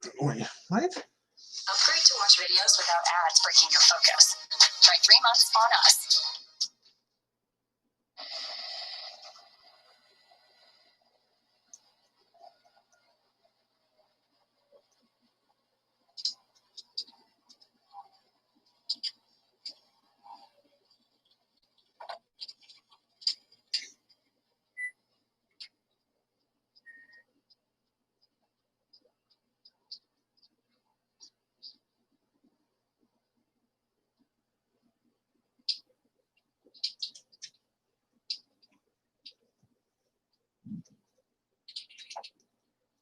Wait, what? Upgrade to watch videos without ads breaking your focus. Try 3 months on us.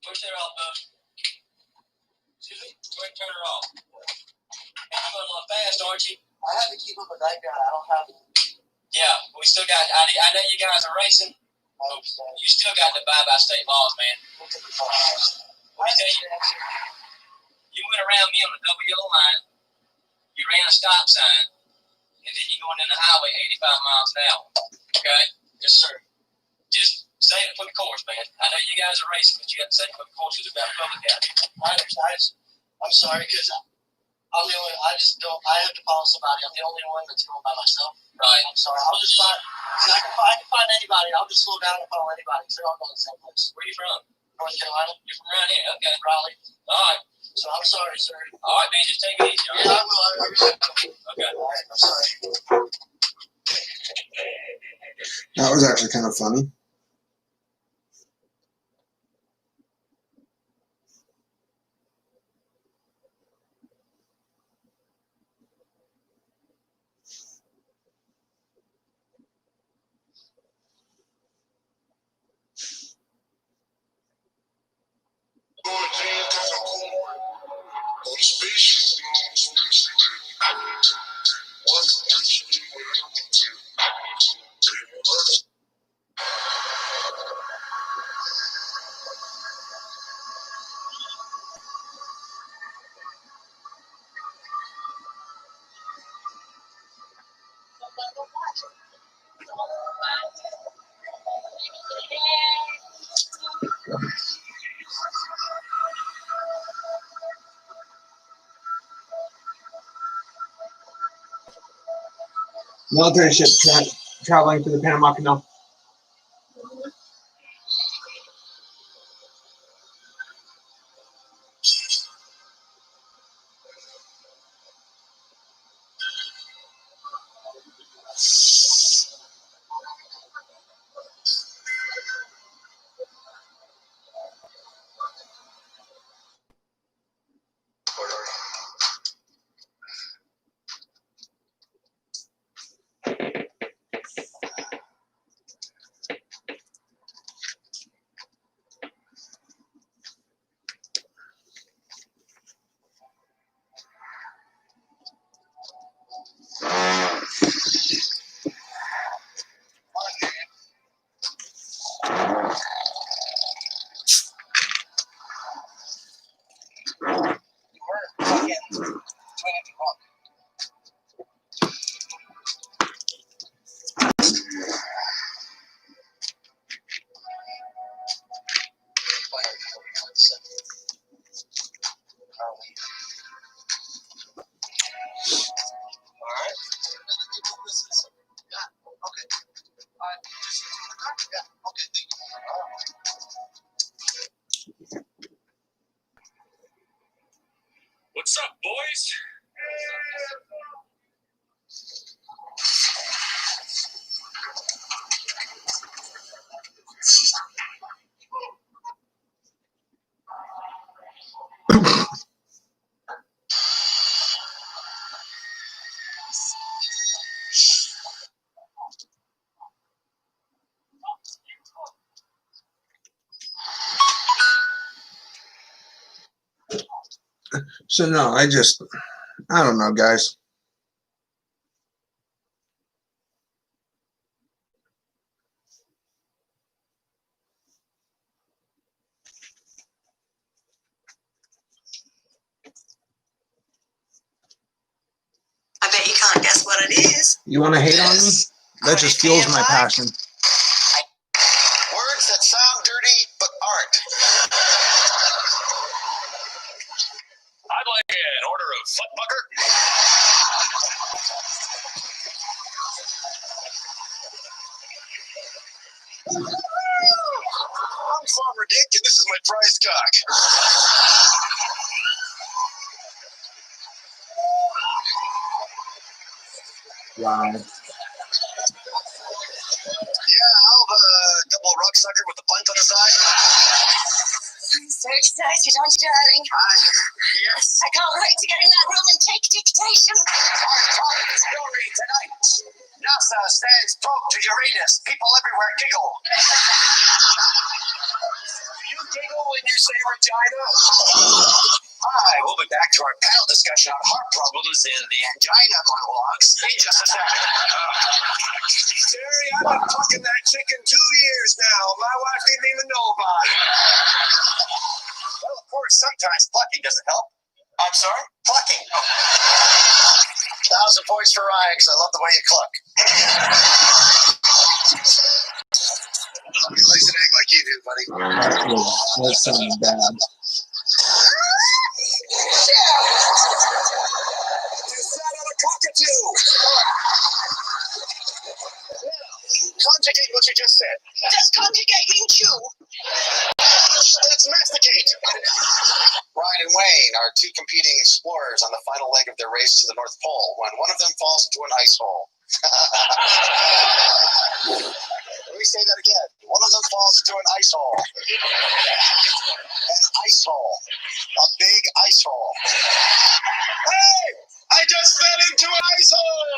Push her off, Excuse me? Go ahead and turn her off. Hey, you're going a little fast, aren't you? I have to keep up with that guy. I don't have to. Yeah, we still got, I know you guys are racing. You still got to abide by state laws, man. Let me tell you, you went around me on the double yellow line, you ran a stop sign, and then you're going in the highway 85 miles an hour. Okay? Yes, sir. Just say it for the course, man. I know you guys are racing, but you got to say it for the course because we've got public out here. I'm sorry, because I'm the only, I have to follow somebody. I'm the only one that's going by myself. Right. I'm sorry. I'll just find, I can find anybody. I'll just slow down and follow anybody. So they're all going to the same place. Where are you from? North Carolina. You're from around here? Okay. Raleigh. All right. So I'm sorry, sir. All right, man. Just take it easy. Yeah, I will. I really will. Okay. All right. I'm sorry. That was actually kind of funny. Military ship traveling through the Panama Canal. What's up, boys? So no, I don't know, guys. I bet you can't guess what it is. You want to hate on me? That just fuels my passion. Words that sound dirty but aren't. I'm Farmer Dick, and this is my prized cock. Wow. Yeah, I'll have a double rock sucker with the punt on the side. I'm so excited, aren't you, darling? Yes. I can't wait to get in that room and take dictation. Our top story tonight. NASA stands probe to Uranus. People everywhere giggle. Do you giggle when you say Regina? Hi, we'll be back to our panel discussion on heart problems in the angina monologues in just a second. Terry, I've been fucking that chicken 2 years now. My wife didn't even know about it. Well, of course, sometimes plucking doesn't help. I'm sorry? Plucking. 1,000 points for Ryan, because I love the way you cluck. He lays an egg like you do, buddy. That sounded bad. You sat on a cockatoo. Conjugate what you just said. Does conjugate mean chew? Let's masticate. Ryan and Wayne are two competing explorers on the final leg of their race to the North Pole when one of them falls into an ice hole. Let me say that again. One of them falls into an ice hole. An ice hole. A big ice hole. Hey! I just fell into an ice hole!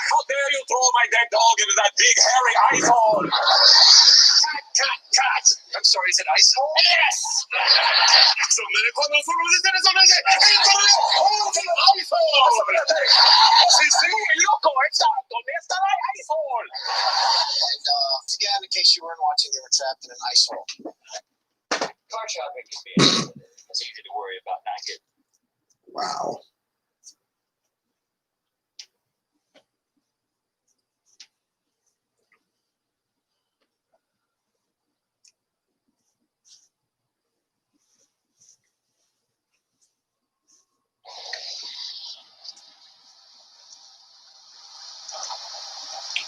How dare you throw my dead dog into that big hairy ice hole? Cat! I'm sorry, is it ice hole? Yes! Cuando fuimos desde esa vez, ¡entró el ice hole! Sí, sí, loco, exacto. ¿Dónde está el ice hole? And again, in case you weren't watching, they were trapped in an ice hole. Car shopping can be it's easy to worry about not getting. Wow.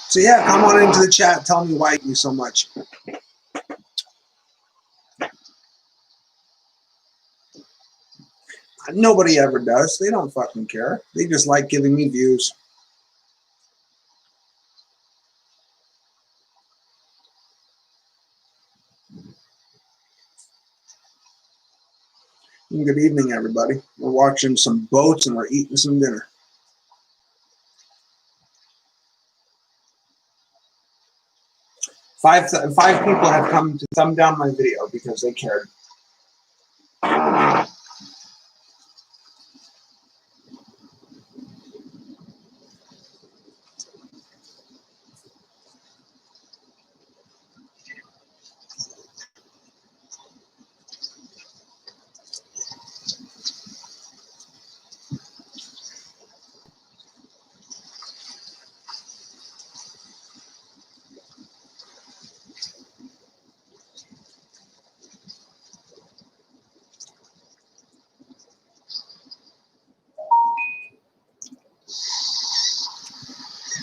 So yeah, come on into the chat. Tell me why you so much. Nobody ever does. They don't fucking care. They just like giving me views. And good evening, everybody. We're watching some boats and we're eating some dinner. Five people have come to thumb down my video because they cared.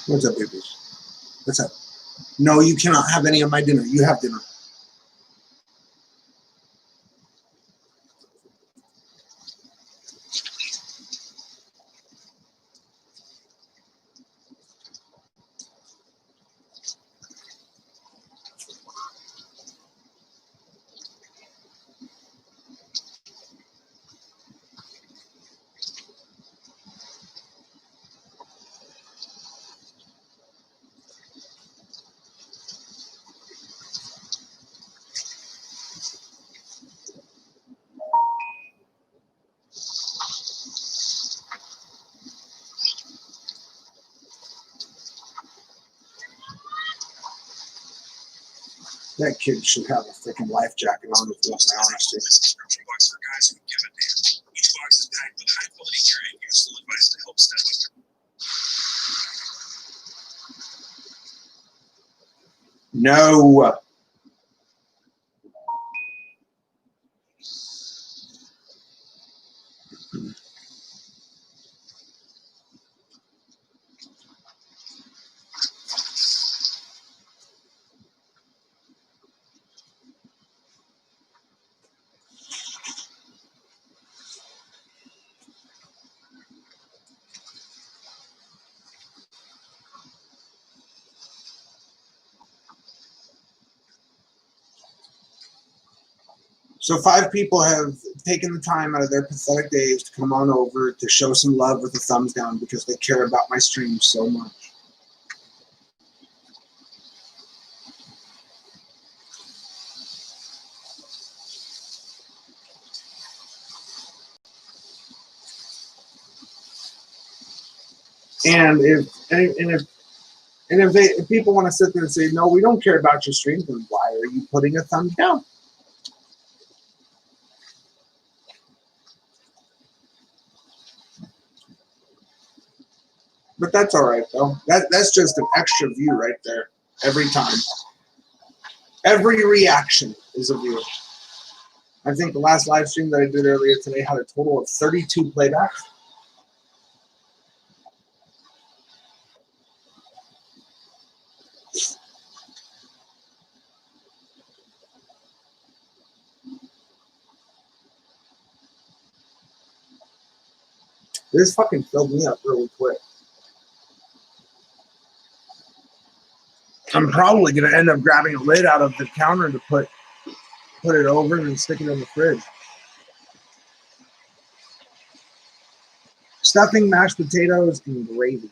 What's up, babies? What's up? No, you cannot have any of my dinner. You have dinner. That kid should have a freaking life jacket on, if you want my honesty. Subscription box for guys who give a damn. Each box is packed with high quality gear and useful advice to help step up your No. So 5 people have taken the time out of their pathetic days to come on over to show some love with a thumbs down because they care about my stream so much. And if people want to sit there and say, no, we don't care about your stream, then why are you putting a thumbs down? But that's all right, though. That's just an extra view right there every time. Every reaction is a view. I think the last live stream that I did earlier today had a total of 32 playbacks. This fucking filled me up really quick. I'm probably going to end up grabbing a lid out of the counter to put it over and stick it in the fridge. Stuffing, mashed potatoes, and gravy.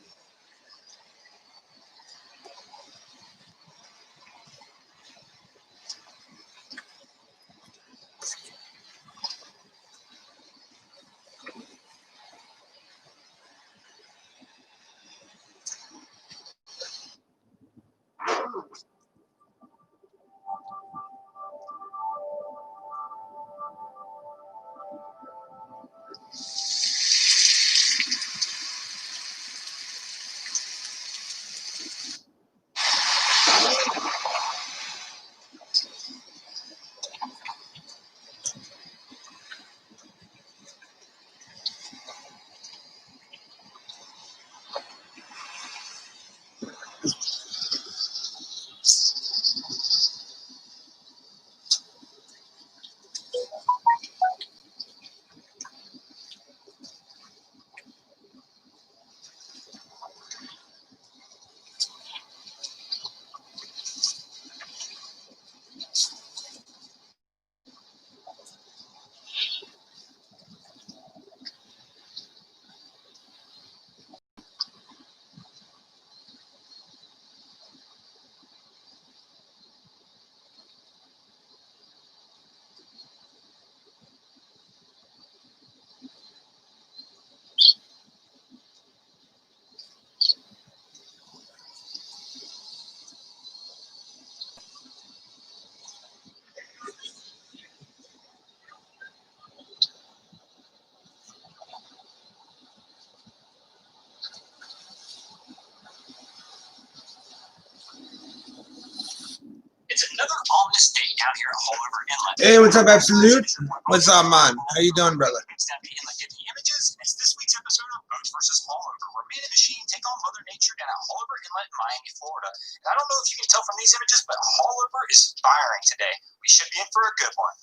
It's another ominous day down here at Holliver Inlet. Hey, what's up, Absolute? What's up, man? How you doing, brother? It's down the inlet getting the images. It's this week's episode of Boats vs. Holliver, where man and machine take on Mother Nature down at Holliver Inlet in Miami, Florida. And I don't know if you can tell from these images, but Holliver is firing today. We should be in for a good one.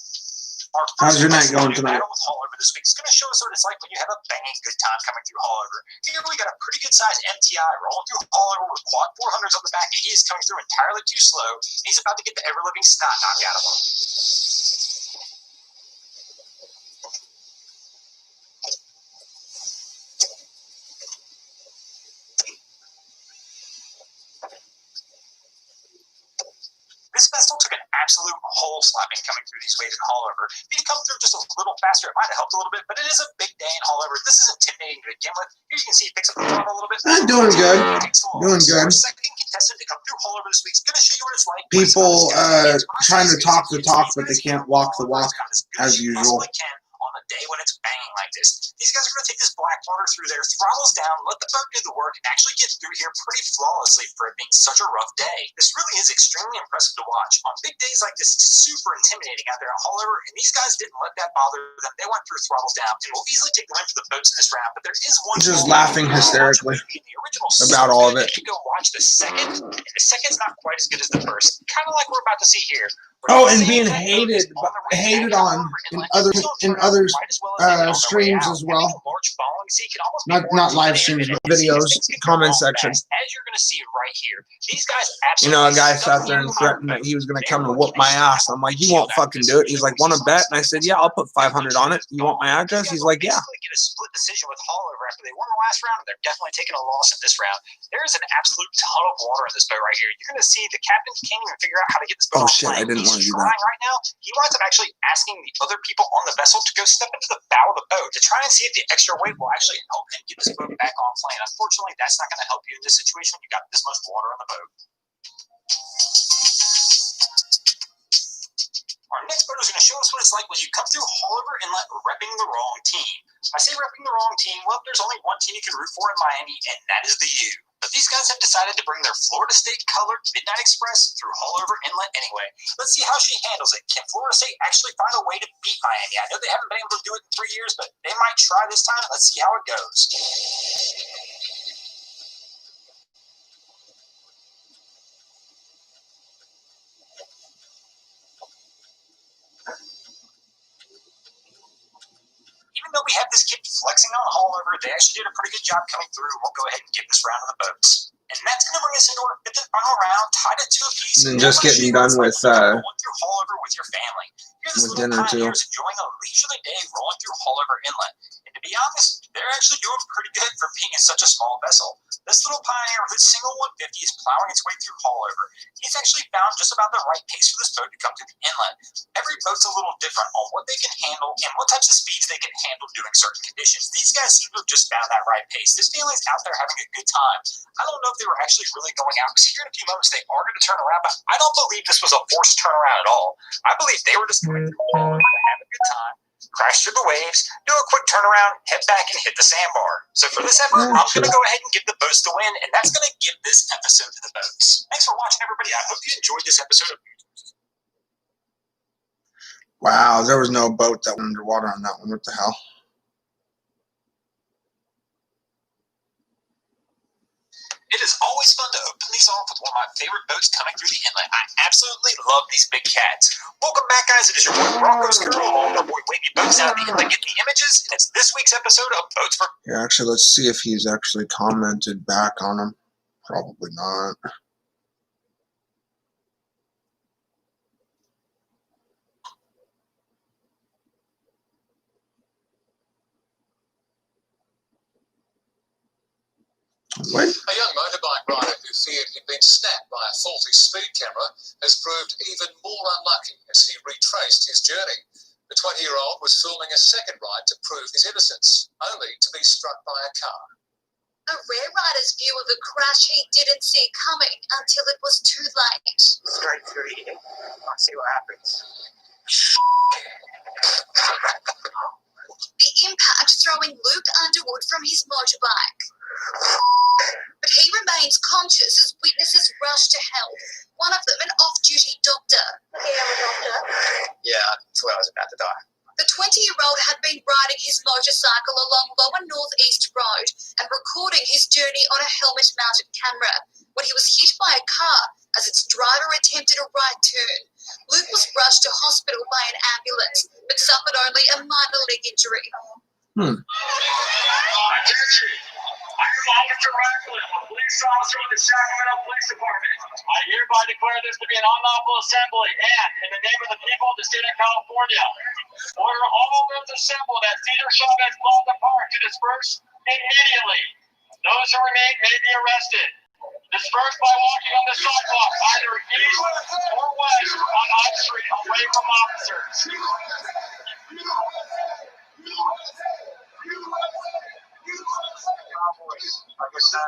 Our How's your night going tonight? battle with Holliver this week is going to show us what it's like when you have a banging good time coming through Holliver. Here we got a pretty good sized MTI rolling through Holliver with quad 400s on the back, and he is coming through entirely too slow. He's about to get the ever living snot knocked out of him. This vessel took an absolute hole slapping coming through these waves in Holliver. If you'd come through just a little faster, it might have helped a little bit, but it is a big day in Holliver. This is intimidating to begin with. Here you can see he picks up the throttle a little bit. I'm doing good. Doing good. Our second contestant to come through Holliver this week is going to show you what it's like. People trying to talk the talk, but they can't walk the walk, as usual. On a day when it's banging like this, these guys are going to take this black water through there, throttles down, let the boat do the work, and actually get through here pretty flawlessly for it being such a rough day. This really is extremely impressive to watch. On big days like this, it's super intimidating out there at Holliver, and these guys didn't let that bother them. They went through throttles down, and will easily take the win for the boats in this round. But there is one just laughing hysterically about all of it. You go watch the second, and the second's not quite as good as the first. Kind of like we're about to see here. Oh, and being hated on in other streams as well. large following, so you can almost Not live streams, but videos, comment section. As you're going to see right here, these guys You know, a guy sat there and threatened that he was going to come and whoop my ass. I'm like, you won't fucking do it. He's like, want to bet? And I said, yeah, I'll put 500 on it. You want my address? He's like, yeah. Get a split decision with Hollover after they won the last round. They're definitely taking a loss in this round. There is an absolute ton of water in this boat right here. You're going to see the captain can't even figure out how to get this boat. Oh shit! I didn't want to do that. Right now, he winds up actually asking the other people on the vessel to go step into the bow of the boat to try and see if the extra weight will actually help him get this boat back on plane. Unfortunately, that's not going to help you in this situation when you got this much water on the boat. Our next boat is going to show us what it's like when you come through Hollover Inlet repping the wrong team. I say repping the wrong team, well, there's only one team you can root for in Miami, and that is the U. But these guys have decided to bring their Florida State colored Midnight Express through Hollover Inlet anyway. Let's see how she handles it. Can Florida State actually find a way to beat Miami? I know they haven't been able to do it in 3 years, but they might try this time. Let's see how it goes. Even though we have this kid flexing on Hollover, they actually did a pretty good job coming through. We'll go ahead and give this round of the boats. And that's going to bring us into our fifth and final round, tied at 2 apiece. And just getting done with going through Hollover with your family. Here's this with little dinner too. pioneers enjoying a leisurely day rolling through Hollover Inlet. And to be honest, they're actually doing pretty good for being in such a small vessel. This little pioneer with its single 150 is plowing its way through Hollover. He's actually found just about the right pace for this boat to come through the inlet. Every boat's a little different on what they can handle and what types of speeds they can handle during certain conditions. These guys seem to have just found that right pace. This family's out there having a good time. I don't know if they were actually really going out, because here in a few moments they are going to turn around, but I don't believe this was a forced turnaround at all. I believe they were just going to have a good time, crash through the waves, do a quick turnaround, head back and hit the sandbar. So for this effort, I'm going to go ahead and give the boats the win, and that's going to give this episode to the boats. Thanks for watching, everybody. I hope you enjoyed this episode of Wow, there was no boat that went underwater on that one. What the hell? It is always fun to open these off with one of my favorite boats coming through the inlet. I absolutely love these big cats. Welcome back, guys. It is your boy Broncos Girl, along with our boy Wavy Boats out of the inlet getting the images, and it's this week's episode of Boats for... Yeah, actually, let's see if he's actually commented back on them. Probably not. What? A young motorbike rider who feared he'd been snapped by a faulty speed camera has proved even more unlucky as he retraced his journey. The 20-year-old was filming a second ride to prove his innocence, only to be struck by a car. A rare rider's view of a crash he didn't see coming until it was too late. Straight through here. I'll see what happens. The impact throwing Luke Underwood from his motorbike. But he remains conscious as witnesses rush to help. One of them, an off-duty doctor. Yeah, that's where I was about to die. The 20-year-old had been riding his motorcycle along Lower Northeast Road and recording his journey on a helmet-mounted camera when he was hit by a car as its driver attempted a right turn. Luke was rushed to hospital by an ambulance, but suffered only a minor leg injury. Attention! I am Officer Radcliffe, a police officer with the Sacramento Police Department. I hereby declare this to be an unlawful assembly and, in the name of the people of the state of California, order all those assembled at Cedar Chavez Plaza Park to disperse immediately. Those who remain may be arrested. Disperse by walking on the sidewalk, either east or west on I Street, away from officers. Like I said,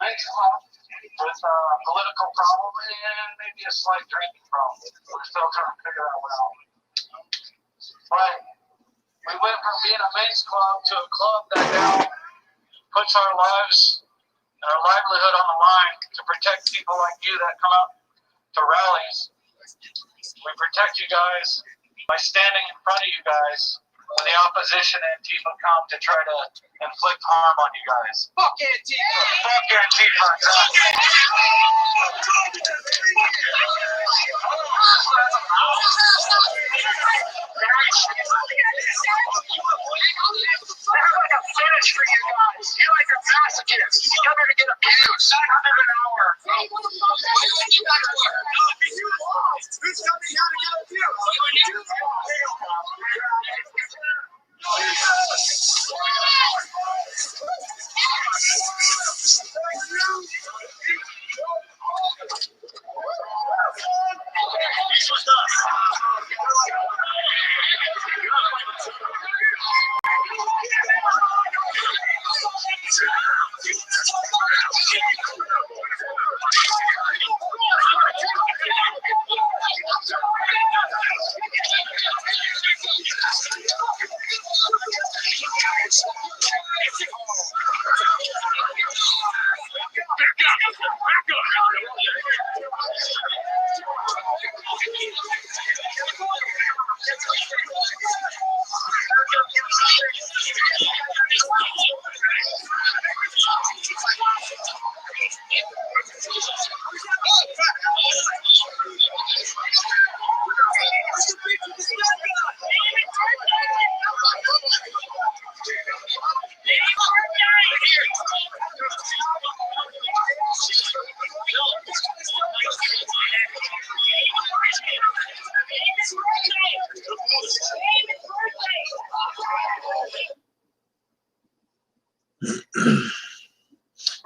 next month with a political problem and maybe a slight drinking problem. We're still trying to figure that one out. But we went from being a men's club to a club that now puts our lives and our livelihood on the line to protect people like you that come out to rallies. We protect you guys by standing in front of you guys when the opposition and Antifa come to try to inflict harm on you guys. Fuck Antifa! Fuck Antifa!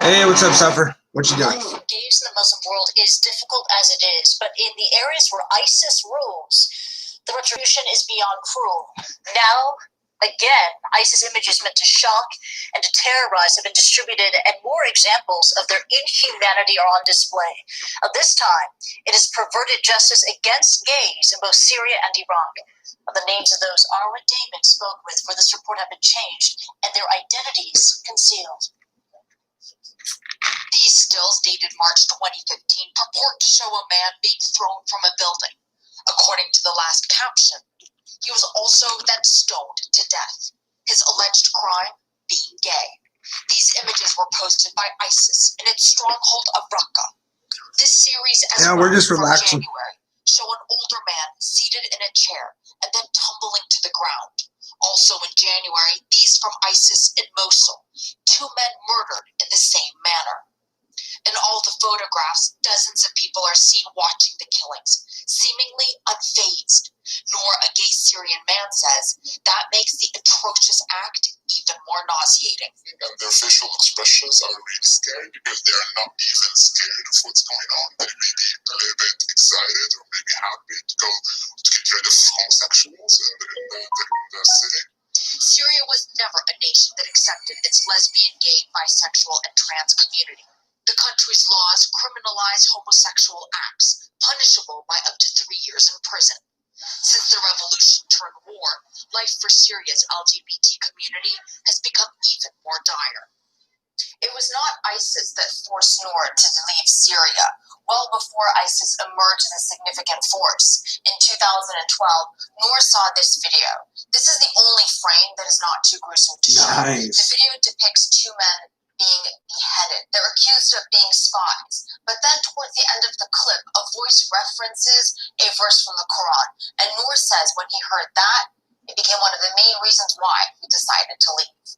Hey, what's up, Suffer? What you doing? Life for gays in the Muslim world is difficult as it is, but in the areas where ISIS rules, the retribution is beyond cruel. Now, again, ISIS images meant to shock and to terrorize have been distributed, and more examples of their inhumanity are on display. This time, it is perverted justice against gays in both Syria and Iraq. The names of those Arwa David spoke with for this report have been changed, and their identities concealed. These stills, dated March 2015, purport to show a man being thrown from a building. According to the last caption, he was also then stoned to death, his alleged crime being gay. These images were posted by ISIS in its stronghold of Raqqa. This series, as we're just relaxing. January, show an older man seated in a chair and then tumbling to the ground. Also in January, these from ISIS in Mosul, 2 men murdered in the same manner. In all the photographs, dozens of people are seen watching the killings, seemingly unfazed. Nor, a gay Syrian man says, that makes the atrocious act even more nauseating. And their facial expressions are really scary because they are not even scared of what's going on. They may be a little bit excited or maybe happy to get rid of homosexuals in the city. Syria was never a nation that accepted its lesbian, gay, bisexual, and trans community. The country's laws criminalize homosexual acts, punishable by up to 3 years in prison. Since the revolution turned war, life for Syria's LGBT community has become even more dire. It was not ISIS that forced Noor to leave Syria. Well before ISIS emerged as a significant force, in 2012, Noor saw this video. This is the only frame that is not too gruesome to show. Nice. The video depicts 2 men being beheaded. They're accused of being spies. But then towards the end of the clip, a voice references a verse from the Quran. And Noor says when he heard that, it became one of the main reasons why he decided to leave.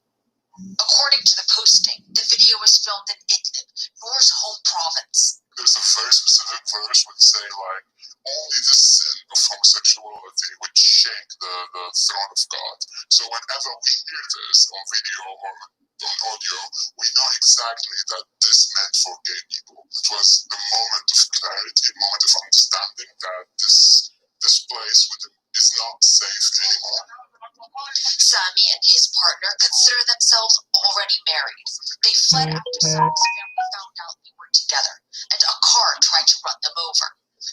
According to the posting, the video was filmed in Idlib, Noor's home province. There's a very specific verse which say like, only the sin of homosexuality would shake the throne of God. So whenever we hear this on video or on audio, we know exactly that this meant for gay people. It was a moment of clarity, a moment of understanding that this place is not safe anymore. Sami and his partner consider themselves already married. They fled after Sami's family found out they were together, and a car tried to run them over.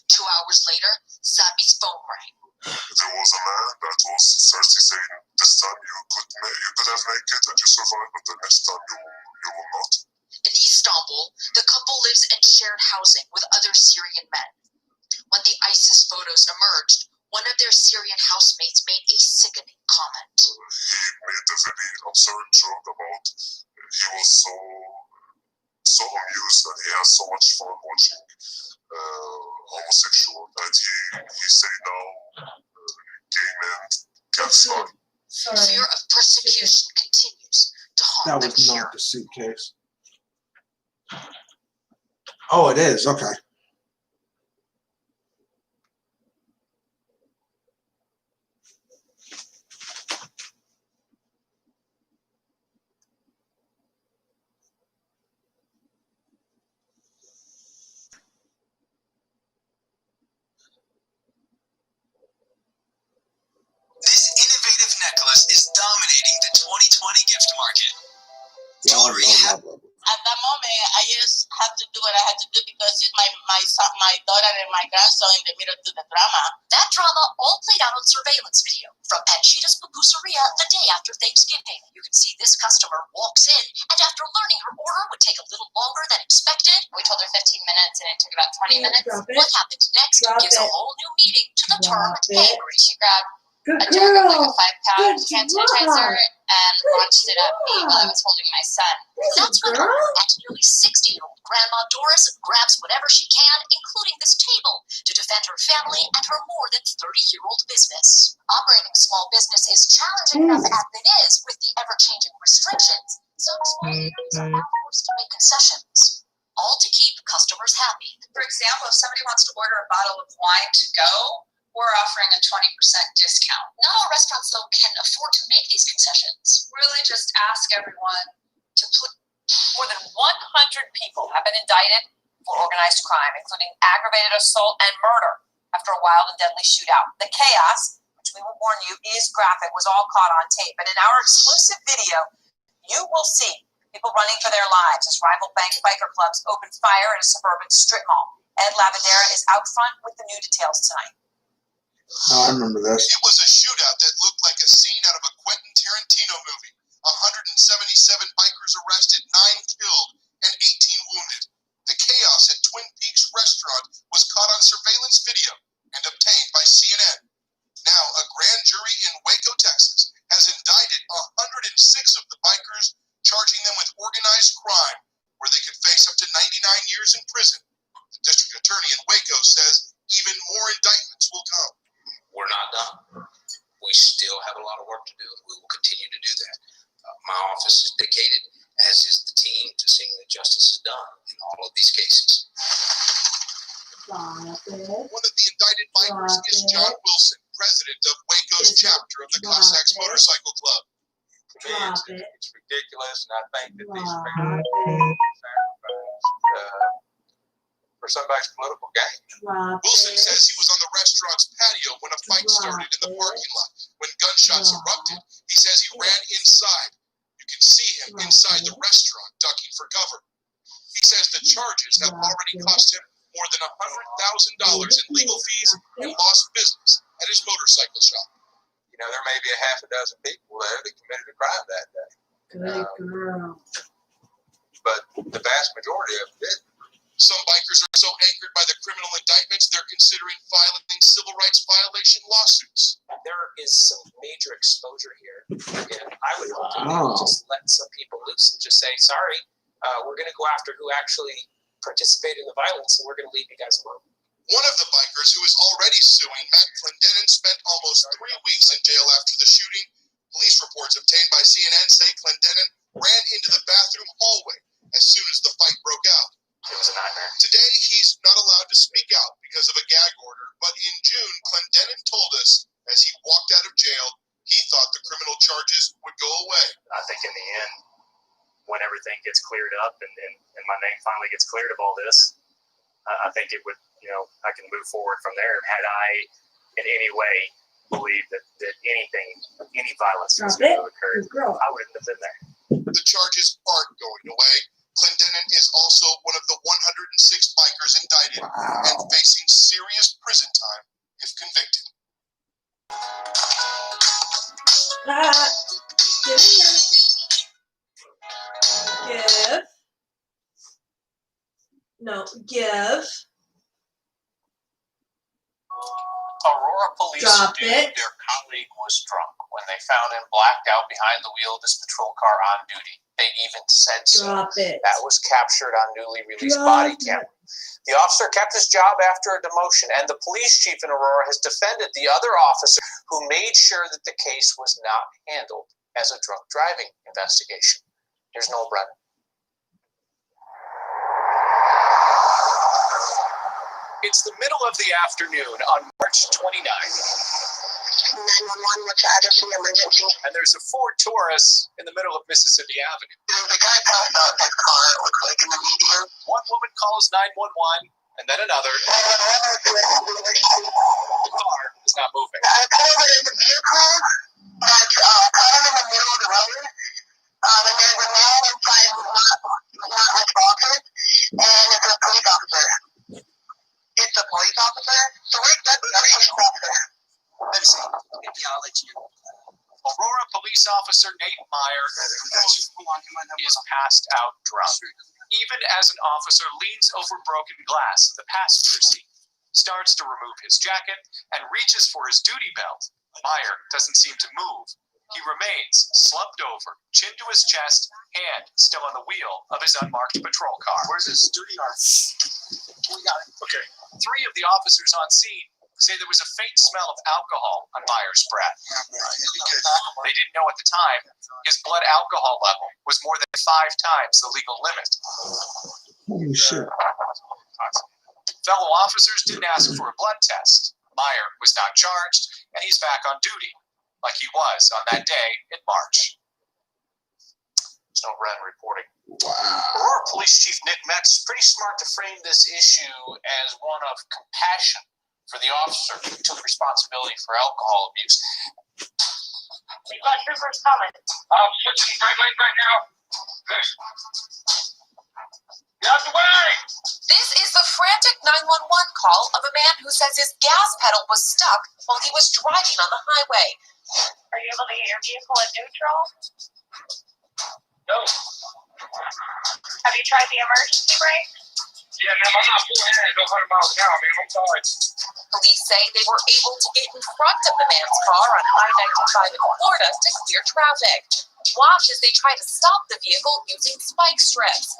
2 hours later, Sami's phone rang. There was a man that was thirsty saying, this time you could have made it and you survived, but the next time you will not. In Istanbul, the couple lives in shared housing with other Syrian men. When the ISIS photos emerged, one of their Syrian housemates made a sickening comment. He made a very absurd joke about he was so amused and he has so much fun watching homosexual that he said now gay men can fly. Fear of persecution continues to haunt That them was here. not the suitcase. Oh, it is. Okay. This innovative necklace is dominating the 2020 gift market. Jewelry At that moment, I just had to do what I had to do because it's my son, my daughter, and my grandson in the middle to the drama. That drama all played out on surveillance video from Panchita's pupuseria the day after Thanksgiving. You can see this customer walks in, and after learning her order would take a little longer than expected, we told her 15 minutes, and it took about 20 minutes. What happened next gives a whole new meaning to the term hangry. She grabbed Good a jug of like girl. a 5-pound Good hand job. sanitizer and launched it at me while I was holding my son. That's when her, at nearly 60-year-old Grandma Doris grabs whatever she can, including this table, to defend her family and her more than 30-year-old business. Operating a small business is challenging enough as it is with the ever-changing restrictions. Some small areas are now forced to make concessions, all to keep customers happy. For example, if somebody wants to order a bottle of wine to go, we're offering a 20% discount. Not all restaurants, though, can afford to make these concessions. Really just ask everyone to please. More than 100 people have been indicted for organized crime, including aggravated assault and murder after a wild and deadly shootout. The chaos, which we will warn you is graphic, was all caught on tape. And in our exclusive video, you will see people running for their lives as rival biker clubs open fire at a suburban strip mall. Ed Lavadera is out front with the new details tonight. Oh, I remember this. It was a shootout that looked like a scene out of a Quentin Tarantino movie. 177 bikers arrested, 9 killed, and 18 wounded. The chaos at Twin Peaks restaurant was caught on surveillance video and obtained by CNN. Now, a grand jury in Waco, Texas, has indicted 106 of the bikers, charging them with organized crime, where they could face up to 99 years in prison. The district attorney in Waco says even more indictments will come. We're not done. We still have a lot of work to do, and we will continue to do that. My office is dedicated, as is the team, to seeing that justice is done in all of these cases. One of the indicted bikers is John Wilson, president of Waco's chapter of the Class X Motorcycle Club. It's ridiculous, and I think that these families for somebody's political gain. Wilson says he was on the restaurant's patio when a fight started in the parking lot. When gunshots erupted, he says he ran inside. You can see him inside the restaurant ducking for cover. He says the charges have already cost him more than $100,000 in legal fees and lost business at his motorcycle shop. You know, there may be a half a dozen people there that committed a crime that day. Good girl. But the vast majority of it didn't. Some bikers are so angered by the criminal indictments, they're considering filing civil rights violation lawsuits. There is some major exposure here, and I would hope to just let some people loose and just say, sorry, we're going to go after who actually participated in the violence, and we're going to leave you guys alone. One of the bikers who is already suing, Matt Clendenin, spent almost 3 weeks in jail after the shooting. Police reports obtained by CNN say Clendenin ran into the bathroom hallway as soon as the fight broke out. It was a nightmare. Today, he's not allowed to speak out because of a gag order, but in June, Clendenin told us as he walked out of jail, he thought the criminal charges would go away. I think in the end, when everything gets cleared up and my name finally gets cleared of all this, I think it would, I can move forward from there. Had I in any way believed that any violence was going to occur, I wouldn't have been there. The charges aren't going away. Clendenin is also one of the 106 bikers indicted and facing serious prison time if convicted. Give. Aurora police knew their colleague was drunk when they found him blacked out behind the wheel of his patrol car on duty. They even said so. That was captured on newly released body camera. The officer kept his job after a demotion, and the police chief in Aurora has defended the other officer who made sure that the case was not handled as a drunk driving investigation. Here's Noel Brennan. It's the middle of the afternoon on March 29th. 911, what's the address of the emergency? And there's a Ford Taurus in the middle of Mississippi Avenue. The guy passed out in his car, it looks like, in the median. One woman calls 911, and then another. The car is not moving. I pulled over in the vehicle that's caught him in the middle of the road. And there's a man inside who's not responsive, and it's a police officer. It's a police officer? So where's that police officer? Let me see. Yeah, I'll let you know. Aurora police officer Nate Meyer is passed out drunk. Even as an officer leans over broken glass in the passenger seat, starts to remove his jacket, and reaches for his duty belt, Meyer doesn't seem to move. He remains slumped over, chin to his chest, hand still on the wheel of his unmarked patrol car. Where's his duty arm? We got it. Okay. 3 of the officers on scene say there was a faint smell of alcohol on Meyer's breath. They didn't know at the time his blood alcohol level was more than 5 times the legal limit. Holy shit. Fellow officers didn't ask for a blood test. Meyer was not charged, and he's back on duty, like he was on that day in March. Snow Brennan reporting. Aurora Police Chief Nick Metz is pretty smart to frame this issue as one of compassion for the officer who took responsibility for alcohol abuse. We got troopers coming. I'm switching right lane right now. Get out the way! This is the frantic 911 call of a man who says his gas pedal was stuck while he was driving on the highway. Are you able to get your vehicle in neutral? No. Have you tried the emergency brake? Yeah, ma'am, I'm not full ahead at 100 miles an hour, ma'am. I'm sorry. Police say they were able to get in front of the man's car on I-95 in Florida to clear traffic. Watch as they try to stop the vehicle using spike strips.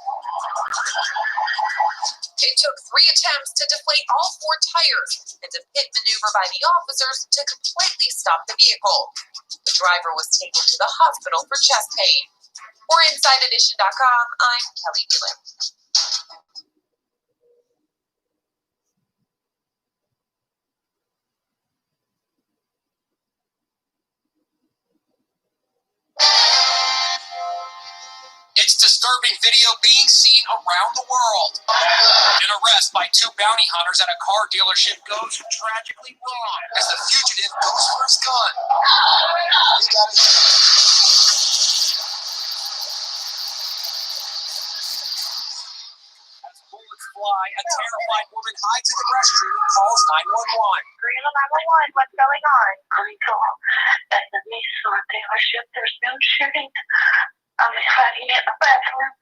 It took 3 attempts to deflate all 4 tires and a pit maneuver by the officers to completely stop the vehicle. The driver was taken to the hospital for chest pain. For InsideEdition.com, I'm Kelly Whelan. It's disturbing video being seen around the world. An arrest by 2 bounty hunters at a car dealership goes tragically wrong as the fugitive goes for his gun. As bullets fly, a terrified woman hides in the restroom and calls 911. Green 911, what's going on? Green call. At the Nissan dealership, there's no shooting. I'm hiding in the bathroom.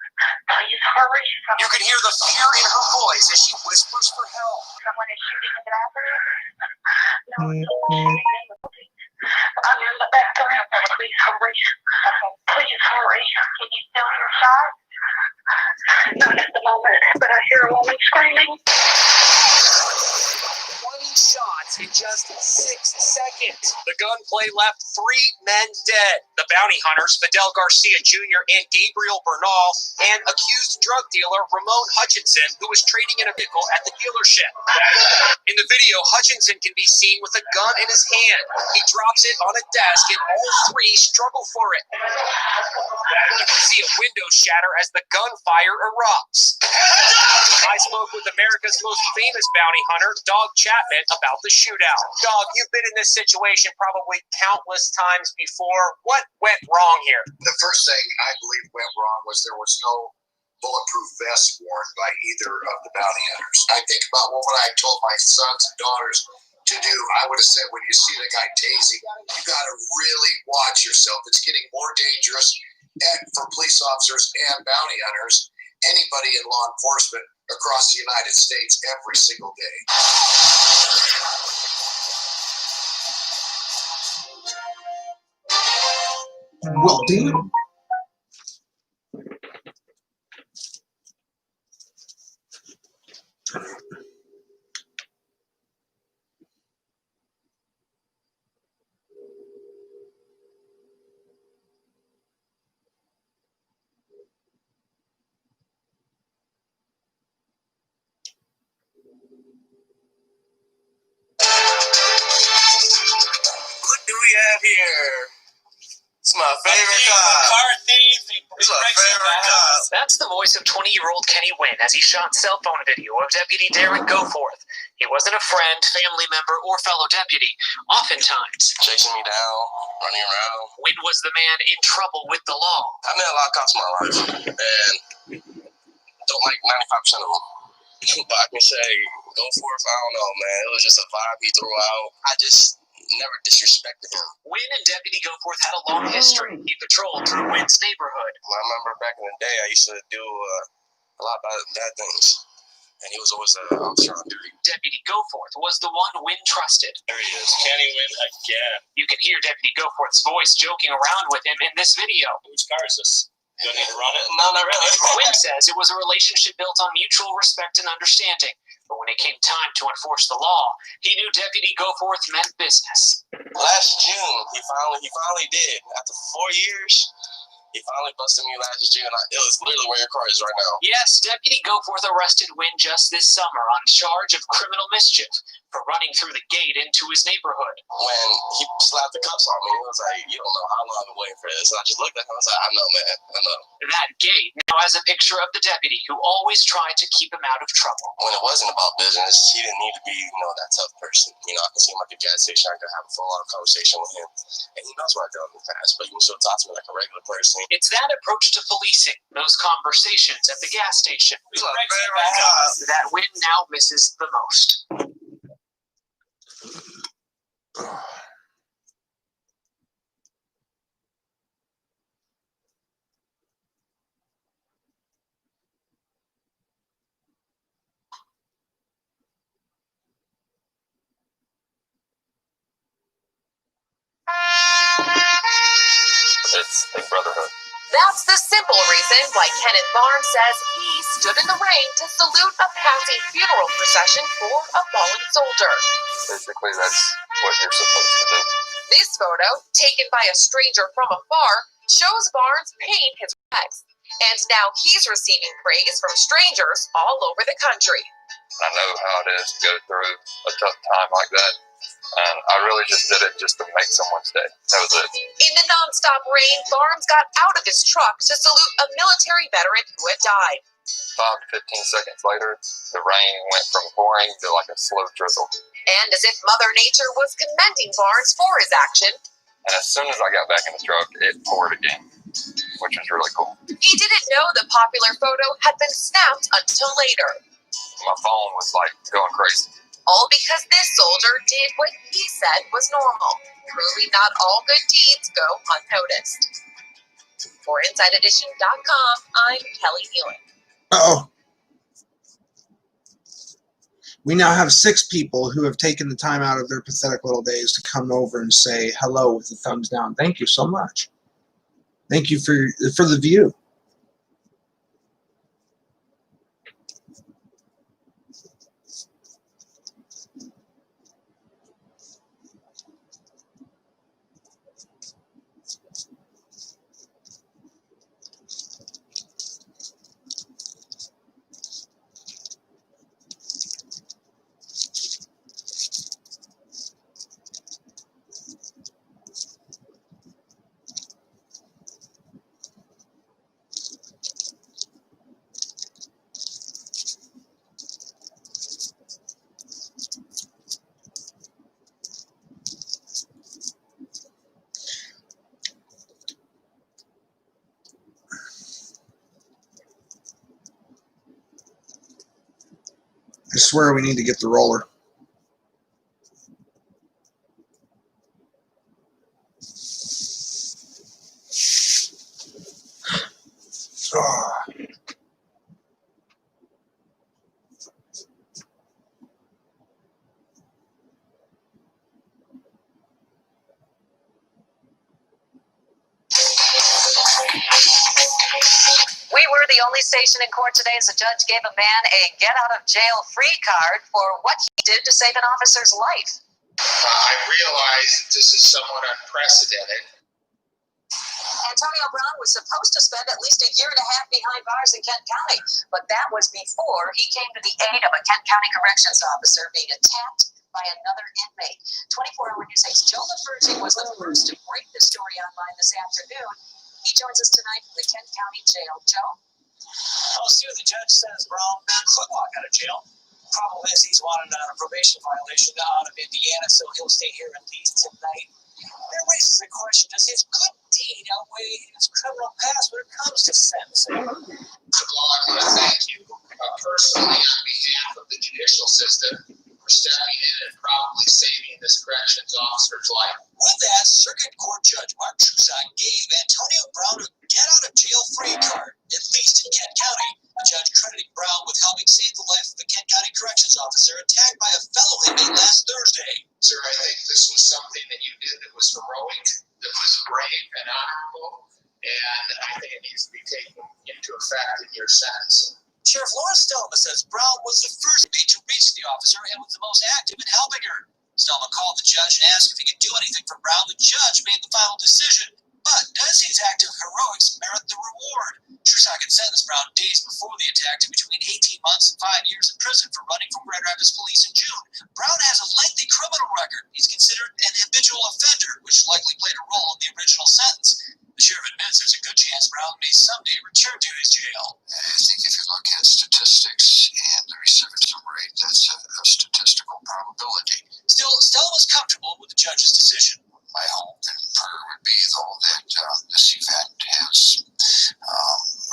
Please hurry. You can hear the fear in her voice as she whispers for help. Someone is shooting in the bathroom. No, I'm in the bathroom. Please hurry. Please hurry. Can you still hear shots? Not at the moment, but I hear a woman screaming. 20 shots in just 6 seconds. The gunplay left 3 men dead. The bounty hunters, Fidel Garcia Jr. and Gabriel Bernal, and accused drug dealer Ramon Hutchinson, who was trading in a vehicle at the dealership. In the video, Hutchinson can be seen with a gun in his hand. He drops it on a desk and all 3 struggle for it. You can see a window shatter as the gunfire erupts. I spoke with America's most famous bounty hunter, Dog Chapman, about the shootout. Dog, you've been in this situation probably countless times before. What went wrong here? The first thing I believe went wrong was there was no bulletproof vest worn by either of the bounty hunters. I think about what I told my sons and daughters to do. I would have said, when you see the guy tasing, you got to really watch yourself. It's getting more dangerous for police officers and bounty hunters, anybody in law enforcement across the United States every single day. Well, dude. What do we have here? It's my favorite car. It's my favorite car. That's the voice of 20-year-old Kenny Wynn as he shot cell phone video of Deputy Darren Goforth. He wasn't a friend, family member, or fellow deputy. Oftentimes, Chasing me down, running around. Wynn was the man in trouble with the law. I met a lot of cops in my life, and don't like 95% of them. But I can say, Goforth, I don't know, man. It was just a vibe he threw out. I just never disrespected him. Wynn and Deputy Goforth had a long history. He patrolled through Wynn's neighborhood. I remember back in the day, I used to do a lot of bad things. And he was always an officer on duty. Deputy Goforth was the one Wynn trusted. There he is. Kenny Wynn again. You can hear Deputy Goforth's voice joking around with him in this video. Whose car is this? Do I need to run it? No, not really. Wynn says it was a relationship built on mutual respect and understanding. But when it came time to enforce the law, he knew Deputy Goforth meant business. Last June, he finally did. After 4 years, he finally busted me last June. It was literally where your car is right now. Yes, Deputy Goforth arrested Wynn just this summer on charge of criminal mischief. for running through the gate into his neighborhood. When he slapped the cuffs on me, he was like, you don't know how long I've been waiting for this. And I just looked at him and I was like, I know, man, I know. That gate now has a picture of the deputy who always tried to keep him out of trouble. When it wasn't about business, he didn't need to be, that tough person. I can see him at the gas station, I could have a full-on conversation with him. And he knows what I've done in the past, but he still talks to me like a regular person. It's that approach to policing, those conversations at the gas station, that Wynn now misses the most. It's a brotherhood. That's the simple reason why Kenneth Barnes says he stood in the rain to salute a passing funeral procession for a fallen soldier. Basically, that's what you're supposed to do. This photo, taken by a stranger from afar, shows Barnes paying his respects. And now he's receiving praise from strangers all over the country. I know how it is to go through a tough time like that. And I really just did it just to make someone's day. That was it. In the nonstop rain, Barnes got out of his truck to salute a military veteran who had died. 5 to 15 seconds later, the rain went from pouring to like a slow drizzle. And as if Mother Nature was commending Barnes for his action. And as soon as I got back in the truck, it poured again, which was really cool. He didn't know the popular photo had been snapped until later. My phone was like going crazy. All because this soldier did what he said was normal, proving not all good deeds go unnoticed. For InsideEdition.com, I'm Kelly Ewing. Uh-oh. We now have 6 people who have taken the time out of their pathetic little days to come over and say hello with a thumbs down. Thank you so much. Thank you for the view. I swear we need to get the roller. We were the only station in court today as a judge gave a man a get-out-of-jail-free card for what he did to save an officer's life. I realize that this is somewhat unprecedented. Antonio Brown was supposed to spend at least a year and a half behind bars in Kent County, but that was before he came to the aid of a Kent County corrections officer being attacked by another inmate. 24-hour News 8's Joe LaFerge was the first to break the story online this afternoon. He joins us tonight from the Kent County Jail. Joe? Oh, Sue, the judge says Brown could walk out of jail. Problem is he's wanted on a probation violation out of Indiana, so he'll stay here at least tonight. That raises the question, does his good deed outweigh his criminal past when it comes to sentencing? So, I want to thank you personally on behalf of the judicial system for stepping in and probably saving this corrections officer's life. With that, Circuit Court Judge Mark Trusak gave Antonio Brown a get-out-of-jail-free card, at least in Kent County. The judge crediting Brown with helping save the life of a Kent County corrections officer attacked by a fellow inmate last Thursday. Sir, I think this was something that you did that was heroic, that was brave and honorable, and I think it needs to be taken into effect in your sentence. Sheriff Lawrence Stelma says Brown was the first inmate to reach the officer and was the most active in helping her. Stelma called the judge and asked if he could do anything for Brown. The judge made the final decision. But does his act of heroics merit the reward? Trusak had sentenced Brown days before the attack to between 18 months and 5 years in prison for running from Grand Rapids police in June. Brown has a which likely played a role in the original sentence. The sheriff admits there's a good chance Brown may someday return to his jail. I think if you look at statistics and the recidivism rate, that's a statistical probability. Still, Stella was comfortable with the judge's decision. My hope and prayer would be, though, that this event has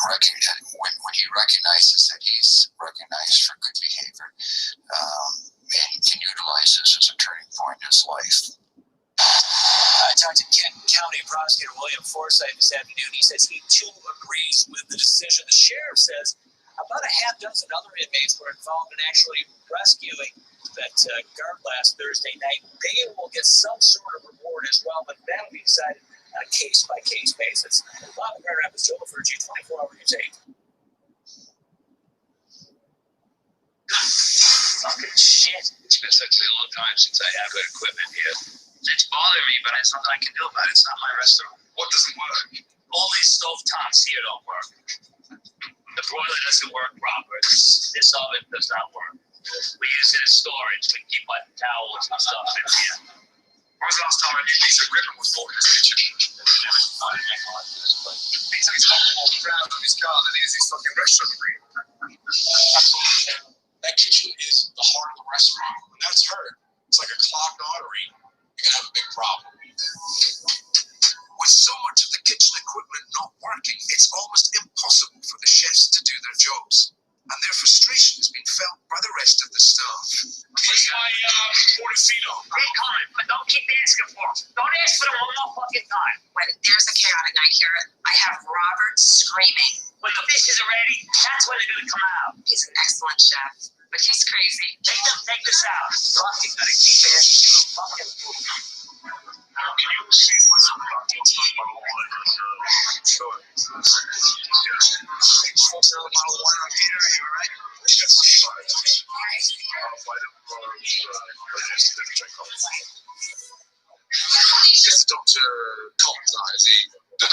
when he recognizes that he's recognized for good behavior, and he can utilize this as a turning point in his life. I talked to Kent County Prosecutor William Forsythe this afternoon. He says he too agrees with the decision. The sheriff says about a half dozen other inmates were involved in actually rescuing that guard last Thursday night. They will get some sort of reward as well, but that will be decided on a case-by-case basis. Live in Grand Rapids, Joel for G24 News 8. Fucking shit. It's been such a long time since I have good equipment here. It's bothering me, but it's nothing I can do about it. It's not my restaurant. What doesn't work? All these stove tops here don't work. The broiler doesn't work proper. This oven does not work. We use it as storage. We keep like towels and stuff in here. When was the last time you piece of ribbon was bought in this kitchen? Never found anything like this place. He's more proud of his car than he is his fucking restaurant agreement. That kitchen is the heart of the restaurant. When that's hurt, it's like a clogged artery. You're going to have a big problem. With so much of the kitchen equipment not working, it's almost impossible for the chefs to do their jobs. And their frustration has been felt by the rest of the staff. Where's my Portofino? Keep coming, but don't keep asking for them. Don't ask for them one more fucking time. When there's a chaotic night here, I have Robert screaming. When the dishes are ready, that's when they're gonna come out. He's an excellent chef, but he's crazy. Take this out. Fucking gotta keep asking for the fucking food. Can you see what's on the bottle of wine? Sure. Yes. Folks are on bottle of wine on Peter. Are you alright? Yes, sorry. I'll fight him for Is the doctor competent? The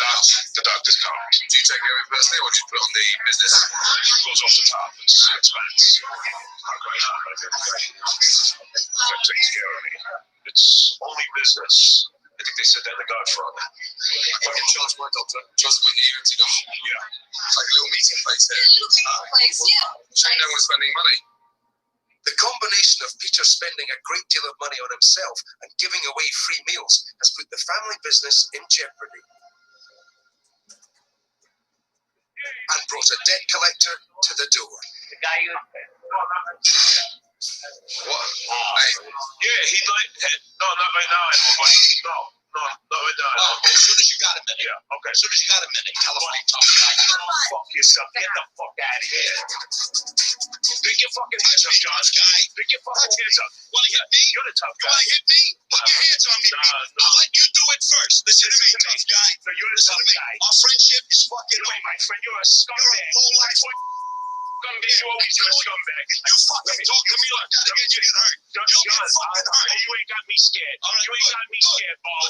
doctor's competent. Do you take care of it personally, or do you put on the business? Goes off the top. It's expense. Okay. That takes care of me. It's only business. I think they said that in the Godfather. I can charge my doctor. Just my ear to go. Yeah. It's like a little meeting place here. Shame no one's spending money. The combination of Peter spending a great deal of money on himself and giving away free meals has put the family business in jeopardy. And brought a debt collector to the door. The guy you... What? Yeah, he'd like... No, not right now, buddy. No, not right now. As soon as you got a minute. Yeah, okay. As soon as you got a minute, telephone talk guy. Fuck yourself. Get the fuck out of here. Pick your fucking hands up, John. Pick your fucking hands up. Want to hit me? You're the tough guy. You want to hit me? Put your hands on me. No. I'll let you do it first. Listen to me, tough guy. So you're the tough guy. Our friendship is fucking Wait, over. my friend, you're a scumbag. You're a whole life. Scumbag. You're always a scumbag. You fucking talk to me like that again, you get hurt. You'll get fucking hurt. You ain't got me scared. You ain't got me scared, Paul.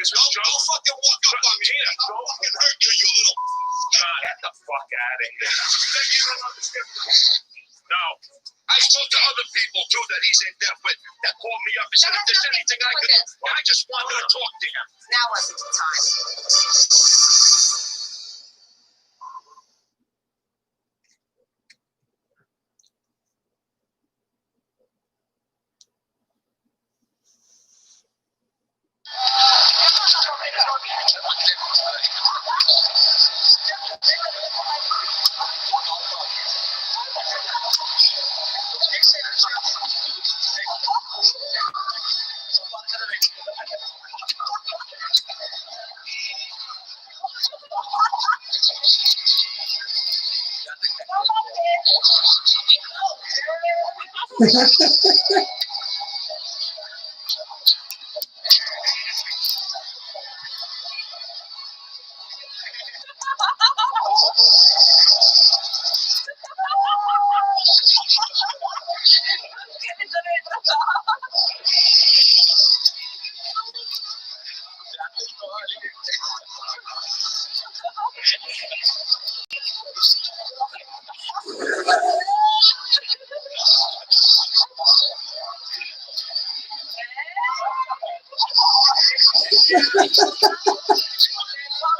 This was Joe. Don't fucking walk up on me. I'll fucking hurt you, you little... Get the fuck out of here. No. I spoke to other people, too, that he's in debt with, that called me up and said, if there's anything I could do, I just wanted to talk to him. Now wasn't the time.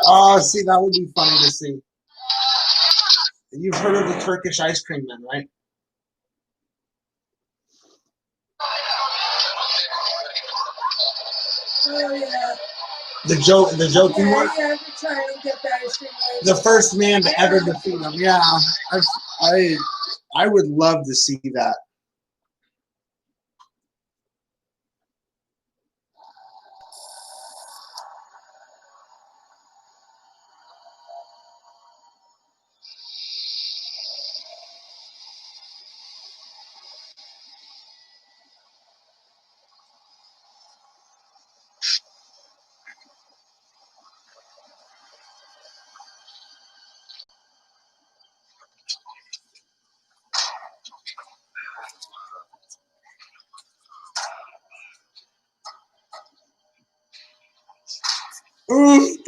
Oh, see, that would be funny to see. You've heard of the Turkish ice cream men, right? Oh yeah. The joking one. Yeah, I'm trying to get that ice cream. The first man to ever defeat him. Yeah, I would love to see that. Oof,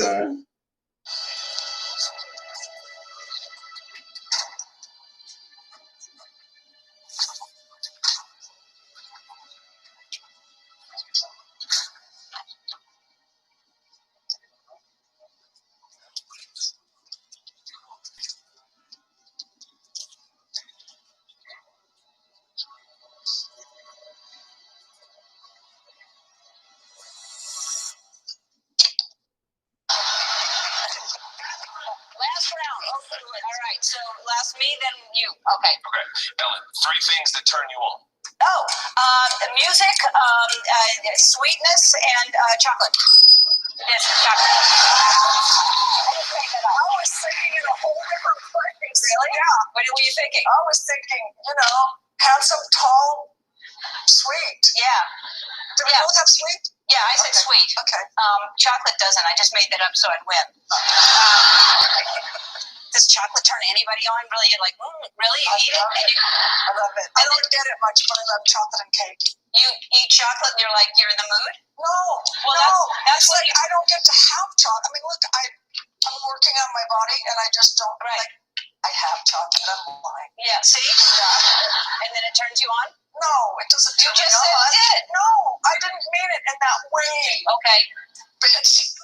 Last round. Okay. All right. So last me, then you. Okay. Okay. Ellen, 3 things that turn you on. Oh, music, sweetness, and chocolate. Yes, chocolate. I was thinking in a whole different place. Really? Yeah. What were you thinking? I was thinking, handsome, tall, sweet. Yeah. Do we both have sweet? Yeah, I said sweet. Okay. Chocolate doesn't. I just made that up so I'd win. Does chocolate turn anybody on? Really? You're like, really? You eat it? I love it. I don't get it much, but I love chocolate and cake. You eat chocolate and you're like, you're in the mood? No. Well, no. that's it's like I don't get to have chocolate. I mean, look, I'm working on my body and I just don't like. I have chocolate. I'm lying. Yeah. See? Yeah. And then it turns you on? No, it doesn't turn me on. You just said it did. No, I didn't mean it in that way. Okay. Bitch.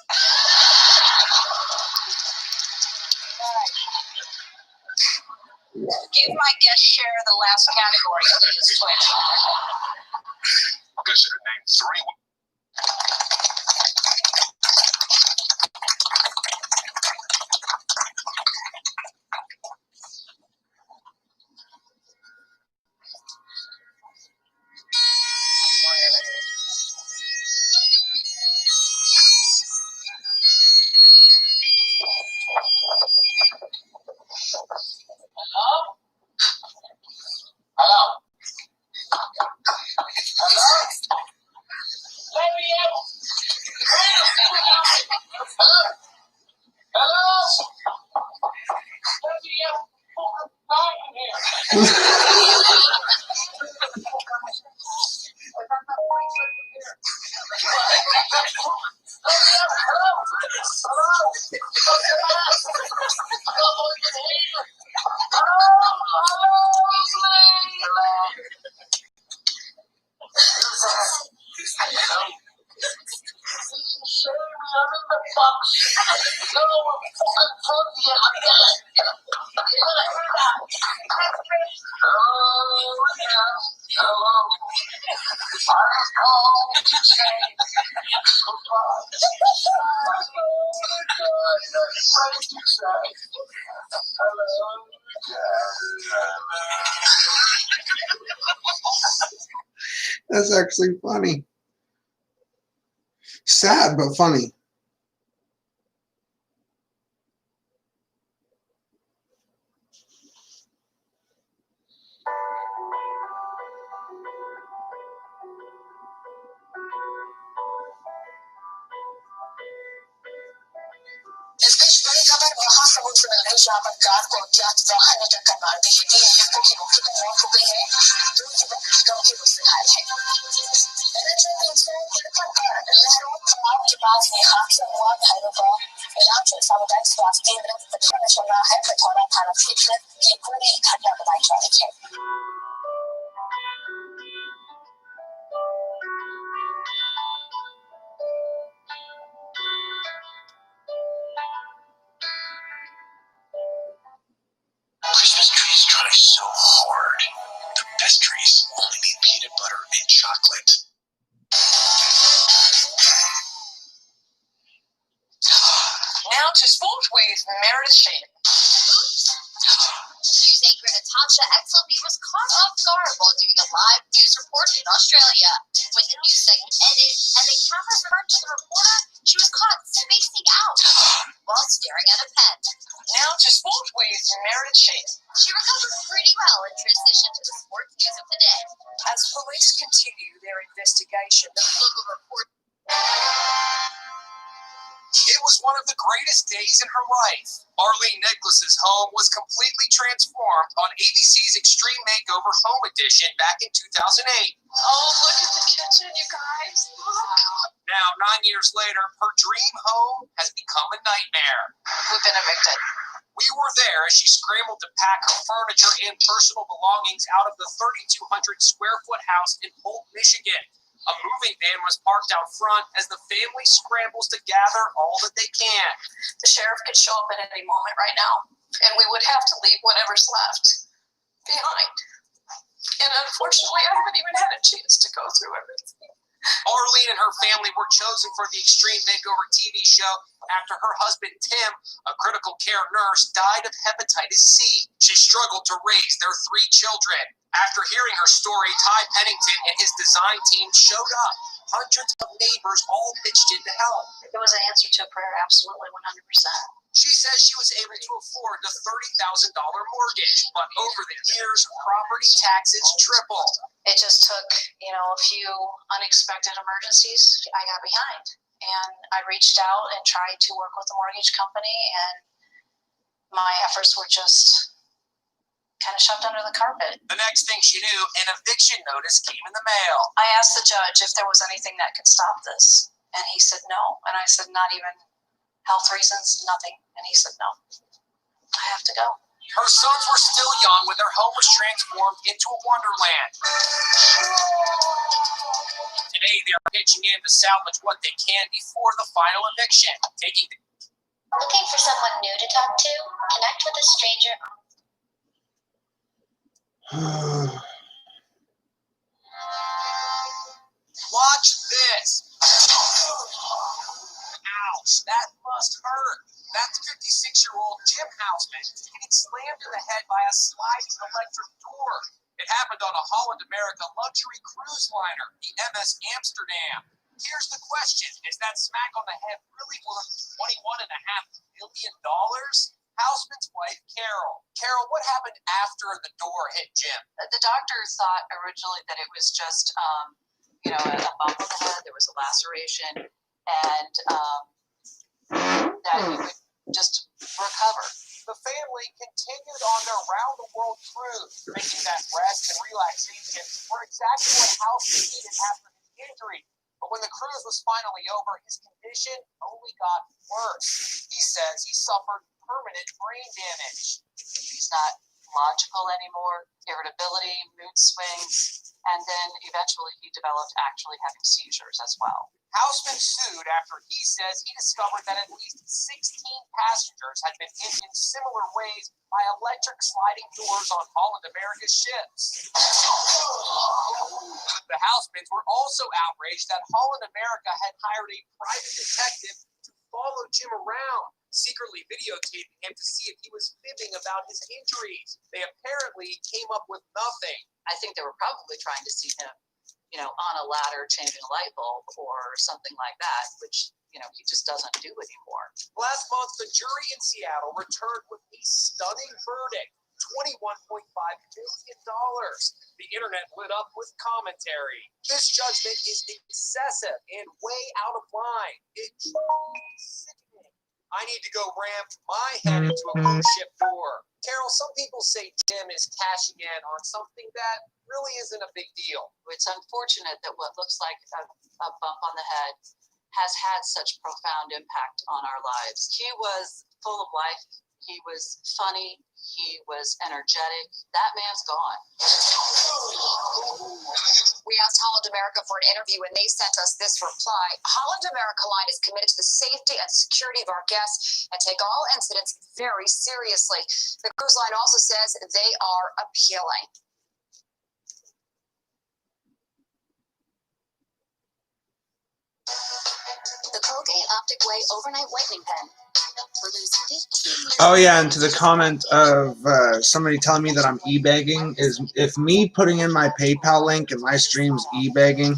Give my guest share the last category of this Twitch. Okay, so name 3. That's actually funny. Sad, but funny. इस बीच बड़ी खबर महासमुद्र में निजामत car को अज्ञात वाहन ने टक्कर मार दी है। 3 युवकों की मौके पर मौत हो गई है। 2 युवक गंभीर रूप से घायल हैं। लहरों तालाब के पास ये हादसा हुआ। घायलों का इलाज सामुदायिक स्वास्थ्य केंद्र पटना में चल रहा है। कठौरा थाना क्षेत्र की पूरी घटना बताई जा रही है। pastries only need peanut butter and chocolate. Now to sport with Meredith Shane. News anchor Natasha XLB was caught off guard while doing a live news report in Australia. When the news segment ended and the cameras returned to the reporter, she was caught spacing out while staring at a pen. Now to sport with Meredith Shane. She recovered pretty well and transitioned to the sports news of the day. As police continue their investigation, The local report. It was one of the greatest days in her life. Arlene Nicholas's home was completely transformed on ABC's Extreme Makeover Home Edition back in 2008. oh, look at the kitchen, you guys. Now, 9 years later, her dream home has become a nightmare. We've been evicted. We were there as she scrambled to pack her furniture and personal belongings out of the 3,200 square foot house in Holt, Michigan. A moving van was parked out front as the family scrambles to gather all that they can. The sheriff could show up at any moment right now, and we would have to leave whatever's left behind. And unfortunately, I haven't even had a chance to go through everything. Arlene and her family were chosen for the Extreme Makeover TV show after her husband, Tim, a critical care nurse, died of hepatitis C. She struggled to raise their 3 children. After hearing her story, Ty Pennington and his design team showed up. Hundreds of neighbors all pitched in to help. It was an answer to a prayer, absolutely, 100%. She says she was able to afford the $30,000 mortgage, but over the years, property taxes tripled. It just took, a few unexpected emergencies. I got behind, and I reached out and tried to work with the mortgage company, and my efforts were just kind of shoved under the carpet. The next thing she knew, an eviction notice came in the mail. I asked the judge if there was anything that could stop this, and he said no. And I said, not even health reasons, nothing. And he said, no, I have to go. Her sons were still young when their home was transformed into a wonderland. Today, they are pitching in to salvage what they can before the final eviction. Looking for someone new to talk to? Connect with a stranger. Watch this. Ouch, that must hurt. That's 56-year-old Jim Houseman getting slammed in the head by a sliding electric door. It happened on a Holland America luxury cruise liner, the MS Amsterdam. Here's the question. Is that smack on the head really worth $21.5 million? Houseman's wife, Carol. Carol, what happened after the door hit Jim? The doctor thought originally that it was just, a bump on the head. There was a laceration, and that he would just recover. The family continued on their round-the-world cruise, thinking that rest and relaxation were exactly what Houseman needed after his injury. But when the cruise was finally over, his condition only got worse. He says he suffered permanent brain damage. He's not logical anymore, irritability, mood swings, and then eventually he developed actually having seizures as well. Houseman sued after he says he discovered that at least 16 passengers had been hit in similar ways by electric sliding doors on Holland America's ships. The Housemans were also outraged that Holland America had hired a private detective to follow Jim around, secretly videotaping him to see if he was fibbing about his injuries. They apparently came up with nothing. I think they were probably trying to see him, on a ladder changing a light bulb or something like that, which, he just doesn't do anymore. Last month, the jury in Seattle returned with a stunning verdict, $21.5 million. The internet lit up with commentary. This judgment is excessive and way out of line. It's sickening. I need to go ramp my head into a cruise ship door. Carol, some people say Jim is cashing in on something that really isn't a big deal. It's unfortunate that what looks like a bump on the head has had such profound impact on our lives. He was full of life. He was funny. He was energetic. That man's gone. We asked Holland America for an interview, and they sent us this reply. Holland America Line is committed to the safety and security of our guests and take all incidents very seriously. The cruise line also says they are appealing. Colgate Optic Way Overnight Whitening Pen. Removes 15 years. Oh yeah, and to the comment of somebody telling me that I'm e-bagging, is if me putting in my PayPal link and my stream's e-bagging,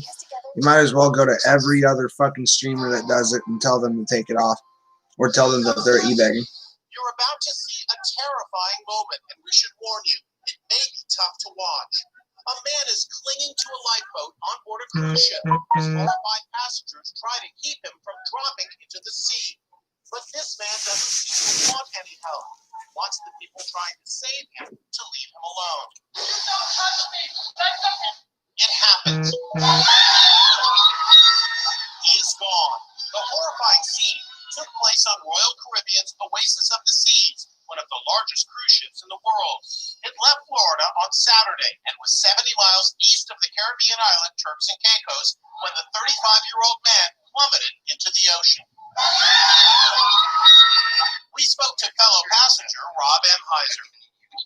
you might as well go to every other fucking streamer that does it and tell them to take it off, or tell them that they're e-bagging. You're about to see a terrifying moment, and we should warn you, it may be tough to watch. A man is clinging to a lifeboat on board a cruise ship. His horrified passengers try to keep him from dropping into the sea. But this man doesn't seem to want any help. He wants the people trying to save him to leave him alone. Don't touch me! It happens. He is gone. The horrifying scene took place on Royal Caribbean's Oasis of the Seas, one of the largest cruise ships in the world. It left Florida on Saturday and was 70 miles east of the Caribbean island Turks and Caicos when the 35-year-old man plummeted into the ocean. We spoke to fellow passenger Rob M. Heiser.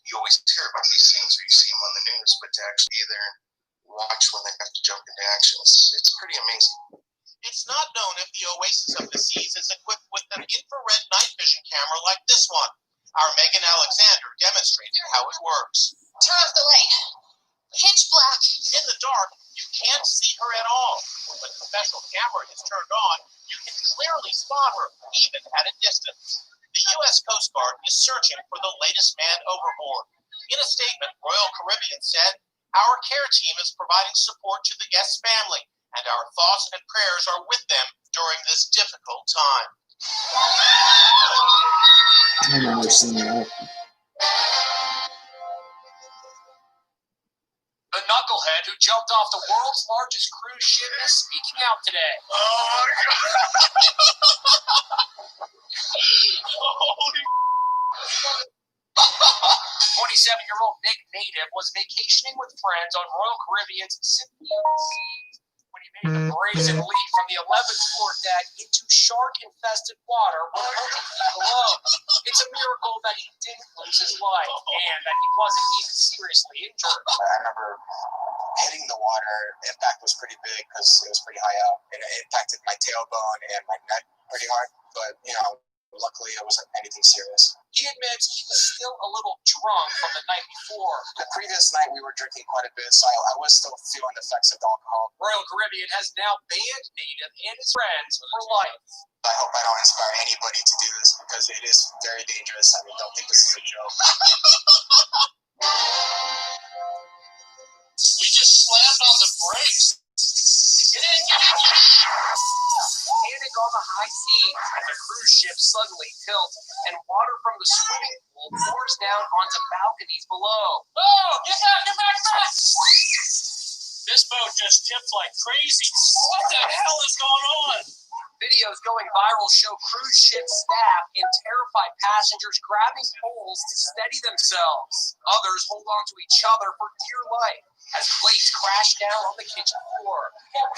You always hear about these things, or you see them on the news, but to actually be there and watch when they have to jump into action, it's pretty amazing. It's not known if the Oasis of the Seas is equipped with an infrared night vision camera like this one. Our Megan Alexander demonstrated how it works. Turn off the light. Pitch black. In the dark, you can't see her at all. When the special camera is turned on, you can clearly spot her, even at a distance. The U.S. Coast Guard is searching for the latest man overboard. In a statement, Royal Caribbean said, "Our care team is providing support to the guest's family, and our thoughts and prayers are with them during this difficult time." I've never seen that. The knucklehead who jumped off the world's largest cruise ship is speaking out today. Oh my God! Holy 27-year-old Nick Native was vacationing with friends on Royal Caribbean's Symphony of the Seas when he made the brazen leap from the 11th floor deck into shark-infested water 100 feet below. It's a miracle that he didn't lose his life and that he wasn't even seriously injured. I remember hitting the water. Impact was pretty big because it was pretty high up, and it impacted my tailbone and my neck pretty hard. But, luckily it wasn't anything serious. He admits he was still a little drunk from the night before. The previous night we were drinking quite a bit, so I was still feeling the effects of alcohol. Royal Caribbean has now banned Native and his friends for life. I hope I don't inspire anybody to do this because it is very dangerous. I mean, don't think this is a joke. We just slammed on the brakes. Panic on the high seas as the cruise ship suddenly tilts and water from the swimming pool pours down onto balconies below. Oh, get back! This boat just tipped like crazy. What the hell is going on? Videos going viral show cruise ship staff and terrified passengers grabbing poles to steady themselves. Others hold on to each other for dear life as plates crash down on the kitchen floor. Yeah,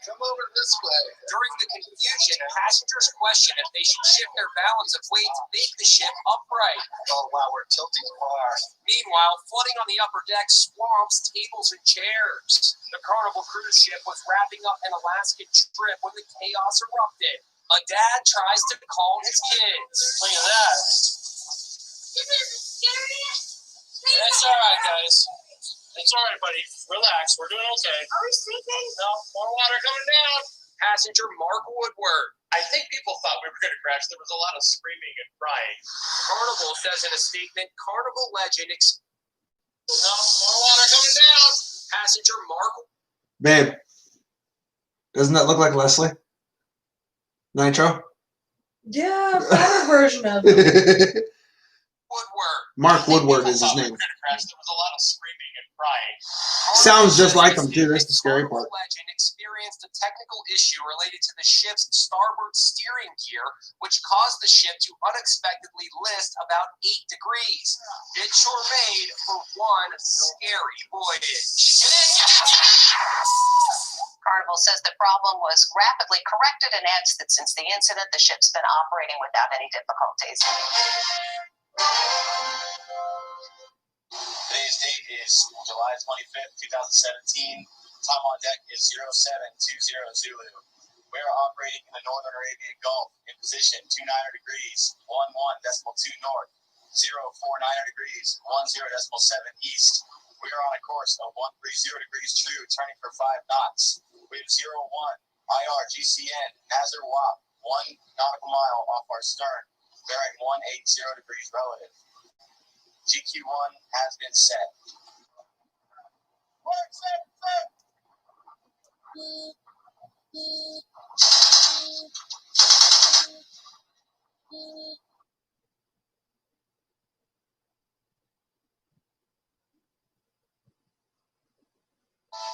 come over this way. During the confusion, passengers question if they should shift their balance of weight to make the ship upright. Oh, wow, we're tilting far. Meanwhile, flooding on the upper deck swamps tables and chairs. The Carnival cruise ship was wrapping up an Alaskan trip when the chaos erupted. A dad tries to calm his kids. Look at that. That's all right, guys. It's all right, buddy. Relax. We're doing okay. Are we sleeping? No, more water coming down. Passenger Mark Woodward. I think people thought we were going to crash. There was a lot of screaming and crying. Carnival says in a statement, Carnival legend. No, more water coming down. Passenger Mark. Babe, doesn't that look like Leslie? Nitro? Yeah, better version of it. Woodward. Mark Woodward is his name. There was a lot of screaming and crying. Sounds just like him too. That's the scary part. Legend experienced a technical issue related to the ship's starboard steering gear, which caused the ship to unexpectedly list about 8 degrees. It sure made for one scary voyage. Carnival says the problem was rapidly corrected and adds that since the incident, the ship's been operating without any difficulties. Today's date is July 25th, 2017. Time on deck is 0720 Zulu. We are operating in the northern Arabian Gulf in position 29 degrees, 11.2 north, 049 degrees, 10.7 east. We are on a course of 130 degrees true, turning for 5 knots. We have 01 IR GCN Nazar Wap, 1 nautical mile off our stern, bearing 180 degrees relative. GQ1 has been set.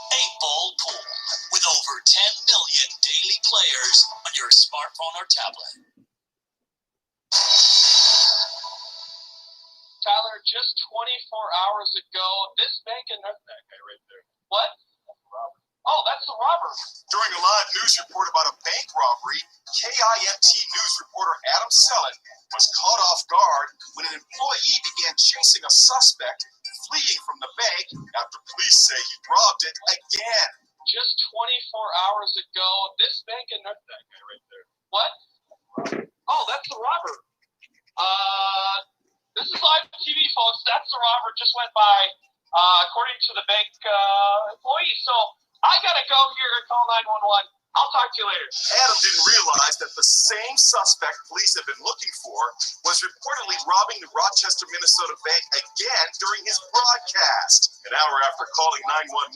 A ball pool with over 10 million daily players on your smartphone or tablet. Tyler, just 24 hours ago, this bank and that guy right there. What? Oh, that's the robber. During a live news report about a bank robbery, KIMT news reporter Adam Sellen was caught off guard when an employee began chasing a suspect fleeing from the bank after police say he robbed it again. Just 24 hours ago, this bank and that guy right there. What? Oh, that's the robber. This is live TV, folks. That's the robber. Just went by, according to the bank employee. So I gotta go here and call 911. I'll talk to you later. Adam didn't realize that the same suspect police had been looking for was reportedly robbing the Rochester, Minnesota bank again during his broadcast. An hour after calling 911,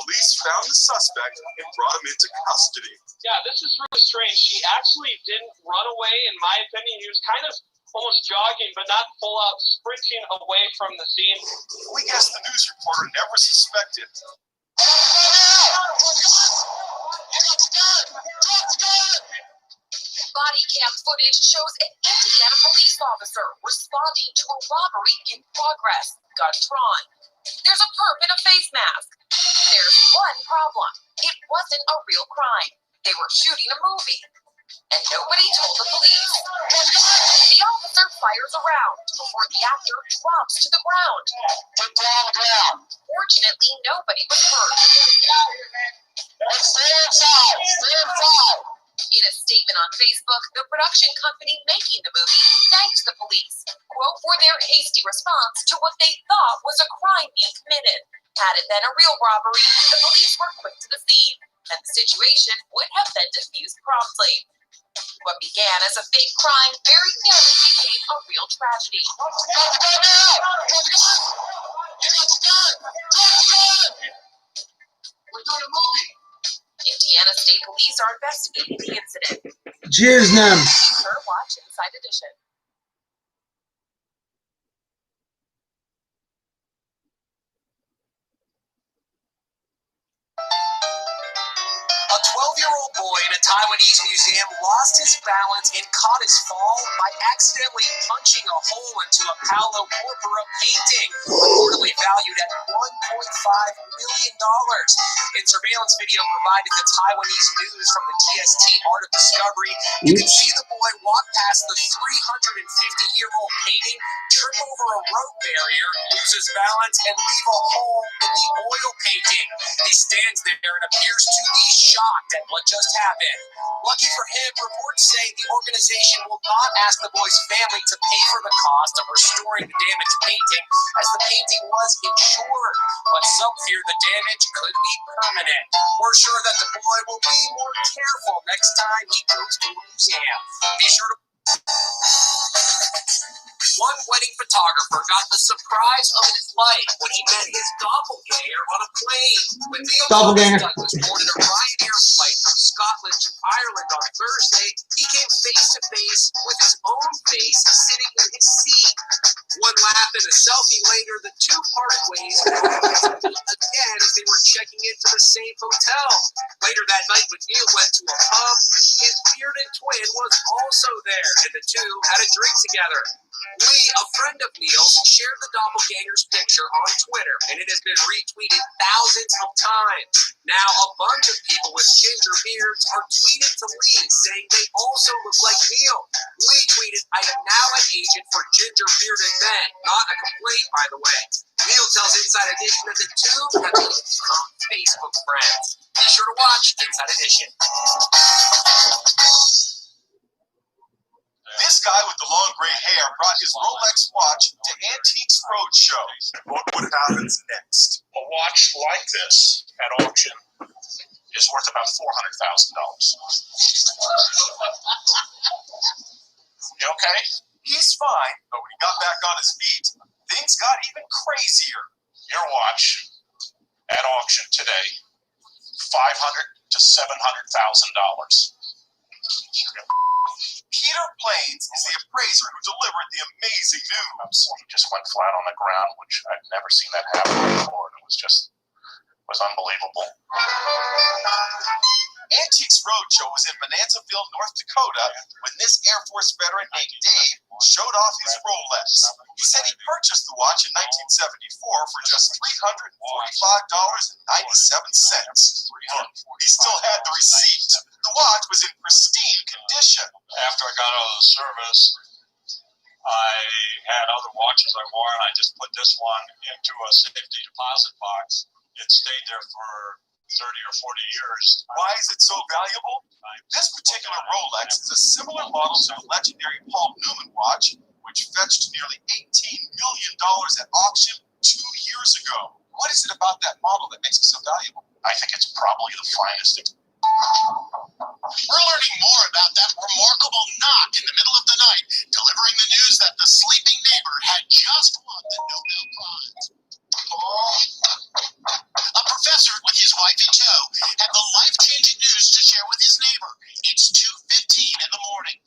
police found the suspect and brought him into custody. Yeah, this is really strange. She actually didn't run away, in my opinion. He was kind of almost jogging, but not full out sprinting away from the scene. We guess the news reporter never suspected. Body cam footage shows an Indiana police officer responding to a robbery in progress. Gun drawn. There's a perp in a face mask. There's one problem. It wasn't a real crime. They were shooting a movie. And nobody told the police. The officer fires a round before the actor drops to the ground. Fortunately, nobody was hurt. Stay inside! Stay inside! In a statement on Facebook, the production company making the movie thanked the police, quote, for their hasty response to what they thought was a crime being committed. Had it been a real robbery, the police were quick to the scene, and the situation would have been diffused promptly. What began as a fake crime very nearly became a real tragedy. We're doing a movie. Indiana State Police are investigating the incident. Cheers, Nam. Her Watch Inside Edition. A 12-year-old boy in a Taiwanese museum lost his balance and caught his fall by accidentally punching a hole into a Paulo Porpora painting, reportedly valued at $1.5 million. In surveillance video provided to Taiwanese news from the TST Art of Discovery, you can see the boy walk past the 350-year-old painting, trip over a rope barrier, lose his balance, and leave a hole in the oil painting. He stands there and appears to be shocked at what just happened. Lucky for him, reports say the organization will not ask the boy's family to pay for the cost of restoring the damaged painting, as the painting was insured. But some fear the damage could be permanent. We're sure that the boy will be more careful next time he goes to a museum. Be sure to... One wedding photographer got the surprise of his life when he met his doppelganger on a plane. When Neil Douglas boarded a Ryanair flight from Scotland to Ireland on Thursday, he came face to face with his own face sitting in his seat. One laugh and a selfie later, the two parted ways again as they were checking into the same hotel. Later that night, when Neil went to a pub, his bearded twin was also there, and the two had a drink together. Lee, a friend of Neil's, shared the doppelganger's picture on Twitter, and it has been retweeted thousands of times. Now, a bunch of people with ginger beards are tweeting to Lee, saying they also look like Neil. Lee tweeted, "I am now an agent for ginger bearded men." Not a complaint, by the way. Neil tells Inside Edition that the two have become Facebook friends. Be sure to watch Inside Edition. This guy with the long gray hair brought his Rolex watch to Antiques Roadshow. What happens next? A watch like this at auction is worth about $400,000. You okay? He's fine, but when he got back on his feet, things got even crazier. Your watch at auction today, $500,000 to $700,000. Peter Plains is the appraiser who delivered the amazing news. He just went flat on the ground, which I've never seen that happen before. It was unbelievable. Antiques Roadshow was in Bonanzaville, North Dakota, when this Air Force veteran named Dave showed off his Rolex. He said he purchased the watch in 1974 for just $345.97. He still had the receipt. The watch was in pristine condition. After I got out of the service, I had other watches I wore, and I just put this one into a safety deposit box. It stayed there for 30 or 40 years. Why is it so valuable? This particular Rolex is a similar model to the legendary Paul Newman watch, which fetched nearly $18 million at auction 2 years ago. What is it about that model that makes it so valuable? I think it's probably the finest. We're learning more about that remarkable knock in the middle of the night, delivering the news that the sleeping neighbor had just won the Nobel Prize. A professor with his wife in tow had the life-changing news to share with his neighbor. It's 2:15 in the morning.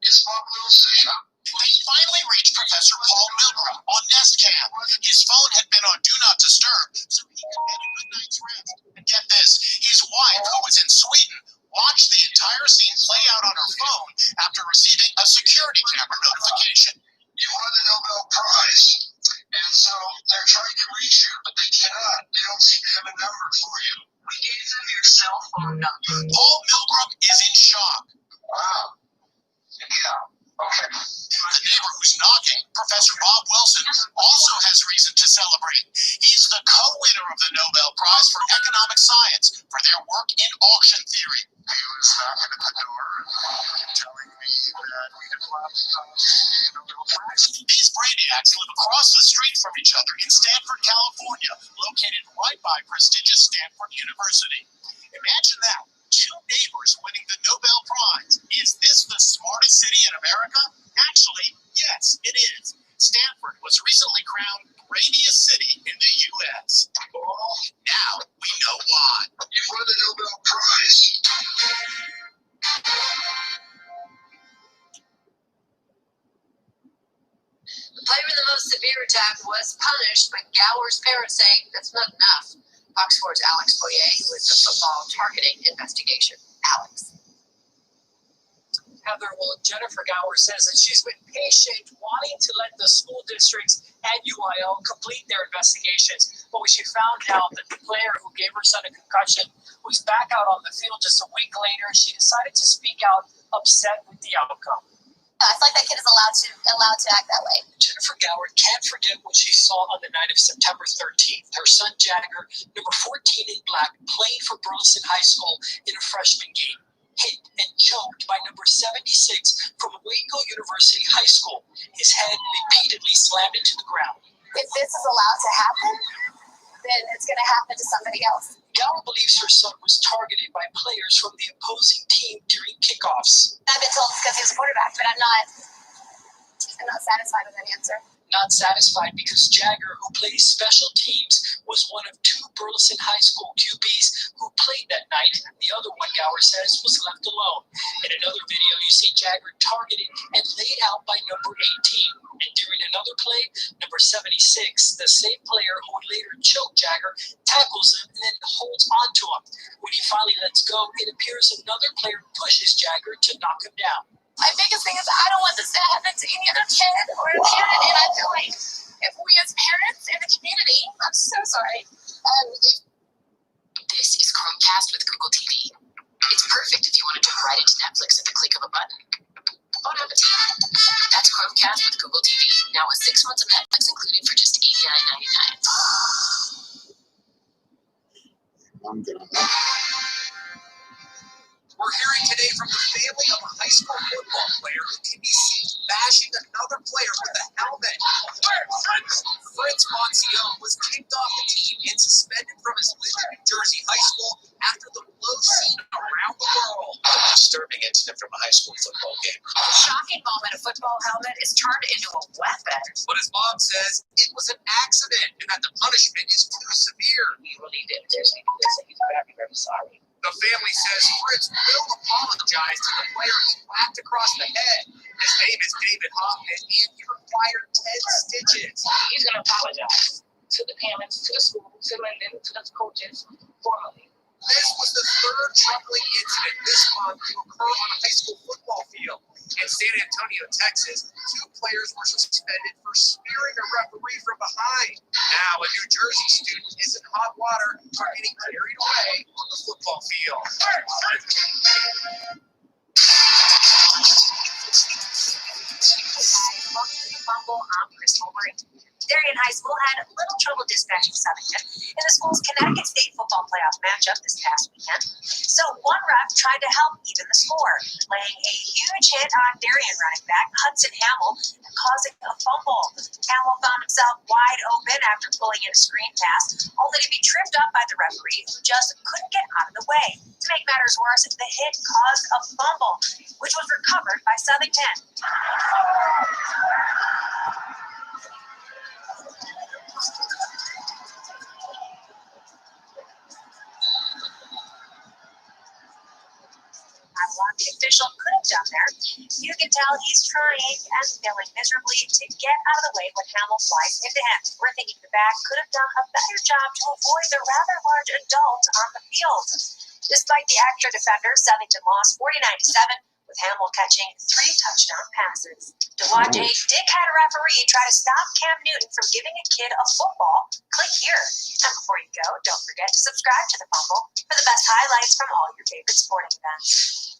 It's Bob Wilson. They finally reached Professor Paul Milgram on Nest Cam. His phone had been on Do Not Disturb, so he could get a good night's rest. And get this, his wife, who was in Sweden, watched the entire scene play out on her phone after receiving a security camera notification. You won the Nobel Prize. And so they're trying to reach you, but they cannot. They don't seem to have a number for you. We gave them your cell phone number. Paul Milgram is in shock. Wow. Yeah. Okay. The neighbor who's knocking, Professor Bob Wilson, also has reason to celebrate. He's the co-winner of the Nobel Prize for Economic Science for their work in auction theory. He was knocking at the door and telling me that we had lost the Nobel Prize. These brainiacs live across the street from each other in Stanford, California, located right by prestigious Stanford University. Imagine that. 2 neighbors winning the Nobel Prize. Is this the smartest city in America? Actually, yes, it is. Stanford was recently crowned brainiest city in the U.S. Now we know why. You won the Nobel Prize. The player in the most severe attack was punished, but Gower's parents say that's not enough. Oxford's Alex Boyer with the football targeting investigation. Alex. Heather, well, Jennifer Gower says that she's been patient, wanting to let the school districts and UIL complete their investigations. But when she found out that the player who gave her son a concussion was back out on the field just a week later, she decided to speak out, upset with the outcome. I feel like that kid is allowed to act that way. Jennifer Gower can't forget what she saw on the night of September 13th. Her son Jagger, number 14 in black, playing for Burleson High School in a freshman game, hit and choked by number 76 from Waco University High School. His head repeatedly slammed into the ground. If this is allowed to happen, then it's going to happen to somebody else. Gower believes her son was targeted by players from the opposing team during kickoffs. I've been told it's because he was a quarterback, but I'm not satisfied with that answer. Not satisfied because Jagger, who plays special teams, was one of 2 Burleson High School QBs who played that night. The other one, Gower says, was left alone. In another video, you see Jagger targeted and laid out by number 18. And during another play, number 76, the same player who would later choke Jagger, tackles him and then holds onto him. When he finally lets go, it appears another player pushes Jagger to knock him down. My biggest thing is I don't want this to happen to any other kid or a parent, and I feel like if we as parents and the community, I'm so sorry. This is Chromecast with Google TV. It's perfect if you want to jump right into Netflix at the click of a button. Bon appetit. That's Chromecast with Google TV. Now with 6 months of Netflix included for just $89.99. I'm good on that. We're hearing today from the family of a high school football player who can be seen bashing another player with a helmet. Fritz Monsione was kicked off the team and suspended from his Linden, New Jersey high school after the blow seen around the world. A disturbing incident from a high school football game. A shocking moment, a football helmet is turned into a weapon. But his mom says it was an accident and that the punishment is too severe. He really did intentionally do this, and he's very, very sorry. The family says Fritz will apologize to the player he whacked across the head. His name is David Hoffman, and he required 10 stitches. He's going to apologize to the parents, to the school, to Linden, to the coaches, formally. This was the third troubling incident this month to occur on a high school football field. In San Antonio, Texas, 2 players were suspended for spearing a referee from behind. Now, a New Jersey student is in hot water for getting carried away on the football field. Fumble on Crystal Marie. Darien High School had little trouble dispatching Southington in the school's Connecticut State football playoff matchup this past weekend. So one ref tried to help even the score, laying a huge hit on Darien running back Hudson Hamill and causing a fumble. Hamill found himself wide open after pulling in a screen pass, only to be tripped up by the referee who just couldn't get out of the way. To make matters worse, the hit caused a fumble, which was recovered by Southington. What the official could have done there, you can tell he's trying and failing miserably to get out of the way when Hamill flies into him. We're thinking the back could have done a better job to avoid the rather large adult on the field. Despite the extra defender, Southington lost 49-7, with Hamill catching 3 touchdown passes. To watch a dickhead referee try to stop Cam Newton from giving a kid a football, click here. And before you go, don't forget to subscribe to The Fumble for the best highlights from all your favorite sporting events.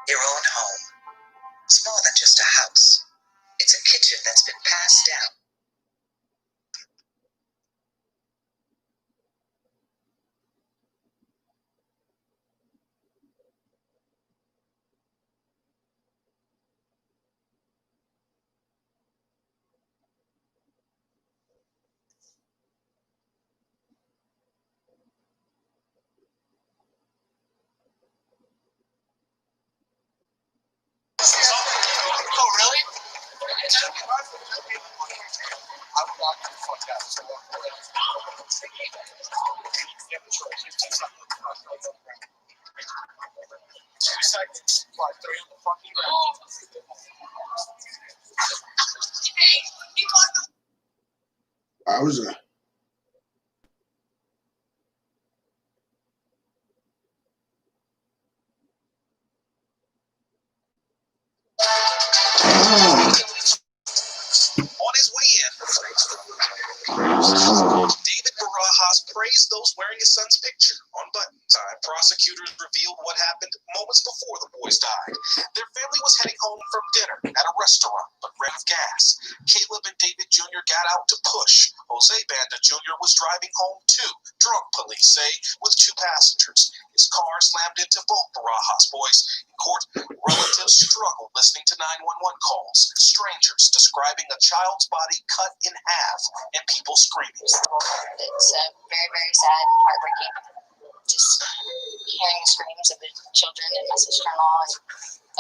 Your own home. It's more than just a house. It's a kitchen that's been passed down. Oh, really? Wowza. On his way in, David Barajas praised those wearing his son's picture on buttons. Prosecutors revealed what happened moments before the boys died. Their family was heading home from dinner at a restaurant, but ran out of gas. Caleb and David Jr. got out to push. Jose Banda Jr. was driving home too, drunk, police say, with 2 passengers. His car slammed into both Barajas boys. In court, relatives struggled listening to 911 calls. Strangers describing a child's body cut in half and people screaming. It's very, very sad and heartbreaking. Just hearing the screams of the children and my sister-in-law and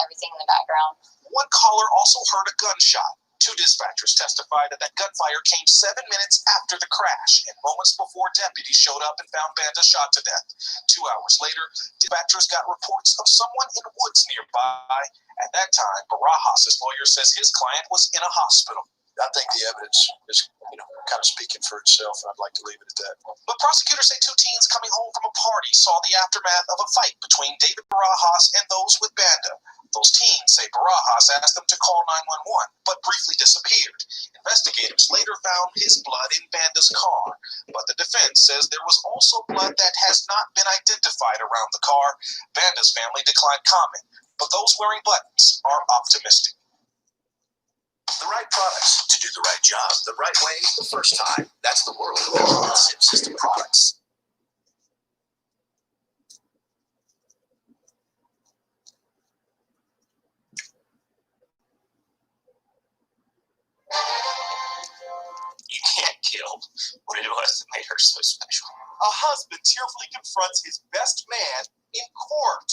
everything in the background. One caller also heard a gunshot. 2 dispatchers testified that gunfire came 7 minutes after the crash and moments before deputies showed up and found Banda shot to death. 2 hours later, dispatchers got reports of someone in woods nearby. At that time, Barajas' lawyer says his client was in a hospital. I think the evidence is, kind of speaking for itself, and I'd like to leave it at that. But prosecutors say 2 teens coming home from a party saw the aftermath of a fight between David Barajas and those with Banda. Those teens say Barajas asked them to call 911, but briefly disappeared. Investigators later found his blood in Banda's car, but the defense says there was also blood that has not been identified around the car. Banda's family declined comment, but those wearing buttons are optimistic. The right products to do the right job the right way the first time. That's the world of SIP system products. You can't kill what it was that made her so special. A husband tearfully confronts his best man in court.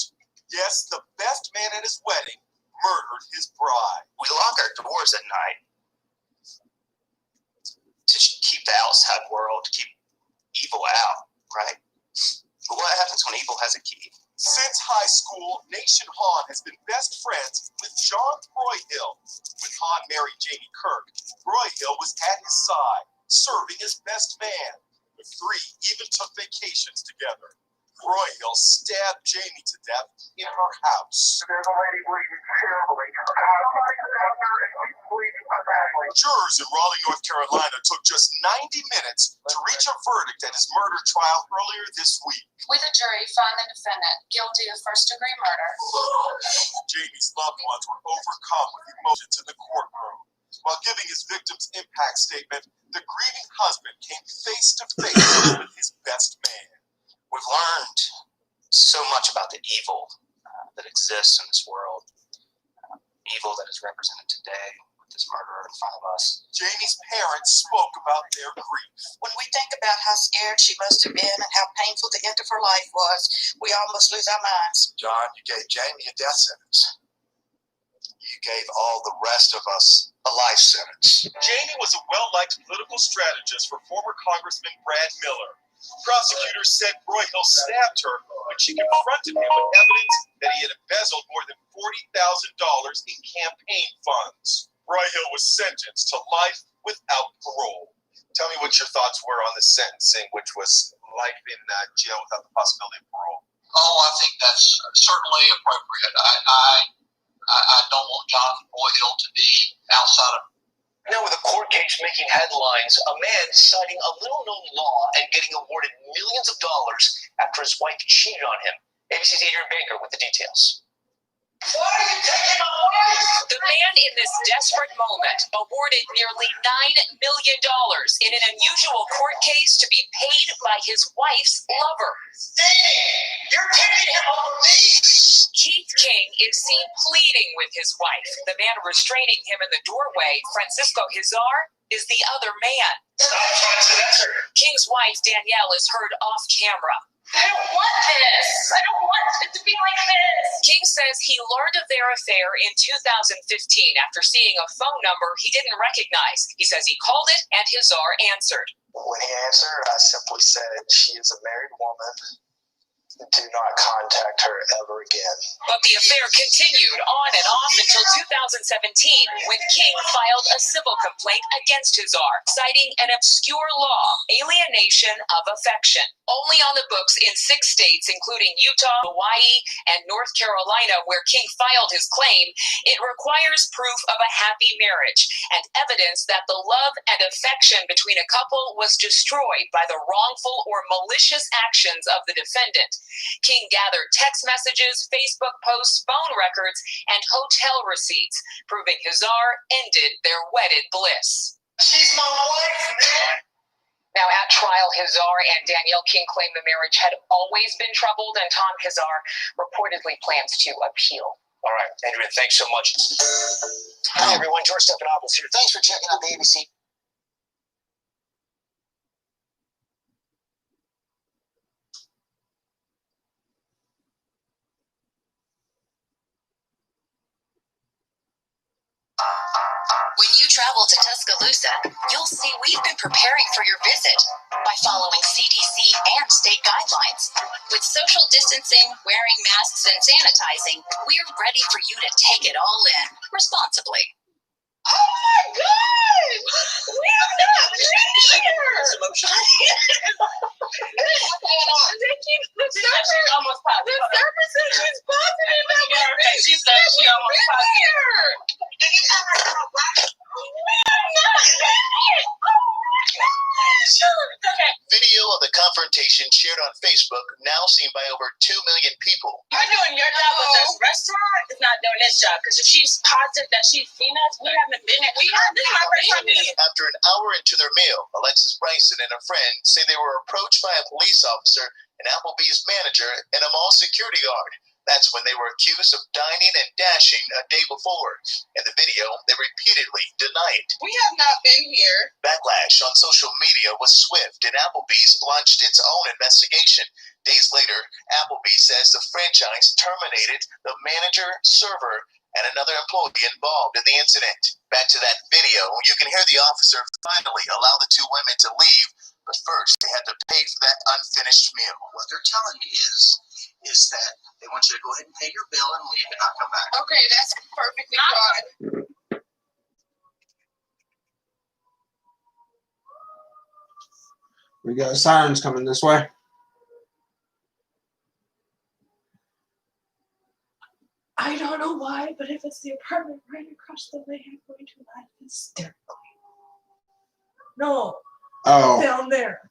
Yes, the best man at his wedding murdered his bride. We lock our doors at night to keep the outside world, to keep evil out, right? But what happens when evil has a key? Since high school, Nation Hahn has been best friends with John Broyhill. When Hahn married Jamie Kirk, Broyhill was at his side, serving as best man. The three even took vacations together. Broyhill stabbed Jamie to death in her house. There's a lady bleeding terribly. Somebody's out there and she's bleeding badly. Jurors in Raleigh, North Carolina took just 90 minutes to reach a verdict at his murder trial earlier this week. We, the jury, find the defendant guilty of first-degree murder. Jamie's loved ones were overcome with emotions in the courtroom. While giving his victim's impact statement, the grieving husband came face to face with his best man. We've learned so much about the evil that exists in this world, evil that is represented today with this murderer in front of us. Jamie's parents spoke about their grief. When we think about how scared she must have been and how painful the end of her life was, we almost lose our minds. John, you gave Jamie a death sentence. You gave all the rest of us a life sentence. Jamie was a well-liked political strategist for former Congressman Brad Miller. Prosecutors said Broyhill stabbed her when she confronted him with evidence that he had embezzled more than $40,000 in campaign funds. Broyhill was sentenced to life without parole. Tell me what your thoughts were on the sentencing, which was life in jail without the possibility of parole. Oh, I think that's certainly appropriate. I don't want John Broyhill to be outside of. Now, with a court case making headlines, a man citing a little-known law and getting awarded millions of dollars after his wife cheated on him. ABC's Adrian Baker with the details. Why are you taking my wife? The man in this desperate moment awarded nearly $9 million in an unusual court case to be paid by his wife's lover. You're taking him over me! Keith King is seen pleading with his wife. The man restraining him in the doorway, Francisco Hizar, is the other man. Stop trying to answer. King's wife, Danielle, is heard off camera. I don't want this. I don't want it to be like this. King says he learned of their affair in 2015 after seeing a phone number he didn't recognize. He says he called it and Hizar answered. When he answered, I simply said, she is a married woman. Do not contact her ever again. But the affair continued on and off until 2017, when King filed a civil complaint against Hizar, citing an obscure law, alienation of affection. Only on the books in 6 states, including Utah, Hawaii, and North Carolina, where King filed his claim, it requires proof of a happy marriage and evidence that the love and affection between a couple was destroyed by the wrongful or malicious actions of the defendant. King gathered text messages, Facebook posts, phone records, and hotel receipts, proving Hizar ended their wedded bliss. She's my wife, man. Now, at trial, Hizar and Danielle King claimed the marriage had always been troubled, and Tom Hizar reportedly plans to appeal. All right, Adrian, thanks so much. Hi, everyone. George Stephanopoulos here. Thanks for checking out the ABC. When you travel to Tuscaloosa, you'll see we've been preparing for your visit by following CDC and state guidelines. With social distancing, wearing masks, and sanitizing, we're ready for you to take it all in responsibly. Oh my God! We're not here! The server said she's positive. She said she almost positive. We're not here! Oh my God! Okay. Video of the confrontation shared on Facebook, now seen by over 2 million people. You're doing your job, but this restaurant is not doing its job. Because if she's positive that she's seen us, we haven't been here. This is my first time here. After an hour into their meal, Alexis Bryson and a friend say they were approached by a police officer, an Applebee's manager, and a mall security guard. That's when they were accused of dining and dashing a day before. In the video, they repeatedly deny it. We have not been here. Backlash on social media was swift, and Applebee's launched its own investigation. Days later, Applebee's says the franchise terminated the manager, server, and another employee involved in the incident. Back to that video, you can hear the officer finally allow the two women to leave, but first they had to pay for that unfinished meal. What they're telling me is that they want you to go ahead and pay your bill and leave and not come back. Okay, that's perfectly fine. We got sirens coming this way. I don't know why, but if it's the apartment right across the way, I'm going to laugh hysterically. No. Oh. Down there.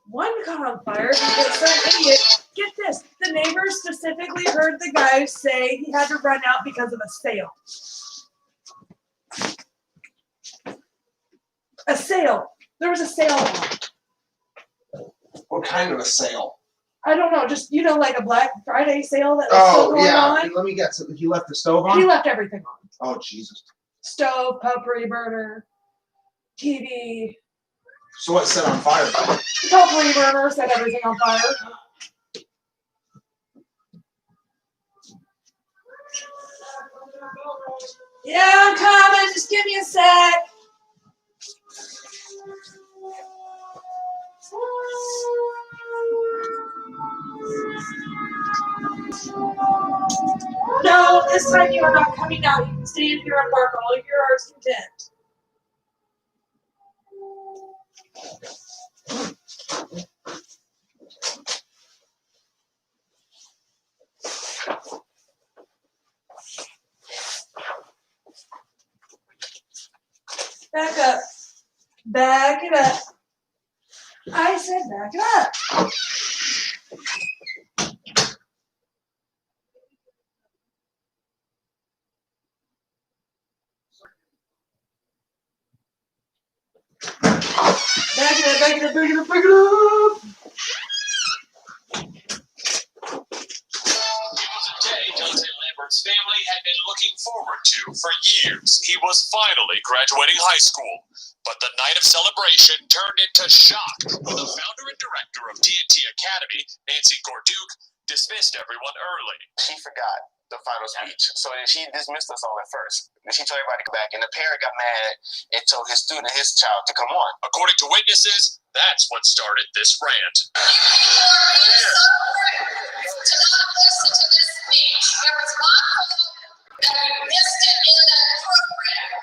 One caught on fire because some idiot, get this, the neighbors specifically heard the guy say he had to run out because of a sale. A sale. There was a sale on. What kind of a sale? I don't know, just, you know, like a Black Friday sale that was still going on. Let me get something. He left the stove on? He left everything on. Oh, Jesus. Stove, potpourri burner, TV. So what set on fire? Potpourri burner set everything on fire. Yeah, I'm coming. Just give me a sec. No, this time you are not coming out. You can stay in here and work all of your heart's content. Back up. Back it up. I said back it up. Back it up, back it up, back it up, back it up. It was a day Dante Lambert's family had been looking forward to for years. He was finally graduating high school, but the night of celebration turned into shock when the founder and director of TNT Academy, Nancy Gorduke, dismissed everyone early. She forgot the final speech, so she dismissed us all at first. And she told everybody to come back, and the parent got mad and told his child to come on. According to witnesses, that's what started this rant. To not listen to this speech. It was my fault that we missed it in that program.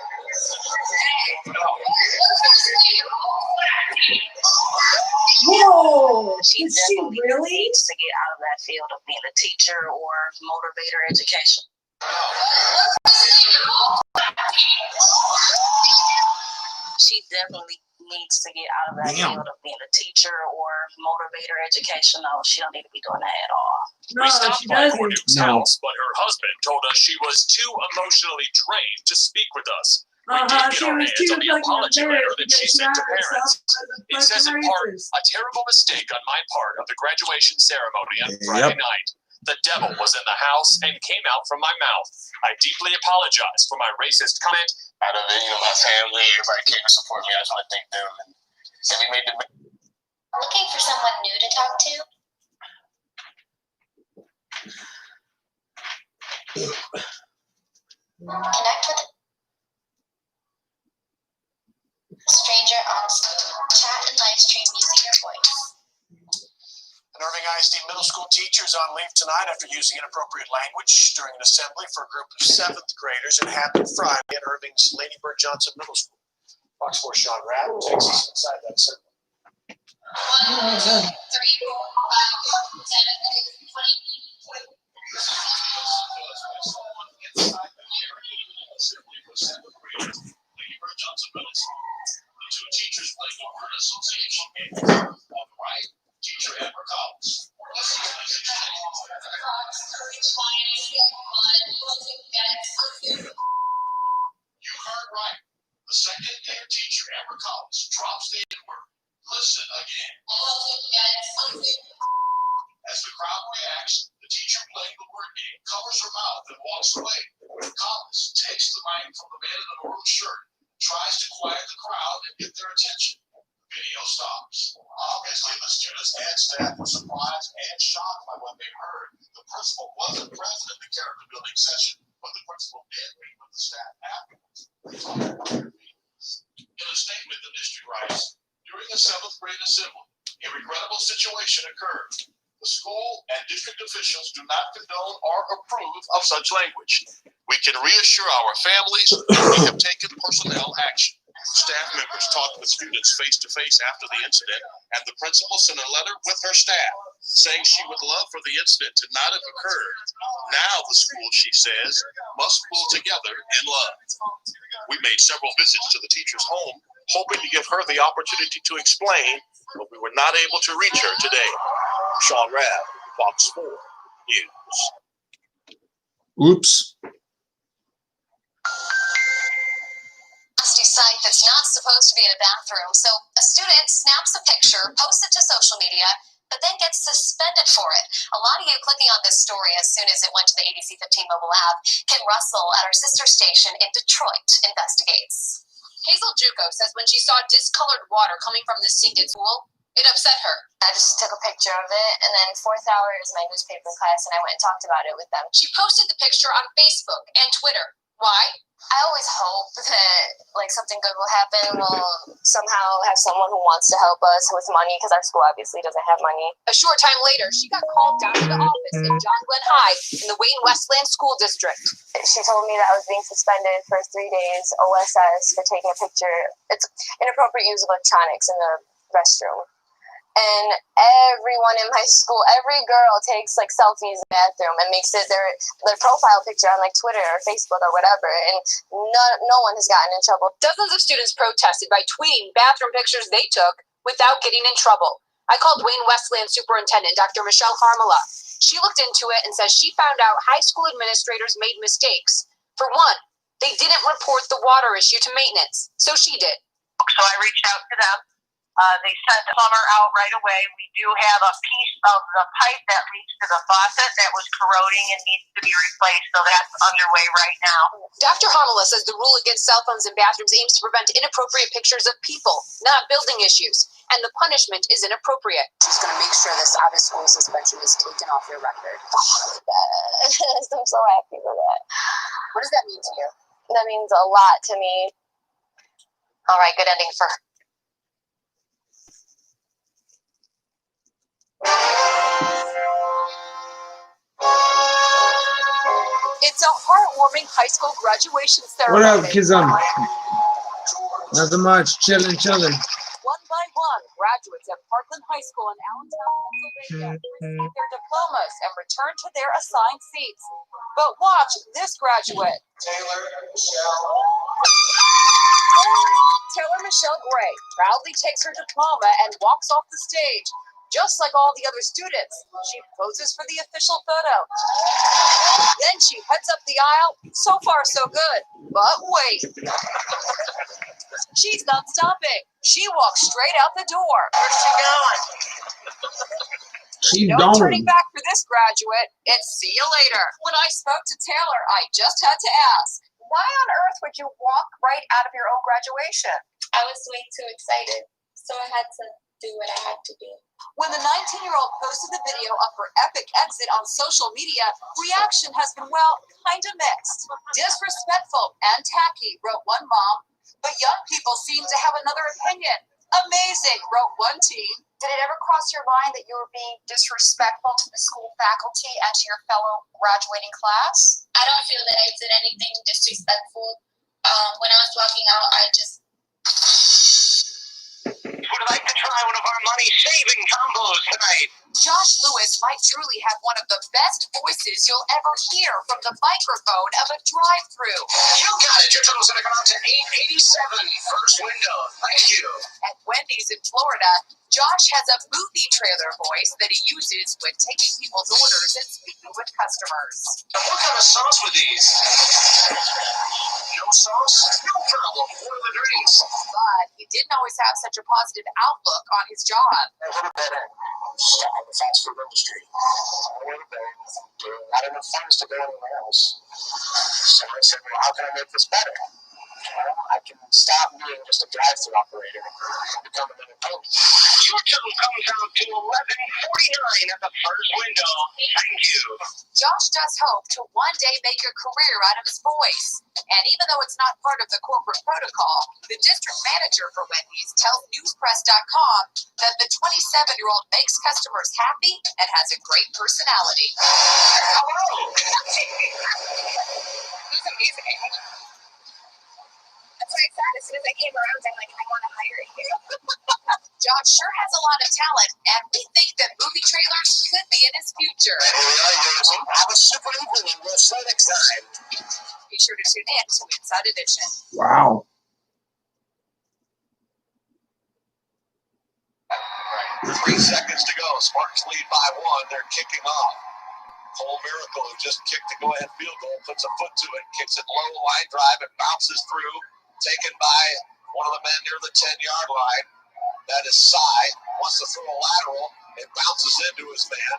Whoa! She Did she really? needs to get out of that field of being a teacher or motivator education. She definitely needs to get out of that field of being a teacher or motivator education. No, she don't need to be doing that at all. We stopped by Gorduke's house, but her husband told us she was too emotionally drained to speak with us. We did get our hands on the apology letter that she sent to parents. It says in part, a terrible mistake on my part of the graduation ceremony on Friday night. The devil was in the house and came out from my mouth. I deeply apologize for my racist comment. Out of it, my family, everybody came to support me. I just want to thank them. And we made the. Looking for someone new to talk to? Connect with a stranger on chat and live stream using your voice. An Irving ISD middle school teacher is on leave tonight after using inappropriate language during an assembly for a group of 7th graders. It happened Friday at Irving's Lady Bird Johnson Middle School. Fox 4 Sean Rapp takes us inside that assembly. 1, 2, 3, 4, 5, 10, 11, 20. Lady Bird Johnson Middle School. The two teachers played a word association game. All right, teacher Amber Collins. You heard right. The second year teacher Amber Collins drops the N-word. Listen again. As the crowd reacts, the teacher playing the word game covers her mouth and walks away. Collins takes the mic from the man in the maroon shirt, tries to quiet the crowd and get their attention. Video stops. Obviously, the students and staff were surprised and shocked by what they heard. The principal wasn't present at the character building session, but the principal did meet with the staff afterwards. In a statement, the district writes, during the 7th grade assembly, a regrettable situation occurred. The school and district officials do not condone or approve of such language. We can reassure our families that we have taken personnel action. Staff members talked with students face-to-face after the incident, and the principal sent a letter with her staff saying she would love for the incident to not have occurred. Now the school, she says, must pull together in love. We made several visits to the teacher's home, hoping to give her the opportunity to explain, but we were not able to reach her today. Sean Rabb, Fox 4 News. Oops. Nasty site that's not supposed to be in a bathroom. So a student snaps a picture, posts it to social media, but then gets suspended for it. A lot of you clicking on this story as soon as it went to the ABC 15 mobile app. Kim Russell at our sister station in Detroit investigates. Hazel Juco says when she saw discolored water coming from the sink at school, it upset her. I just took a picture of it, and then 4th hour is my newspaper class, and I went and talked about it with them. She posted the picture on Facebook and Twitter. Why? I always hope that something good will happen. We'll somehow have someone who wants to help us with money, because our school obviously doesn't have money. A short time later, she got called down to the office in John Glenn High in the Wayne Westland School District. She told me that I was being suspended for 3 days, OSS, for taking a picture. It's inappropriate use of electronics in the restroom. And everyone in my school, every girl takes selfies in the bathroom and makes it their profile picture on Twitter or Facebook or whatever. And no one has gotten in trouble. Dozens of students protested by tweeting bathroom pictures they took without getting in trouble. I called Wayne Westland Superintendent Dr. Michelle Harmala. She looked into it and says she found out high school administrators made mistakes. For one, they didn't report the water issue to maintenance, so she did. So I reached out to them. They sent a plumber out right away. We do have a piece of the pipe that leads to the faucet that was corroding and needs to be replaced, so that's underway right now. Dr. Hamala says the rule against cell phones in bathrooms aims to prevent inappropriate pictures of people, not building issues, and the punishment is inappropriate. She's going to make sure this out-of-school suspension is taken off your record. I'm so happy for that. What does that mean to you? That means a lot to me. All right, good ending for her. It's a heartwarming high school graduation ceremony. What up, Kizum? Nothing much. Chilling. One by one, graduates at Parkland High School in Allentown, Pennsylvania, receive their diplomas and return to their assigned seats. But watch this graduate. Taylor Michelle Gray proudly takes her diploma and walks off the stage. Just like all the other students, she poses for the official photo. Then she heads up the aisle. So far, so good. But wait. She's not stopping. She walks straight out the door. Where's she going? No turning back for this graduate. It's see you later. When I spoke to Taylor, I just had to ask, why on earth would you walk right out of your own graduation? I was way too excited, so I had to do what I had to do. When the 19-year-old posted the video of her epic exit on social media, reaction has been, well, kind of mixed. Disrespectful and tacky, wrote one mom, but young people seem to have another opinion. Amazing, wrote one teen. Did it ever cross your mind that you were being disrespectful to the school faculty and to your fellow graduating class? I don't feel that I did anything disrespectful. When I was walking out, I just Would like to try one of our money-saving combos tonight. Josh Lewis might truly have one of the best voices you'll ever hear from the microphone of a drive-thru. You got it. Your total's going to come out to $887. First window. Thank you. At Wendy's in Florida, Josh has a movie trailer voice that he uses when taking people's orders and speaking with customers. What kind of sauce were these? No sauce? No problem. What are the drinks? But he didn't always have such a positive outlook on his job. A little better. Stuck in the fast food industry. A little better. Not enough funds to go anywhere else. So I said, well, how can I make this better? Well, I can stop being just a drive-thru operator and become an independent. Your total comes out to $1149 at the first window. Thank you. Josh does hope to one day make a career out of his voice. And even though it's not part of the corporate protocol, the district manager for Wendy's tells newspress.com that the 27-year-old makes customers happy and has a great personality. Hello. He's amazing. That's what I said. As soon as I came around, I'm like, I want to hire you. Josh sure has a lot of talent, and we think that movie trailers could be in his future. Have a super evening, and we'll see you next time. Be sure to tune in to Inside Edition. Wow. 3 seconds to go. Spartans lead by 1. They're kicking off. Cole Miracle, who just kicked the go-ahead field goal, puts a foot to it, kicks it low, line drive, and bounces through. Taken by one of the men near the 10-yard line. That is Cy. Wants to throw a lateral. It bounces into his man.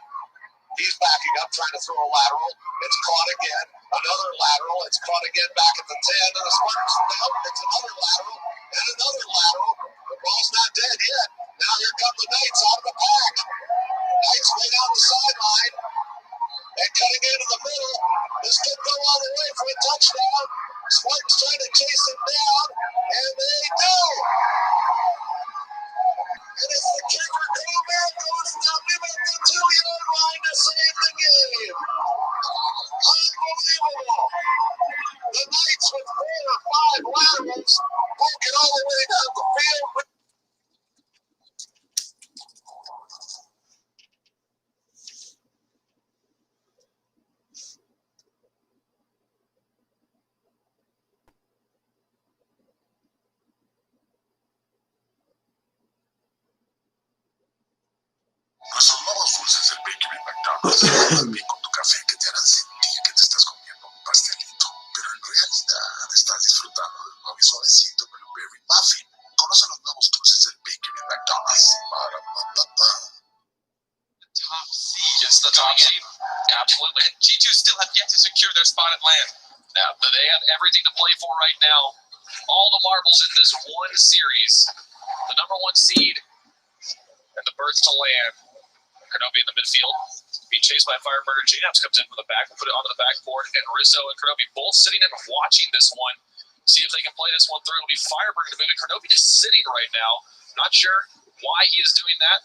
He's backing up, trying to throw a lateral. It's caught again. Another lateral. It's caught again back at the 10. And the Spartans down. It's another lateral. And another lateral. The ball's not dead yet. Now here come the Knights out of the pack. Knights way down the sideline. And cutting into the middle. This could go all the way for a touchdown. Spartans trying to chase him down. And they do. And it's the kicker, Cole Miracle, stopped him at the 2-yard line to save the game. Unbelievable. The Knights with 4 or 5 laterals poking all the way down the field. Nuestros nuevos dulces del Bakery McDonald's van bien con tu café que te harán sentir que te estás comiendo un pastelito, pero en realidad estás disfrutando del nuevo y suavecito Blueberry Muffin. Conoce los nuevos dulces del Bakery McDonald's. Top seed. Just the top seed. Absolutely. And G2 still have yet to secure their spot at land. Now, they have everything to play for right now. All the marbles in this one series. The number 1 seed and the birth to land. Kronobi in the midfield, being chased by Fireburner. J-Naps comes in from the back, will put it onto the backboard, and Rizzo and Kronobi both sitting in and watching this one. See if they can play this one through. It'll be Fireburner to move it. Kronobi just sitting right now. Not sure why he is doing that.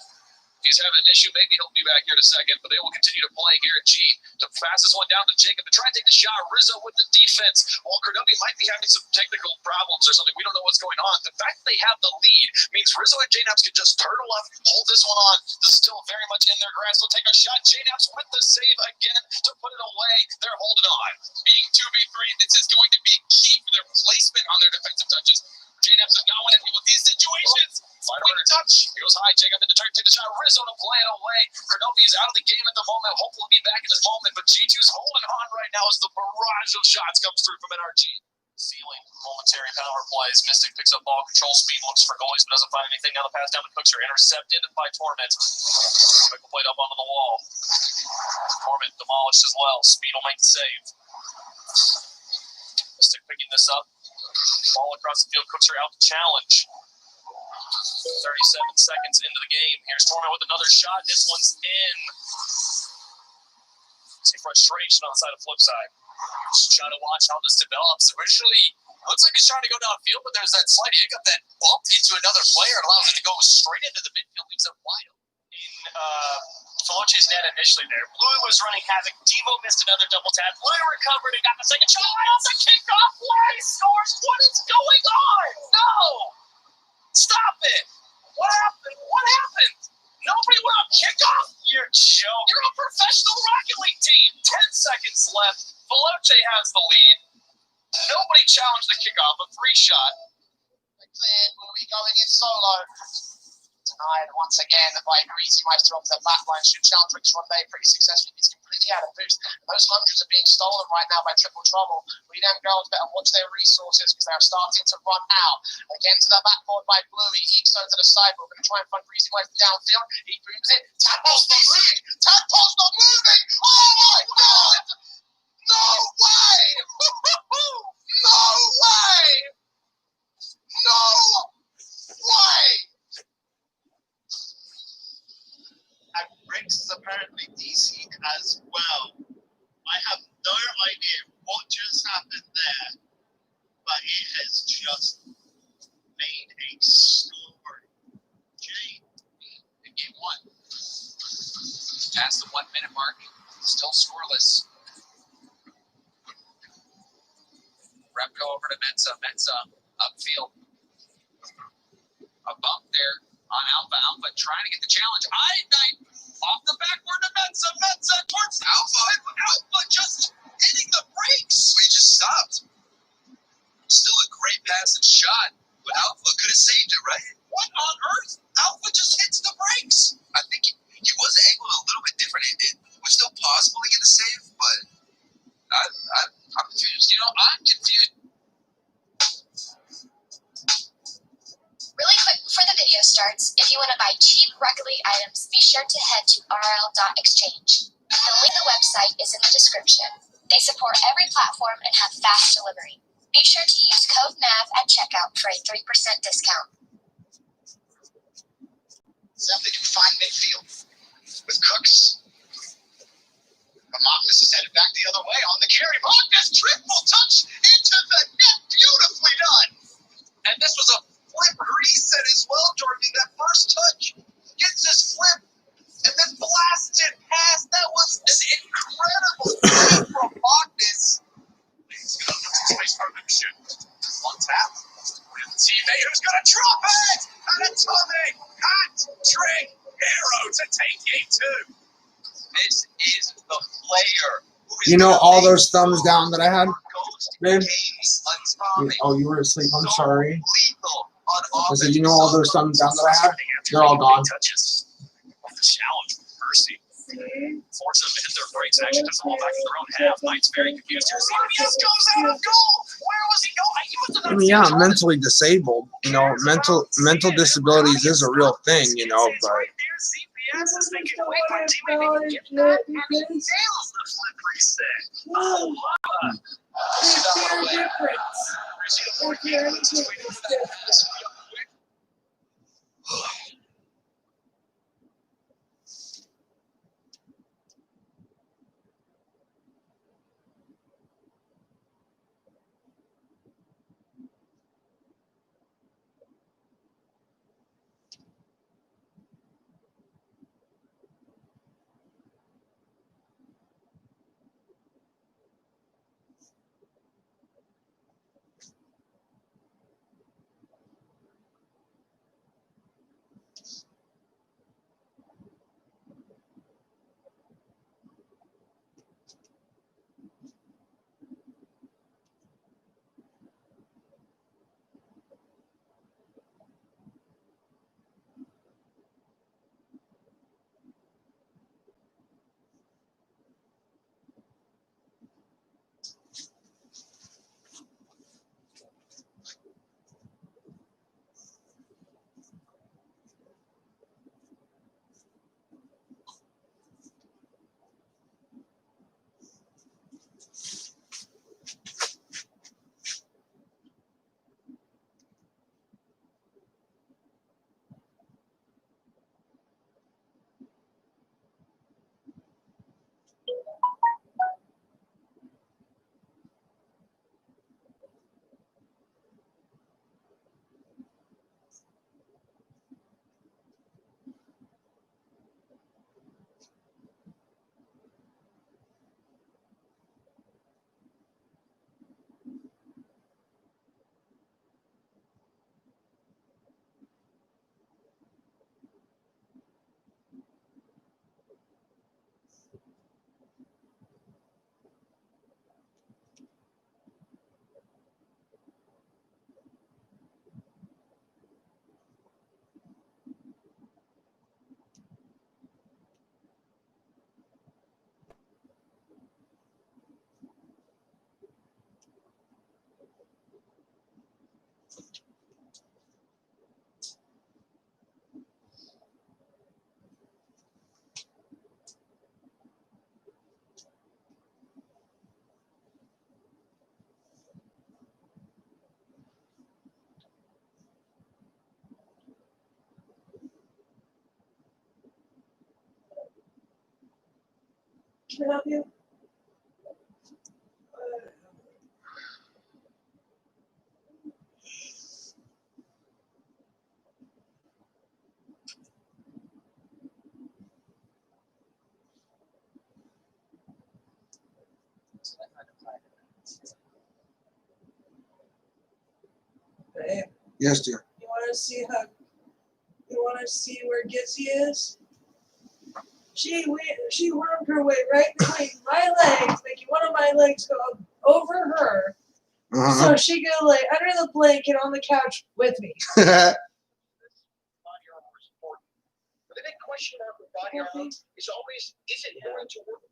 If he's having an issue, maybe he'll be back here in a second, but they will continue to play here at G. To pass this one down to Jacob to try and take the shot. Rizzo with the defense. While Kronobi might be having some technical problems or something, we don't know what's going on. The fact that they have the lead means Rizzo and J-Naps can just turtle up, hold this one on. This is still very much in their grasp. They'll take a shot. J-Naps with the save again to put it away. They're holding on. Being 2v3, this is going to be key for their placement on their defensive touches. J-Naps does not want to deal with these situations. Fireburner touch. He goes high. Jacob in the turn, take the shot. Rizzo to play it away. Kronobi is out of the game at the moment. Hopefully be back in this moment. But G2's holding on right now as the barrage of shots comes through from NRG. Ceiling, momentary power plays. Mystic picks up ball control, speed, looks for goalies, but doesn't find anything. Now the pass down to Cooks are intercepted by Torment. Quick played up onto the wall. Torment demolished as well. Speed will make the save. Mystic picking this up. Ball across the field. Cooks are out to challenge. 37 seconds into the game. Here's Torment with another shot. This one's in. See frustration on the side of flip side. Just trying to watch how this develops. Originally, looks like he's trying to go downfield, but there's that slight hiccup that bumped into another player and allows it to go straight into the midfield, leaves it wide open. In Faloche's net initially there. Blue was running havoc. Devo missed another double tap. Blue recovered and got the second shot. Right off the kickoff. Why scores? What is going on? No! Stop it! What happened? What happened? Nobody went on kickoff? You're joking. You're a professional Rocket League team. 10 seconds left. Veloce has the lead. Nobody challenged the kickoff. A free shot. Cleared. Bluey going in solo. Denied once again by Greasy Meister off the back line. Should challenge Rich Ronde pretty successfully. He's completely out of boost. Those hundreds are being stolen right now by Triple Trouble. We them girls better watch their resources because they're starting to run out. Again to the backboard by Bluey. Eekso to the sideboard. Going to try and find Greasy Meister downfield. He booms it. Tadpole's not moving. Tadpole's not moving. Oh my god! No way! No way! No way! And Rex is apparently DC'd as well. I have no idea what just happened there, but it has just made a story. Jay, in game one. Past the 1 minute mark, still scoreless. Repko over to Mensa. Mensa upfield. A bump there on Alpha. Alpha trying to get the challenge. Ignite off the backboard to Mensa. Mensa towards Alpha. Alpha just hitting the brakes. We just stopped. Still a great pass and shot, but Alpha could have saved it, right? What on earth? Alpha just hits the brakes. I think he was angled a little bit different. It was still possible to get a save, but I'm confused. You know, I'm confused. Really quick before the video starts, if you want to buy cheap Rocket League items, be sure to head to rl.exchange. The link to the website is in the description. They support every platform and have fast delivery. Be sure to use code NAV at checkout for a 3% discount. Something in fine midfield with Cooks. But Magnus is headed back the other way on the carry. Magnus triple touch into the net. Beautifully done. And this was a Flip reset as well, Jordan. That first touch gets this flip and then blasts it past. That was an incredible play from Magnus. He's got enough space for him to shoot. On tap. With a teammate who's going to drop it. An atomic hat-trick hero to take game two. This is the player. You know all those thumbs down that I had, babe? Atomic. Oh, you were asleep. I'm sorry. Lethal. I said, you know all those thumbs down that I had? They're all gone. Touches. The challenge from Percy. Force them to hit their brakes. Actually, puts them all back in their own half. Knight's very confused. Yes, goes out of goal. Where was he going? He was I mean, yeah, I'm mentally disabled. You know, mental disabilities is a real thing. You know, but CPS is thinking, wait, my teammate didn't get that, and he nails the flip reset. Oh, see that one away. Percy the fourth game. Let's just wait for that pass real quick. Can I help you? Babe, Yes, dear. you want to see where Gizzy is? She wormed her way right between my legs, making one of my legs go over her. So she could lay under the blanket on the couch with me. The big question mark with body armor is always, is it going to work?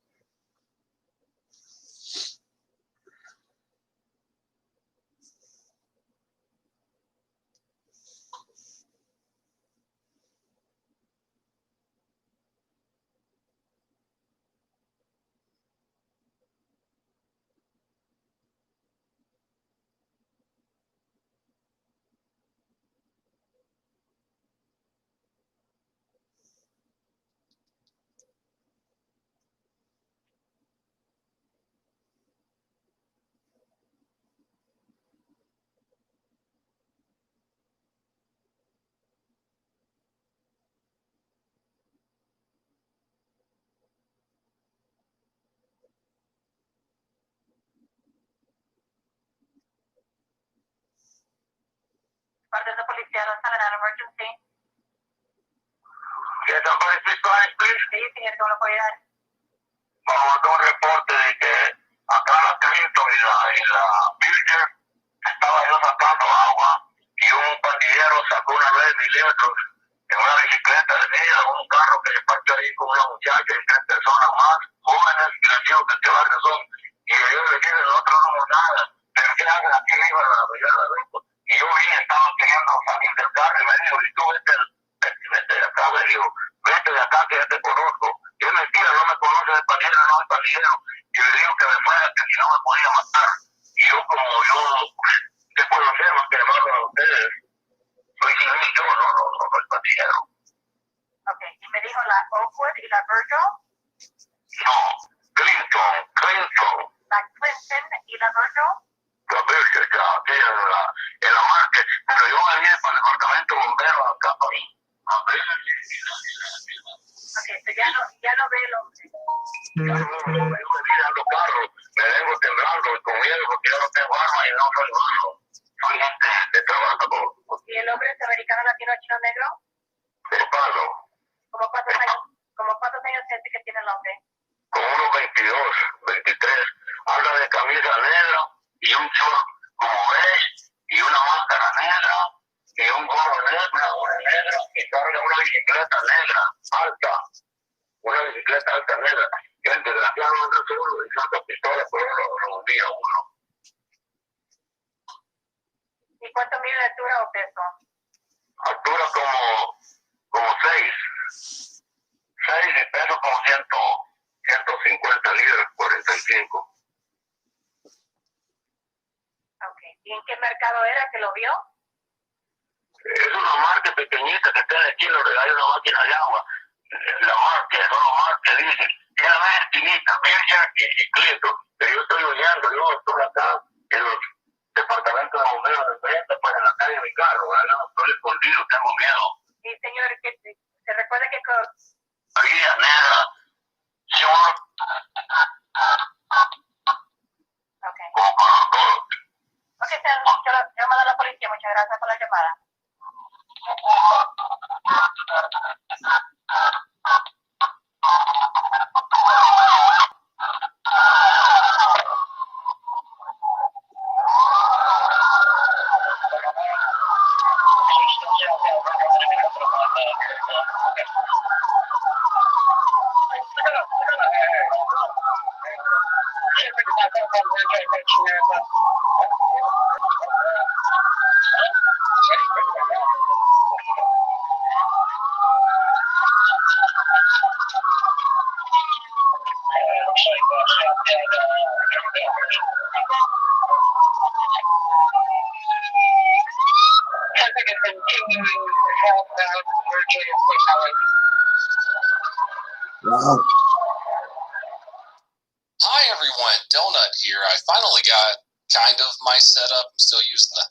Parte de policía, no salen an emergency. Yes, somebody speak Spanish, please. Sí, señor, ¿cómo lo puedo ayudar? Vamos a dar un reporte de que acá en la Clinton y la Bilger estaba yo sacando agua y un pandillero sacó una 9 milímetros en una bicicleta de mía, un carro que se partió ahí con una muchacha y 3 personas más, jóvenes, y les digo que qué barrio son. Y ellos le dicen, nosotros no somos nada, pero ¿qué hacen aquí arriba de la brigada de Grupo? Y yo vine, estaba queriendo salir del carro y me dijo, y tú vete de acá, me dijo, vete de acá que ya te conozco. Y es mentira, no me conoce de pandillero, no es pandillero. Y le digo que me fuera, que si no me podía matar. Y yo ¿qué puedo hacer más que llamarlo a ustedes? Soy civil, yo no soy pandillero. Ok, y me dijo la Oakwood y la Virgil. No, Clinton. La Clinton y la Virgil. La Virgil, ya, aquí en la market. Pero yo me vine para el departamento bombero acá para mí. Ok, so ya no ve el hombre. Yo me vine a los carros, me vengo temblando y con miedo porque yo no tengo arma y no soy malo. Soy gente de trabajo. ¿Y el hombre es americano, latino, chino, negro? De palo. ¿Como cuántos años siente que tiene el hombre? Con unos 22, 23. Anda de camisa negra y un short como beige y una máscara negra y un gorro negro y carga una bicicleta negra alta. Una bicicleta alta negra. Y el desgraciado anda solo y saca pistola, pero lo hundía uno. ¿Y cuánto mide de altura o peso? Altura como 6. 6 y peso como 150 libras, 45. Ok, ¿y en qué mercado era que lo vio? Es una marca pequeñita que está en la esquina donde hay una máquina de agua. La marca, son marcas, dice. Tiene una esquinita, Virgin y Clinton. Pero yo estoy huyendo, yo estoy acá en los departamentos de bomberos de frente, pues en la calle de mi carro. ¿Verdad? Estoy escondido, tengo miedo. Sí, señor, ¿se recuerda que María, negra, short. Ok. Como para todos. Ok, yo mando a la policía. Muchas gracias por la llamada. Wow. donut here. I finally got kind of my setup. I'm still using the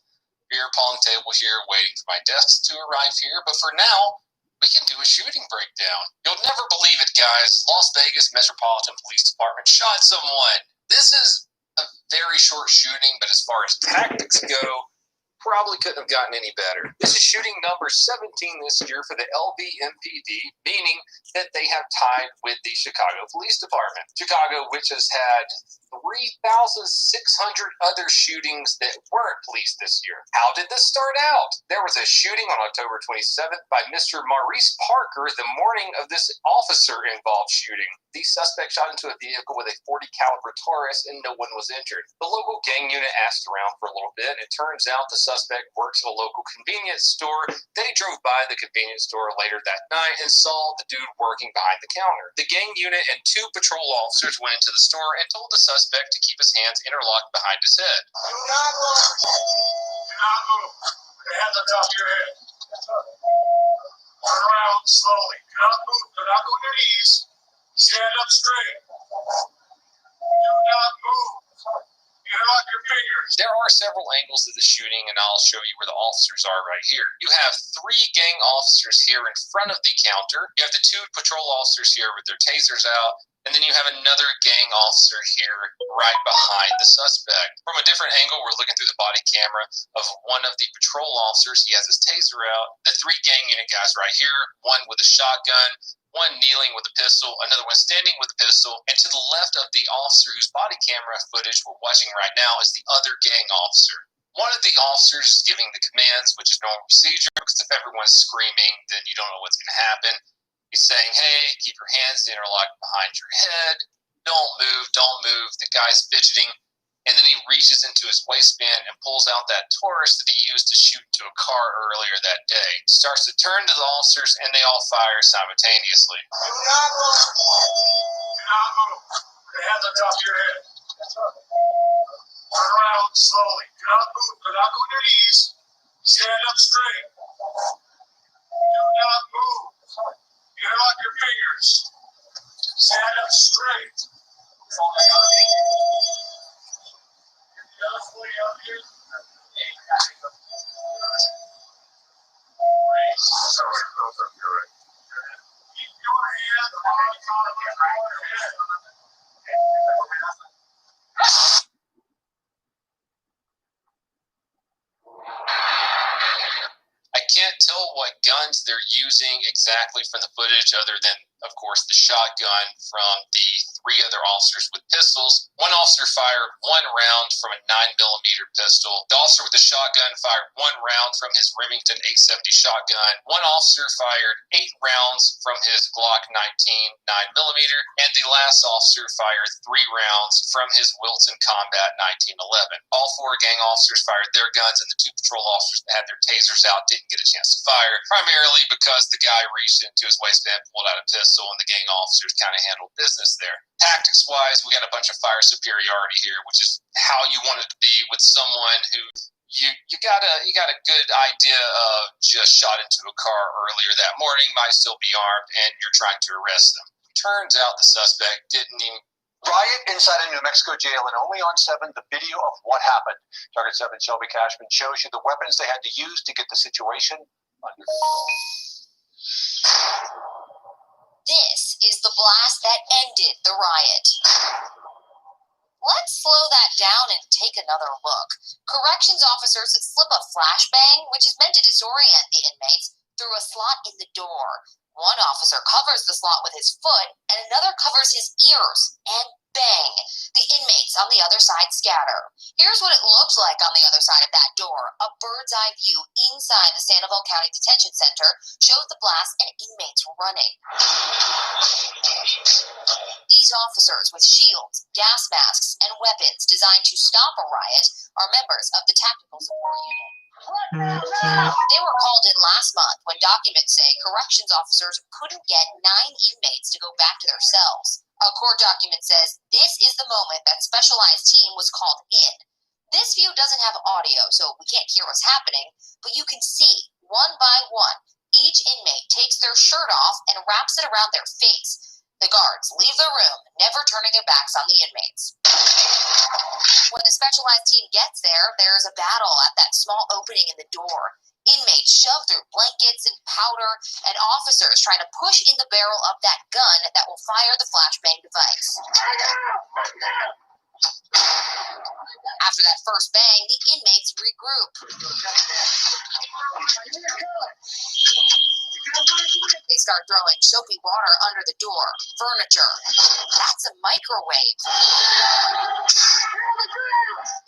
beer pong table here, waiting for my desks to arrive here. But for now, we can do a shooting breakdown. You'll never believe it, guys. Las Vegas Metropolitan Police Department shot someone. This is a very short shooting, but as far as tactics go, probably couldn't have gotten any better. This is shooting number 17 this year for the LVMPD, meaning that they have tied with the Chicago Police Department. Chicago, which has had 3,600 other shootings that weren't policed this year. How did this start out? There was a shooting on October 27th by Mr. Maurice Parker the morning of this officer-involved shooting. The suspect shot into a vehicle with a .40 caliber Taurus and no one was injured. The local gang unit asked around for a little bit, and it turns out the suspect works at a local convenience store. They drove by the convenience store later that night and saw the dude working behind the counter. The gang unit and 2 patrol officers went into the store and told the suspect to keep his hands interlocked behind his head. Do not move. Do not move. Put your hands on top of your head. Turn around slowly. Do not move. Do not go on your knees. Stand up straight. Do not move. Interlock your fingers. There are several angles of the shooting, and I'll show you where the officers are right here. You have 3 gang officers here in front of the counter. You have the 2 patrol officers here with their tasers out. And then you have another gang officer here right behind the suspect. From a different angle, we're looking through the body camera of one of the patrol officers. He has his taser out. The 3 gang unit guys right here, one with a shotgun, one kneeling with a pistol, another one standing with a pistol. And to the left of the officer whose body camera footage we're watching right now is the other gang officer. One of the officers is giving the commands, which is normal procedure, because if everyone's screaming, then you don't know what's going to happen. He's saying, hey, keep your hands interlocked behind your head. Don't move, don't move. The guy's fidgeting. And then he reaches into his waistband and pulls out that Taurus that he used to shoot into a car earlier that day. Starts to turn to the officers, and they all fire simultaneously. Do not move. Do not move. Put your hands on top of your head. Turn around slowly. Do not move. Do not go on your knees. Stand up straight. Do not move. Interlock your fingers. Stand up straight. Keep your hand on top of your head. I can't tell what guns they're using exactly from the footage other than, of course, the shotgun from the 3 other officers with pistols. One officer fired 1 round from a 9mm pistol. The officer with the shotgun fired 1 round from his Remington 870 shotgun. One officer fired 8 rounds from his Glock 19 9mm, and the last officer fired 3 rounds from his Wilson Combat 1911. All 4 gang officers fired their guns, and the 2 patrol officers that had their tasers out didn't get a chance to fire, primarily because the guy reached into his waistband, pulled out a pistol, and the gang officers kind of handled business there. Tactics-wise, we got a bunch of fire superiority here, which is how you want it to be with someone who you got a good idea of just shot into a car earlier that morning, might still be armed, and you're trying to arrest them. Turns out the suspect didn't even... Riot inside a New Mexico jail, and only on 7, the video of what happened. Target 7 Shelby Cashman shows you the weapons they had to use to get the situation under control. This is the blast that ended the riot. Let's slow that down and take another look. Corrections officers slip a flashbang, which is meant to disorient the inmates, through a slot in the door. One officer covers the slot with his foot, and another covers his ears, and bang! The inmates on the other side scatter. Here's what it looks like on the other side of that door. A bird's eye view inside the Sandoval County Detention Center shows the blast and inmates running. These officers with shields, gas masks, and weapons designed to stop a riot are members of the Tactical Support Unit. They were called in last month when documents say corrections officers couldn't get 9 inmates to go back to their cells. A court document says this is the moment that specialized team was called in. This view doesn't have audio, so we can't hear what's happening, but you can see, one by one, each inmate takes their shirt off and wraps it around their face. The guards leave the room, never turning their backs on the inmates. When the specialized team gets there, there's a battle at that small opening in the door. Inmates shove through blankets and powder, and officers trying to push in the barrel of that gun that will fire the flashbang device. After that first bang, the inmates regroup. They start throwing soapy water under the door, furniture. That's a microwave.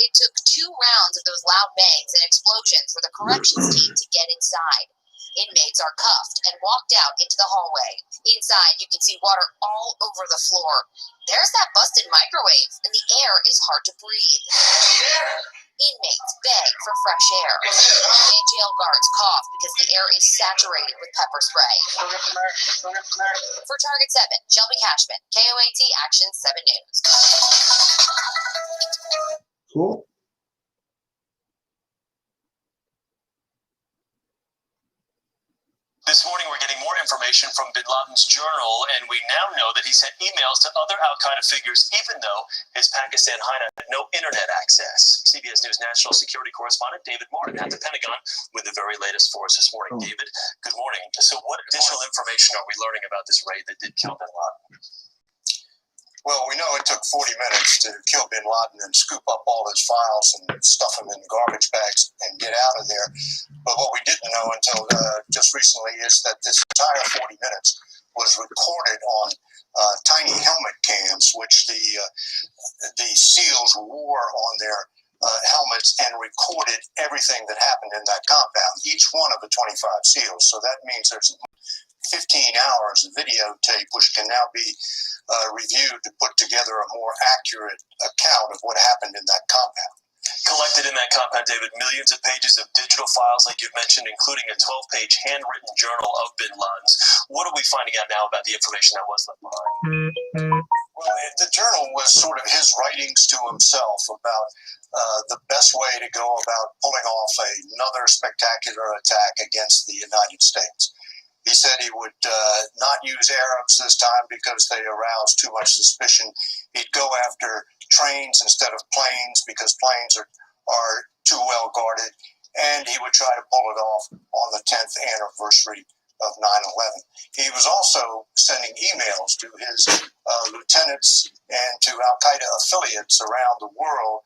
It took 2 rounds of those loud bangs and explosions for the corrections team to get inside. Inmates are cuffed and walked out into the hallway. Inside, you can see water all over the floor. There's that busted microwave, and the air is hard to breathe. Inmates beg for fresh air. And jail guards cough because the air is saturated with pepper spray. For Target 7, Shelby Cashman, KOAT Action 7 News. Cool. This morning, we're getting more information from Bin Laden's journal, and we now know that he sent emails to other al-Qaeda figures, even though his Pakistan hideout had no internet access. CBS News national security correspondent David Martin at the Pentagon with the very latest for us this morning. David, good morning. So what additional information are we learning about this raid that did kill Bin Laden? Well, we know it took 40 minutes to kill Bin Laden and scoop up all his files and stuff them in garbage bags and get out of there. But what we didn't know until just recently is that this entire 40 minutes was recorded on tiny helmet cams, which the SEALs wore on their helmets and recorded everything that happened in that compound, each one of the 25 SEALs. So that means there's 15 hours of videotape, which can now be reviewed to put together a more accurate account of what happened in that compound. Collected in that compound, David, millions of pages of digital files, like you've mentioned, including a 12-page handwritten journal of Bin Laden's. What are we finding out now about the information that was left behind? Well, the journal was sort of his writings to himself about the best way to go about pulling off another spectacular attack against the United States. He said he would not use Arabs this time because they aroused too much suspicion. He'd go after trains instead of planes because planes are too well guarded. And he would try to pull it off on the 10th anniversary of 9/11. He was also sending emails to his lieutenants and to al-Qaeda affiliates around the world,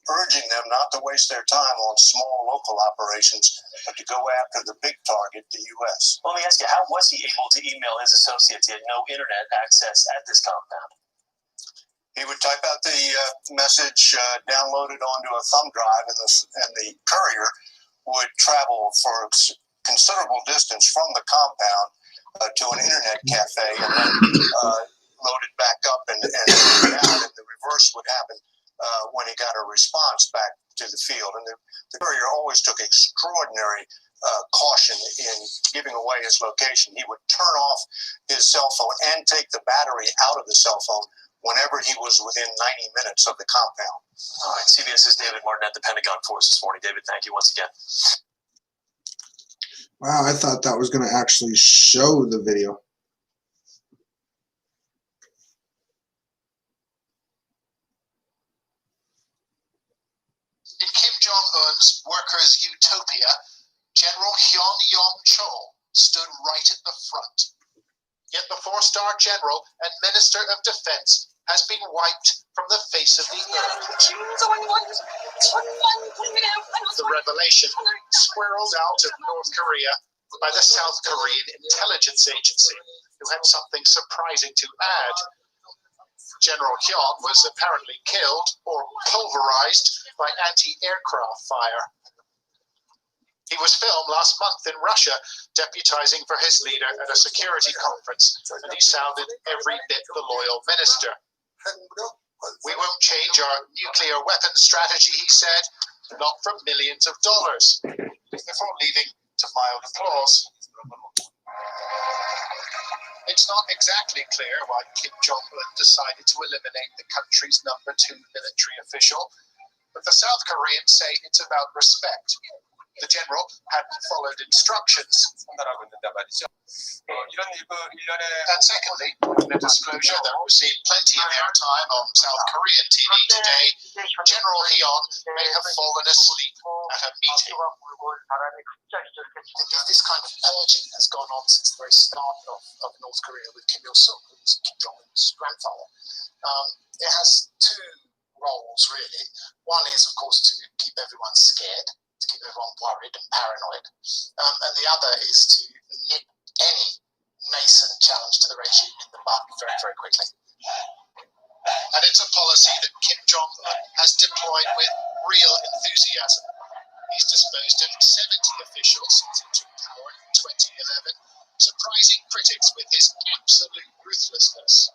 urging them not to waste their time on small local operations, but to go after the big target, the U.S. Let me ask you, how was he able to email his associates? He had no internet access at this compound. He would type out the message, download it onto a thumb drive, and the courier would travel for a considerable distance from the compound to an internet cafe and then load it back up and the reverse would happen when he got a response back to the field. And the courier always took extraordinary caution in giving away his location. He would turn off his cell phone and take the battery out of the cell phone whenever he was within 90 minutes of the compound. All right, CBS's David Martin at the Pentagon for us this morning. David, thank you once again. Wow, I thought that was going to actually show the video. In Kim Jong-un's workers' utopia, General Hyun Yong-chol stood right at the front. Yet the four-star general and Minister of Defense has been wiped from the face of the earth. The revelation swirled out of North Korea by the South Korean intelligence agency, who had something surprising to add. General Hyun was apparently killed or pulverized by anti-aircraft fire. He was filmed last month in Russia, deputizing for his leader at a security conference, and he sounded every bit the loyal minister. We won't change our nuclear weapons strategy, he said, not for millions of dollars, before leading to mild applause. It's not exactly clear why Kim Jong-un decided to eliminate the country's #2 military official, but the South Koreans say it's about respect. The general had followed instructions. And secondly, in a disclosure that received plenty of airtime on South Korean TV today, General Hyun may have fallen asleep at a meeting. This kind of purging has gone on since the very start of North Korea with Kim Il-sung, who's Kim Jong-un's grandfather. It has two roles, really. One is, of course, to keep everyone scared, to keep everyone worried and paranoid. And the other is to nip any nascent challenge to the regime in the bud very, very quickly. And it's a policy that Kim Jong-un has deployed with real enthusiasm. He's disposed of 70 officials since he took power in 2011, surprising critics with his absolute ruthlessness.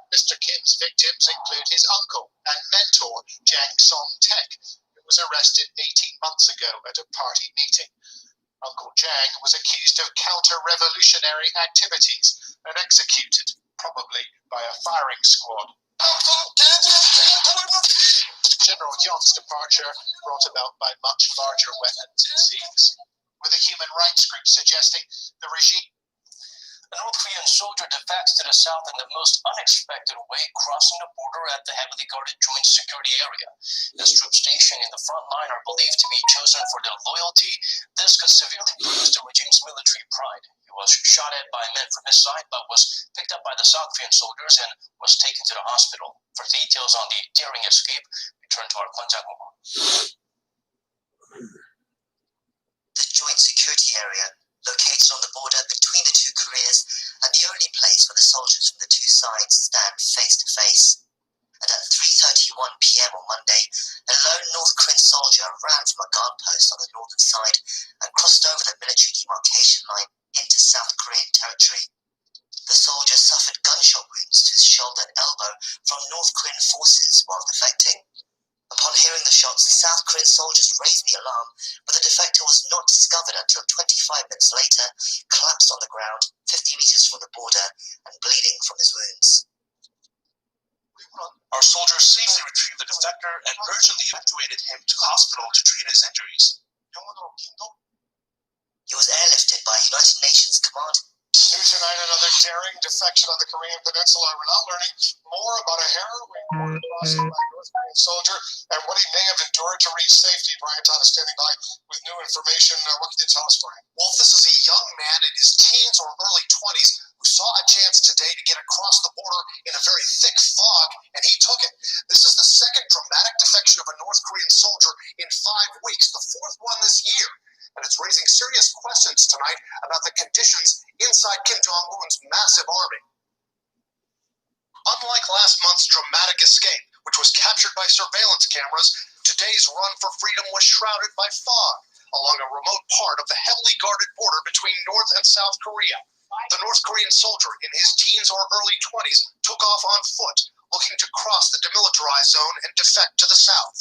Mr. Kim's victims include his uncle and mentor, Jang Song-taek, who was arrested 18 months ago at a party meeting. Uncle Jang was accused of counter-revolutionary activities and executed, probably by a firing squad. General Hyun's departure brought about by much larger weapons, it seems, with a human rights group suggesting the regime. A North Korean soldier defects to the south in the most unexpected way, crossing the border at the heavily guarded joint security area. His troops stationed in the front line are believed to be chosen for their loyalty. This could severely bruise the regime's military pride. He was shot at by men from his side, but was picked up by the South Korean soldiers and was taken to the hospital. For details on the daring escape, we turn to our Kwon-jak. The joint security area located on the border between the two Koreas and the only place where the soldiers from the two sides stand face to face. And at 3:31 p.m. on Monday, a lone North Korean soldier ran from a guard post on the northern side and crossed over the military demarcation line into South Korean territory. The soldier suffered gunshot wounds to his shoulder and elbow from North Korean forces while defecting. Upon hearing the shots, the South Korean soldiers raised the alarm, but the defector was not discovered until 25 minutes later, collapsed on the ground 50 meters from the border and bleeding from his wounds. Our soldiers safely retrieved the defector and urgently evacuated him to hospital to treat his injuries. He was airlifted by United Nations Command. New tonight, another daring defection on the Korean Peninsula. We're now learning more about a harrowing border crossing by a North Korean soldier and what he may have endured to reach safety. Brian Todd is standing by with new information. What can you tell us, Brian? Wolf, this is a young man in his teens or early 20s who saw a chance today to get across the border in a very thick fog, and he took it. This is the second dramatic defection of a North Korean soldier in 5 weeks, the fourth one this year. And it's raising serious questions tonight about the conditions inside Kim Jong-un's massive army. Unlike last month's dramatic escape, which was captured by surveillance cameras, today's run for freedom was shrouded by fog along a remote part of the heavily guarded border between North and South Korea. The North Korean soldier in his teens or early 20s took off on foot, looking to cross the demilitarized zone and defect to the south.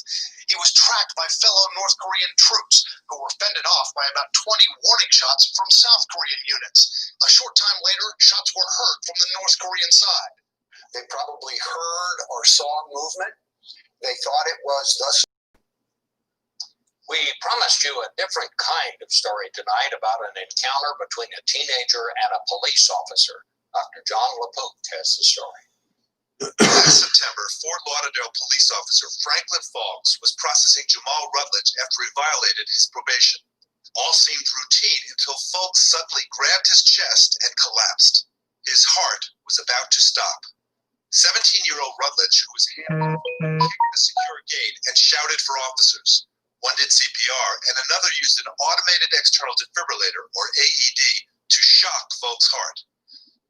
He was tracked by fellow North Korean troops, who were fended off by about 20 warning shots from South Korean units. A short time later, shots were heard from the North Korean side. They probably heard or saw movement. They thought it was thus. We promised you a different kind of story tonight about an encounter between a teenager and a police officer. Dr. John LaPook has the story. Last September, Fort Lauderdale police officer Franklin Foggs was processing Jamal Rutledge after he violated his probation. All seemed routine until Foggs suddenly grabbed his chest and collapsed. His heart was about to stop. 17-year-old Rutledge, who was handcuffed, kicked the secure gate and shouted for officers. One did CPR, and another used an automated external defibrillator, or AED, to shock Foggs' heart.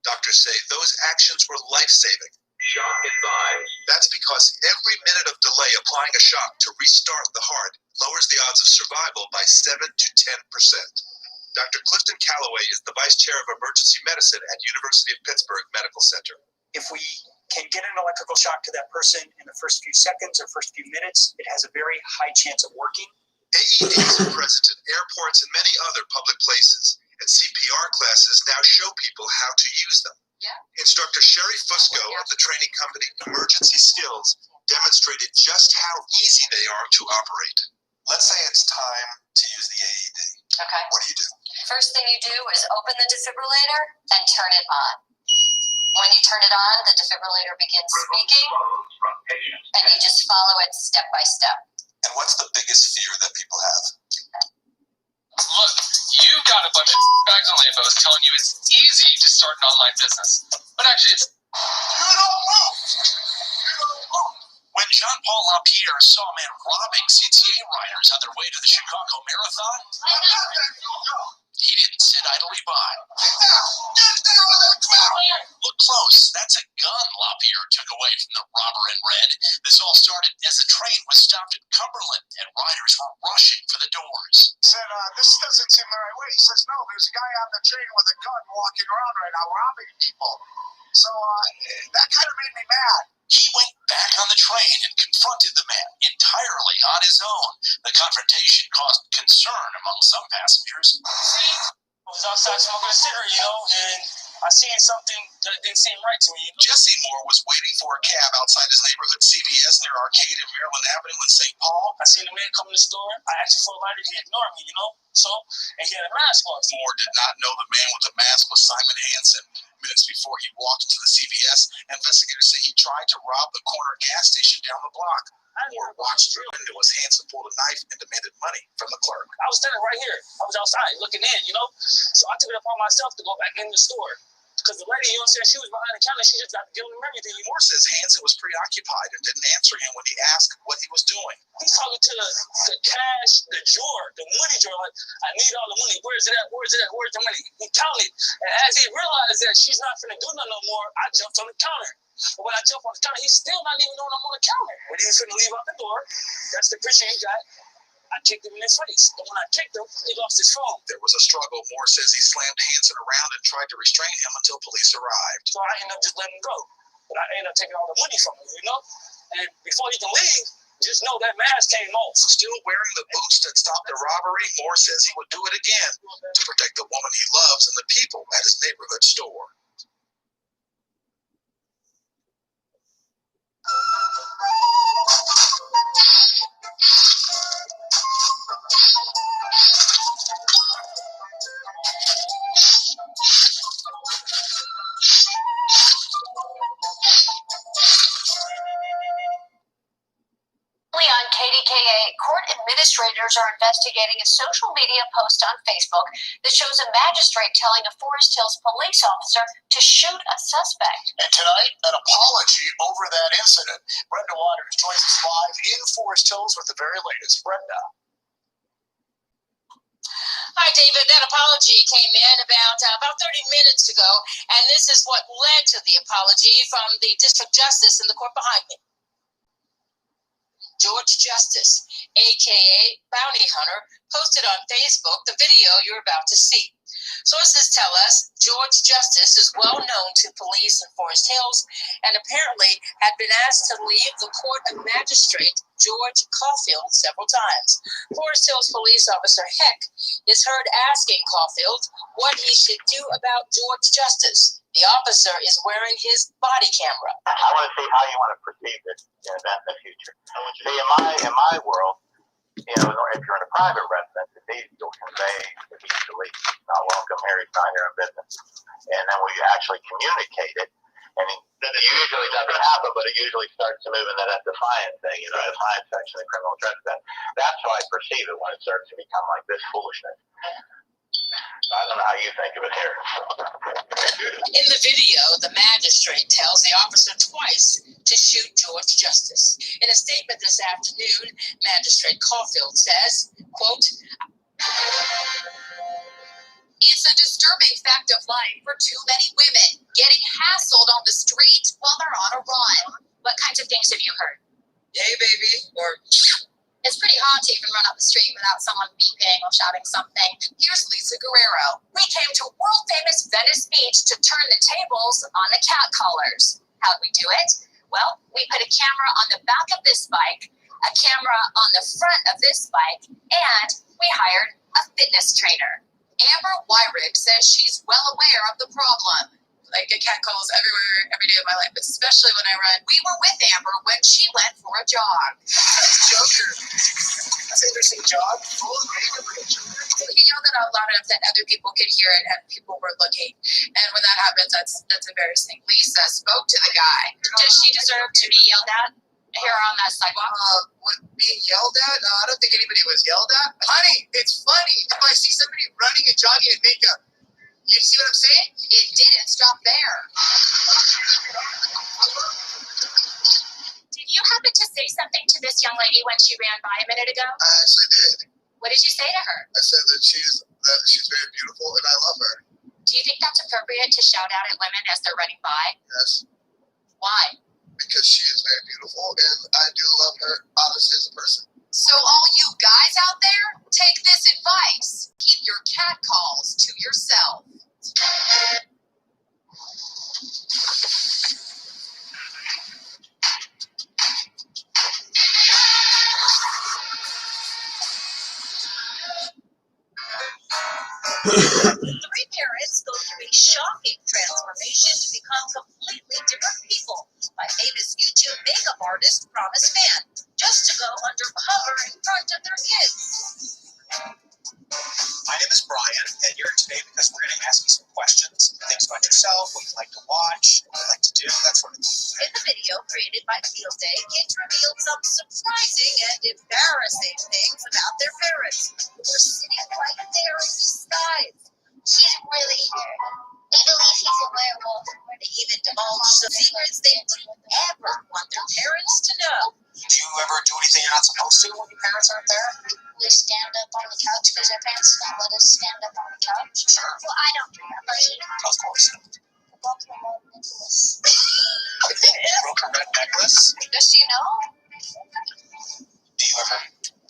Doctors say those actions were life-saving. Shock advised. That's because every minute of delay applying a shock to restart the heart lowers the odds of survival by 7 to 10%. Dr. Clifton Calloway is the vice chair of emergency medicine at University of Pittsburgh Medical Center. If we can get an electrical shock to that person in the first few seconds or first few minutes, it has a very high chance of working. AEDs are present in airports and many other public places, and CPR classes now show people how to use them. Instructor Sherry Fusco of the training company Emergency Skills demonstrated just how easy they are to operate. Let's say it's time to use the AED. Okay. What do you do? First thing you do is open the defibrillator and turn it on. When you turn it on, the defibrillator begins speaking, and you just follow it step by step. And what's the biggest fear that people have? Look, you got a bunch of bags on Lambos telling you it's easy to start an online business. But actually, it's... You don't move! You don't move! When Jean-Paul LaPierre saw a man robbing CTA riders on their way to the Chicago Marathon, he didn't sit idly by. Look close. That's a gun LaPierre took away from the robber in red. This all started as the train was stopped at Cumberland and riders were rushing for the doors. He said, this doesn't seem the right way. He says, no, there's a guy on the train with a gun walking around right now robbing people. So that kind of made me mad. He went back on the train and confronted the man entirely on his own. The confrontation caused concern among some passengers. I was outside smoking a cigarette, and I seen something that didn't seem right to me. Jesse Moore was waiting for a cab outside his neighborhood CVS near Arcade and Maryland Avenue in St. Paul. I seen a man come in the store. I asked him for a lighter. He ignored me, and he had a mask on. Moore did not know the man with the mask was Simon Hansen. Minutes before he walked into the CVS, investigators say he tried to rob the corner gas station down the block. Moore watched through the window as Hansen pulled a knife and demanded money from the clerk. I was standing right here. I was outside looking in, So I took it upon myself to go back in the store. Because the lady, she was behind the counter. She just got to give him everything. Moore says Hansen was preoccupied and didn't answer him when he asked what he was doing. He's talking to the cash, the drawer, the money drawer. Like, I need all the money. Where's it at? Where's it at? Where's the money? He counted. And as he realized that she's not finna do nothing no more, I jumped on the counter. But when I jumped on the counter, he's still not even knowing I'm on the counter. When he's finna leave out the door, that's the picture he got. I kicked him in his face. But when I kicked him, he lost his phone. There was a struggle. Moore says he slammed Hansen around and tried to restrain him until police arrived. So I ended up just letting him go. But I ended up taking all the money from him, And before he can leave, just know that mask came off. Still wearing the boots that stopped the robbery, Moore says he would do it again to protect the woman he loves and the people at his neighborhood store. On KDKA, court administrators are investigating a social media post on Facebook that shows a magistrate telling a Forest Hills police officer to shoot a suspect. And tonight, an apology over that incident. Brenda Waters joins us live in Forest Hills with the very latest. Brenda. Hi, David. That apology came in about 30 minutes ago, and this is what led to the apology from the district justice in the court behind me. George Justice, a.k.a. Bounty Hunter, posted on Facebook the video you're about to see. Sources tell us George Justice is well known to police in Forest Hills and apparently had been asked to leave the court of magistrate George Caulfield several times. Forest Hills police officer Heck is heard asking Caulfield what he should do about George Justice. The officer is wearing his body camera. I want to see how you want to perceive this event in the future. See, in my world, if you're in a private residence, it's easy to convey if he's the lead. Not welcome here, he's not here in business. And then we actually communicate it. And it usually doesn't happen, but it usually starts to move in that defiant thing, the defiant section of the criminal justice. That's how I perceive it when it starts to become like this foolishness. I don't know how you think of it here. In the video, the magistrate tells the officer twice to shoot George Justice. In a statement this afternoon, Magistrate Caulfield says, quote, It's a disturbing fact of life for too many women getting hassled on the street while they're on a run. What kinds of things have you heard? Hey, baby, or... It's pretty hard to even run up the street without someone beeping or shouting something. Here's Lisa Guerrero. We came to world-famous Venice Beach to turn the tables on the catcallers. How'd we do it? Well, we put a camera on the back of this bike, a camera on the front of this bike, and we hired a fitness trainer. Amber Wyrick says she's well aware of the problem. I get catcalls everywhere, every day of my life, especially when I run. We were with Amber when she went for a jog. Joker. That's an interesting jog. Full of He yelled it out loud enough that other people could hear it and people were looking. And when that happens, that's embarrassing. Lisa spoke to the guy. Does she deserve to be yelled at here on that sidewalk? Being yelled at? I don't think anybody was yelled at. Honey, it's funny. If I see somebody running and jogging in makeup, you see what I'm saying? It didn't stop there. Did you happen to say something to this young lady when she ran by a minute ago? I actually did. What did you say to her? I said that she's very beautiful and I love her. Do you think that's appropriate to shout out at women as they're running by? Yes. Why? Because she is very beautiful and I do love her, honestly, as a person. So all you guys out there, take this advice. Keep your cat calls to yourself. Three parents go through a shocking transformation to become completely different people by famous YouTube makeup artist Promise Fan, just to go undercover in front of their kids. My name is Brian, and you're here today because we're going to ask you some questions, things about yourself, what you like to watch, what you like to do, that sort of thing. In the video created by Field Day, kids revealed some surprising and embarrassing things about their parents, who were sitting right there in disguise. She's really weird. They believe he's a werewolf. They even divulged some secrets they wouldn't ever want their parents to know. Do you ever do anything you're not supposed to when your parents aren't there? We stand up on the couch because our parents don't let us stand up on the couch. Sure. Well, I don't do that, but Of course. broke her red necklace. Broke her red necklace? Does she know? Do you ever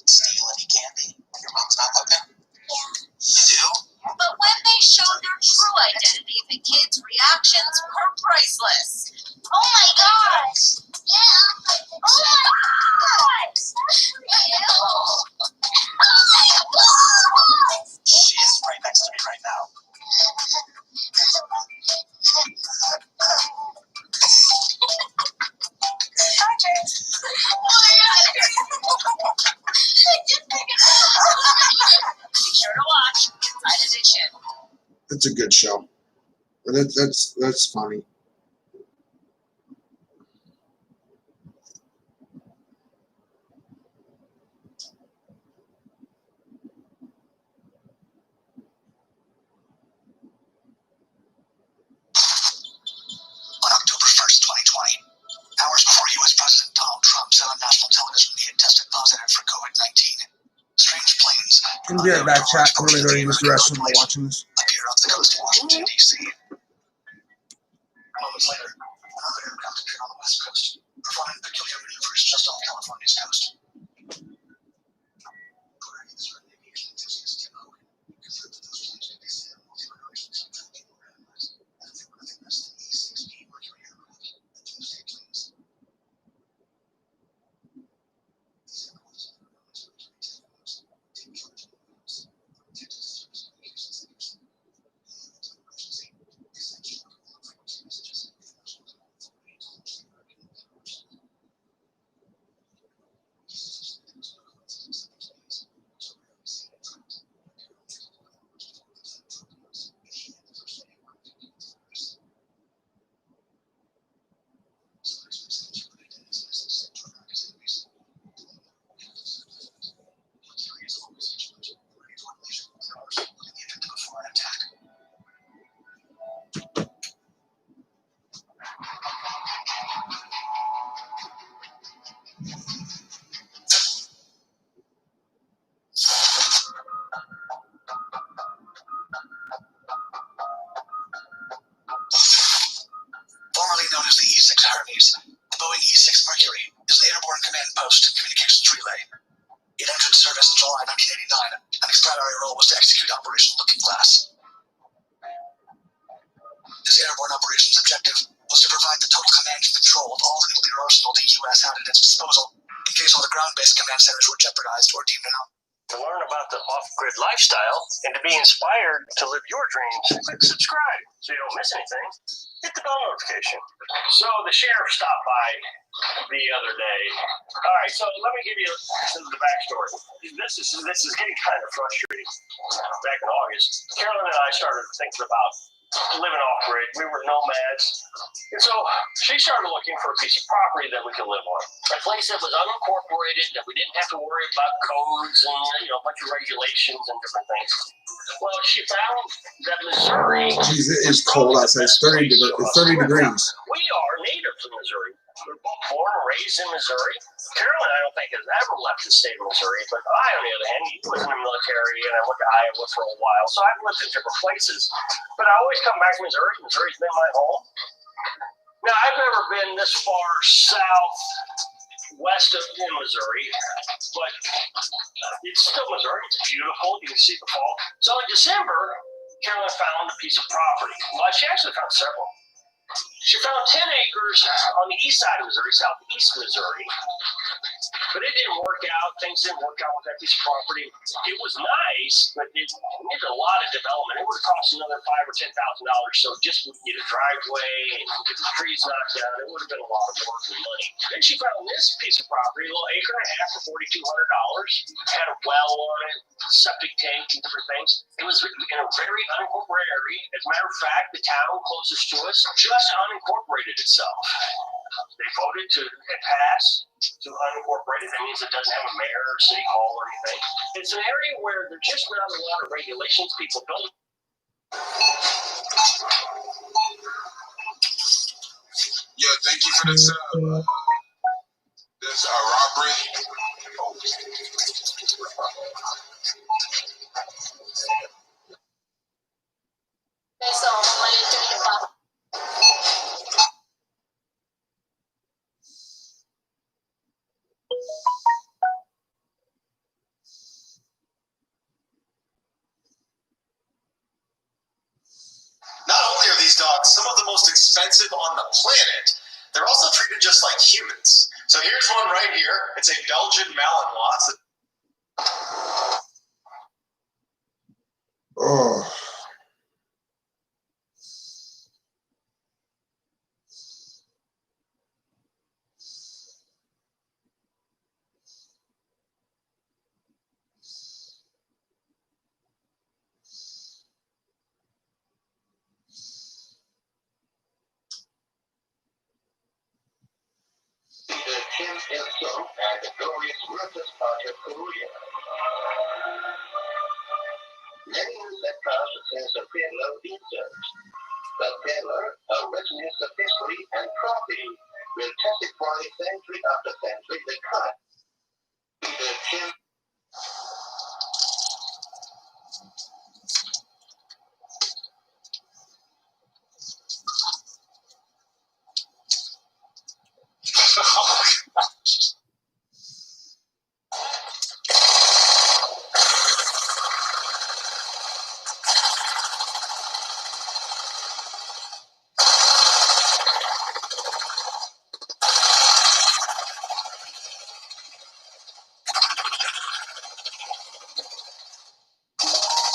steal any candy when your mom's not looking? Yeah. You do? But when they showed their true identity, the kids' reactions were priceless. Oh my gosh! Yeah! Oh my gosh! She is right next to me right now. Be sure to watch Inside Edition. That's a good show. That's funny. On October 1st, 2020, hours before U.S. President Donald Trump said on national television he had tested positive for COVID-19, strange planes Can you get back, chat? I'm gonna go use the restroom while watching this. appeared off the coast of Washington, D.C. Moments later, another aircraft appeared on the west coast, performing peculiar maneuvers just off California's coast. Formerly known as the E-6 Hermes, the Boeing E-6 Mercury is the airborne command post and communications relay. It entered service in July 1989, and its primary role was to execute Operation Looking Glass. This airborne operations objective was to provide the total command and control of all the nuclear arsenal the U.S. had at its disposal, in case all the ground-based command centers were jeopardized or deemed inoperable. To learn about the off-grid lifestyle and to be inspired to live your dreams, click subscribe so you don't miss anything. hit the bell notification. So the sheriff stopped by the other day. All right, so let me give you the backstory. This is getting kind of frustrating. Back in August, Carolyn and I started thinking about living off grid. We were nomads, and so she started looking for a piece of property that we could live on. A place that was unincorporated, that we didn't have to worry about codes and a bunch of regulations and different things. Well, she found that Missouri. Jeez, it is cold outside. It's 30 degrees. We are natives of Missouri. We were both born and raised in Missouri. Carolyn, I don't think, has ever left the state of Missouri, but I, on the other hand, was in the military, and I went to Iowa for a while, so I've lived in different places. But I always come back to Missouri. Missouri's been my home. Now, I've never been this far southwest of Missouri, but it's still Missouri. It's beautiful. You can see the fall. So in December, Carolyn found a piece of property. Well, she actually found several. She found 10 acres on the east side of Missouri, southeast Missouri. But it didn't work out. Things didn't work out with that piece of property. It was nice, but it needed a lot of development. It would have cost another $5,000 or $10,000. So just to get a driveway and get the trees knocked down, it would have been a lot of work and money. Then she found this piece of property, a little acre and a half for $4,200. Had a well on it, septic tank, and different things. It was in a very unincorporated area. As a matter of fact, the town closest to us just unincorporated itself. They voted to pass to unincorporated. That means it doesn't have a mayor or city hall or anything. It's an area where there's just not a lot of regulations. People don't. Yeah, thank you for this. This robbery. Not only are these dogs some of the most expensive on the planet, they're also treated just like humans. So here's one right here. It's a Belgian Malinois. Oh. Kim Il-sung and the glorious Workers' Party of Korea. Many left us since the failure of insert. The failure, a witness of history and property, will testify century after century the cut. The Kim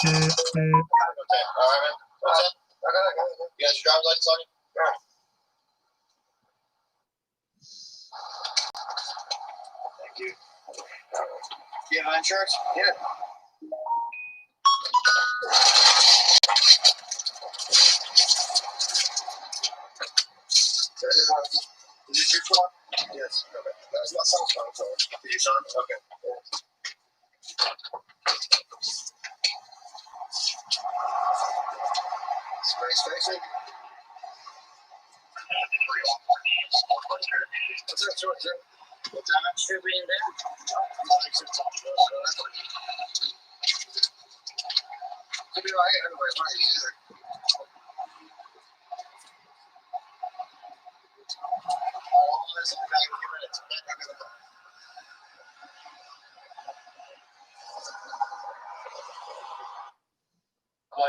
Alright, man. What's up? You got your driver's license on you? Yeah. Thank you. Do you have insurance? Yeah. Is this your car? Yes. Okay. That's my son's car. Is your son? Okay. Yeah. Space station. What's up, George? What time is it being there? Could be right here anyway. It's not easy either. I'll listen to back in a few minutes.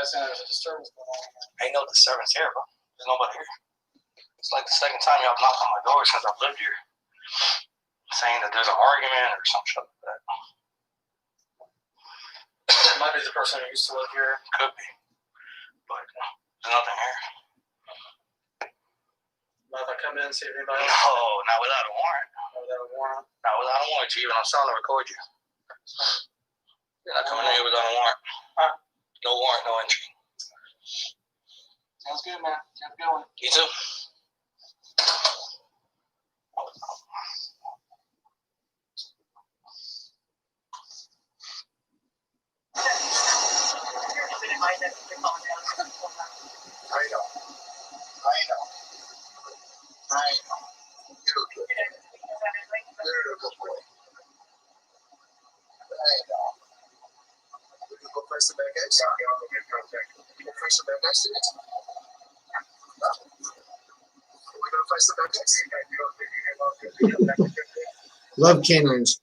There's a disturbance going on. Ain't no disturbance here, bro. There's nobody here. It's like the second time y'all knocked on my door since I've lived here, saying that there's an argument or some shit like that. It might be the person who used to live here. Could be, but there's nothing here. come in and see if anybody else? No, not without a warrant. Without a warrant? Not without a warrant, Chief, and I'm sorry to record you. You're not coming in here without a warrant. Huh? No warrant, no entry. Sounds good, man. Have a good one. You too. Love canines.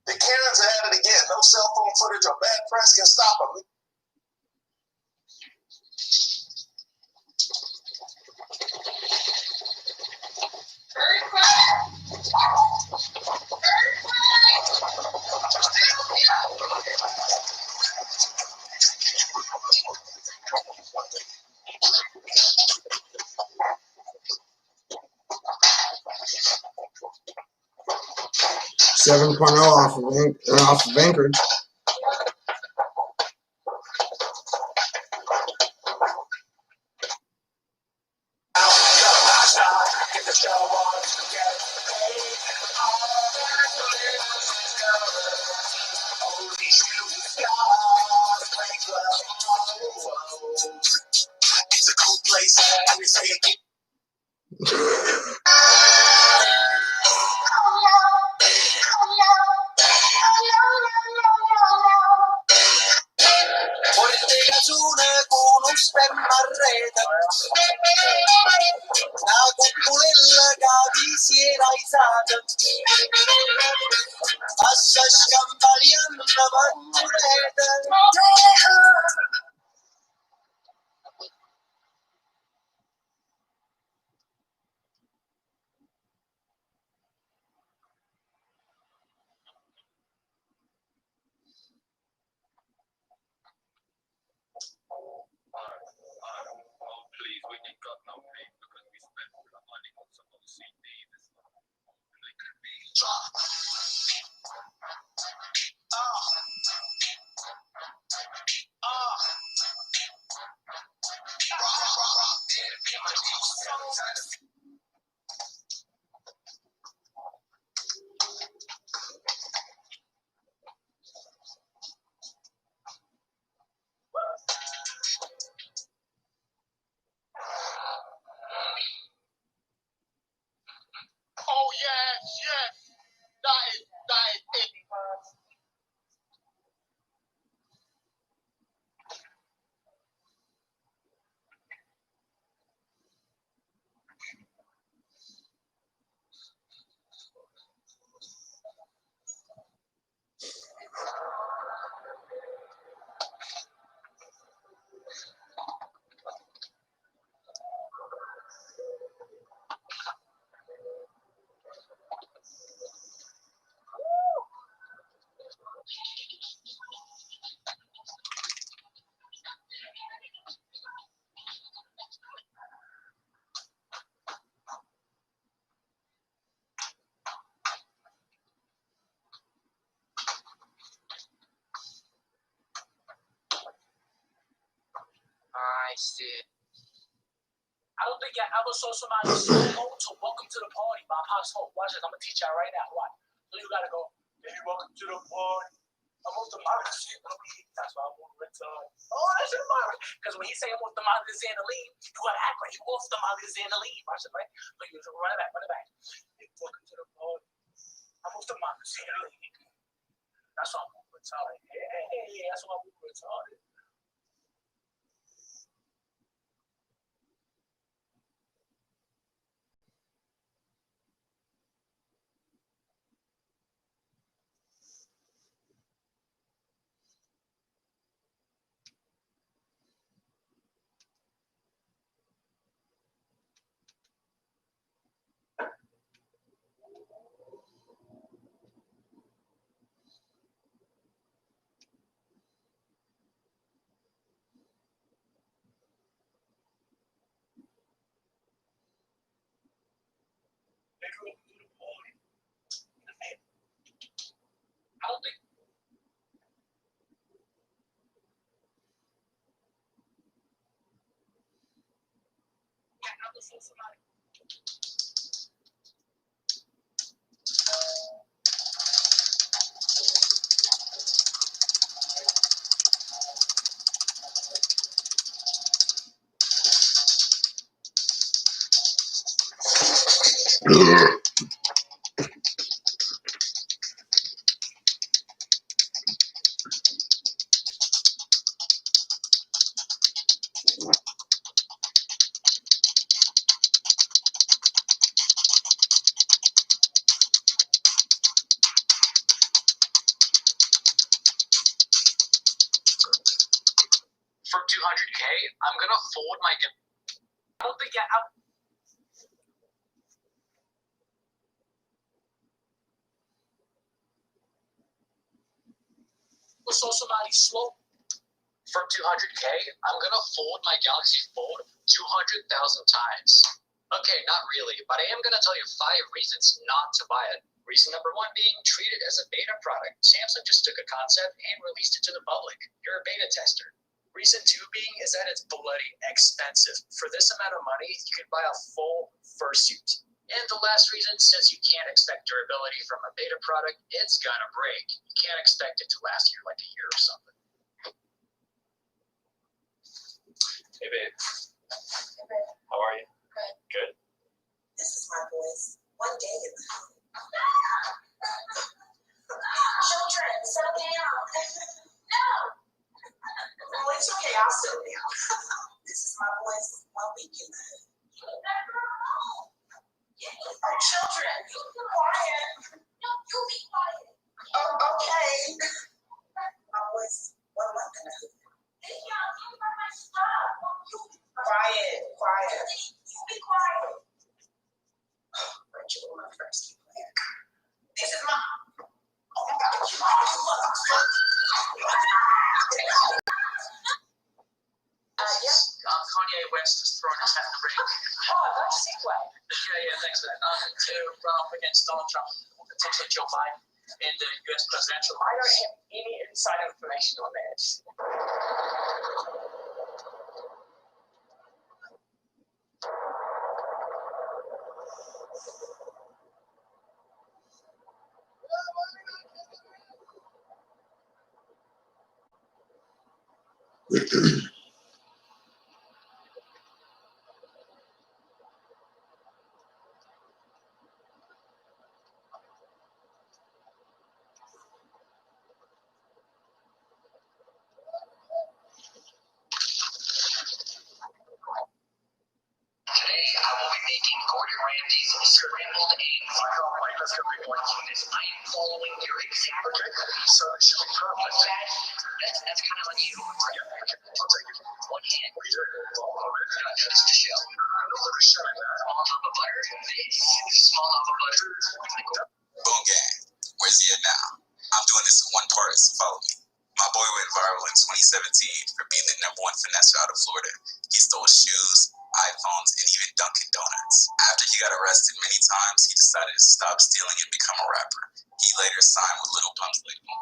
The Karens are at it again. No cell phone footage or bad press can stop them. Seven off of Anchorage. It's a cool place. And it's taking. Please, we ain't got no pay because we spent all the money on some OCD. They could be Oh, yes, yes. That is it. I see. I don't think I ever saw somebody so old to welcome to the party by Pops Hope. Watch this, I'm gonna teach y'all right now. Watch. So you gotta go, hey, welcome to the party. I'm off the modern shit. That's why I'm on the retard. Oh, that's your modern. Because when he say I'm off the modern Xanaline, you gotta act like you off the modern Xanaline. Watch it, right? So you just run it back, run it back. Hey, welcome to the party. I'm off the modern Xanaline. That's why I'm on the retard. Hey, that's why I'm on the retarded. For 200K, I'm gonna fold my. I don't think I saw somebody slow. For 200K, I'm gonna fold my Galaxy Fold 200,000 times. Okay, not really, but I am gonna tell you 5 reasons not to buy it. Reason number 1 being treated as a beta product. Samsung just took a concept and released it to the public. You're a beta tester. Reason 2 being is that it's bloody expensive. For this amount of money, you can buy a full fursuit. And the last reason, since you can't expect durability from a beta product, it's gonna break. You can't expect it to last you like a year or something. Hey babe. Hey babe. How are you? Good. Good. This is my voice. One day in the home. Children, settle down. No. Oh, it's okay. I'll settle down. This is my voice. One week in the hood. Oh, children, you be quiet. No, you be quiet. Oh, okay. My voice. One month in the hood. Hey, y'all, give me my stuff. Quiet, quiet. You be quiet. Rachel, my first keep playing. This is my. Oh my God, you Yep. Kanye West is throwing his hat in the ring. Oh, nice segue. Yeah, thanks for that. To run up against Donald Trump, potentially Joe Biden in the U.S. presidential. I don't have any inside information on that. Today, I will be making Gordon Ramsay's scrambled eggs. I can't wait. Let's go big one. I am following your exact. Okay, so it should be perfect. That's kind of on you. Yeah, okay, I'll take it. One hand. What are you doing? Oh, man. You don't notice the shell. I don't know the shell in that. Small hop of butter. This small hop of butter. Boom gang, where's he at now? I'm doing this in one part, so follow me. My boy went viral in 2017 for being the #1 finesser out of Florida. He stole shoes, iPhones, and even Dunkin' Donuts. After he got arrested many times, he decided to stop stealing and become a rapper. He later signed with Lil Pump's label.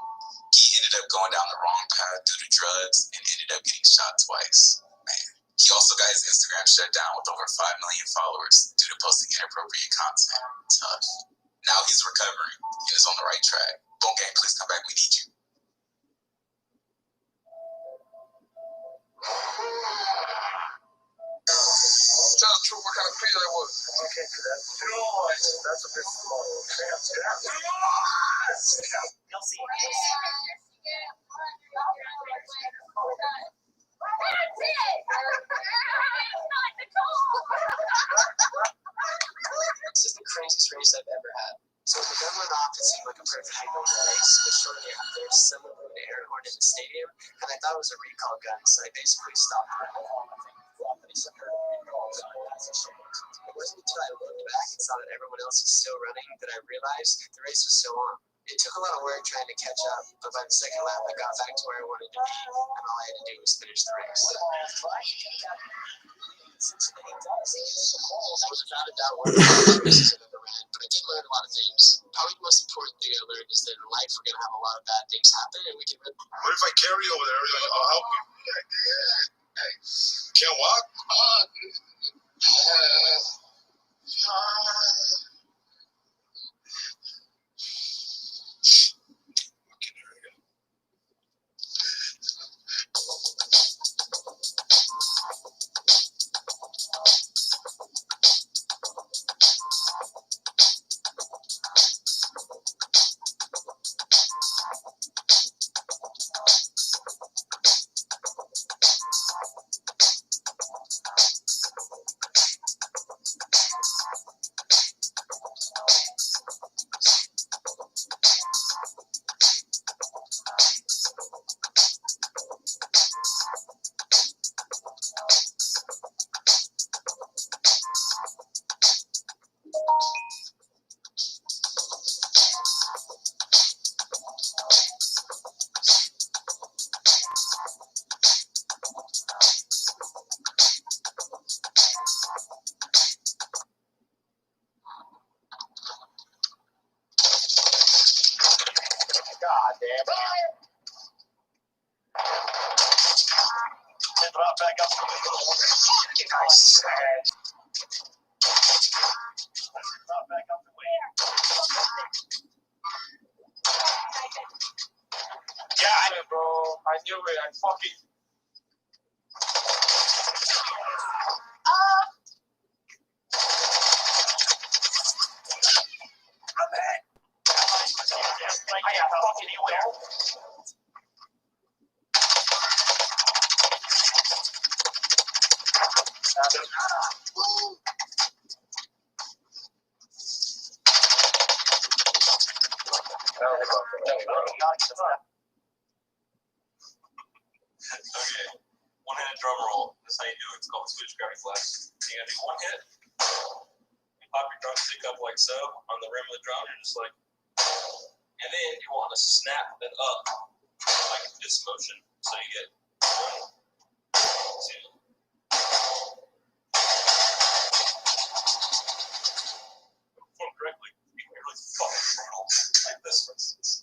He ended up going down the wrong path due to drugs and ended up getting shot twice. Man. He also got his Instagram shut down with over 5 million followers due to posting inappropriate content. Tough. Now he's recovering and is on the right track. Boom gang, please come back. We need you. Tell the truth, what kind of pizza that was? I can't do that. That's a bit small. You'll see. This is the craziest race I've ever had. So the gun went off, it seemed like a perfectly normal race, but shortly after, someone blew an air horn in the stadium, and I thought it was a recall gun, so I basically stopped running. It wasn't until I looked back and saw that everyone else was still running that I realized the race was still on. It took a lot of work trying to catch up, but by the second lap, I got back to where I wanted to be, and all I had to do was finish the race. Cincinnati does. That was without a doubt one of the best races I've ever ran, but I did learn a lot of things. Probably the most important thing I learned is that in life we're going to have a lot of bad things happen, and we can. What if I carry you over there? I'll help you. Yeah. Hey, can't walk? I knew it. I fucking. I'm back. I got fucking you there. Okay, one-handed drum roll. That's how you do it. It's called switch gravity flex. You gotta do one hit. You pop your drumstick up like so on the rim of the drum. You're just like, and then you want to snap it up like this motion. So you get one, two. Perform correctly. You can really fucking brutal like this, for instance.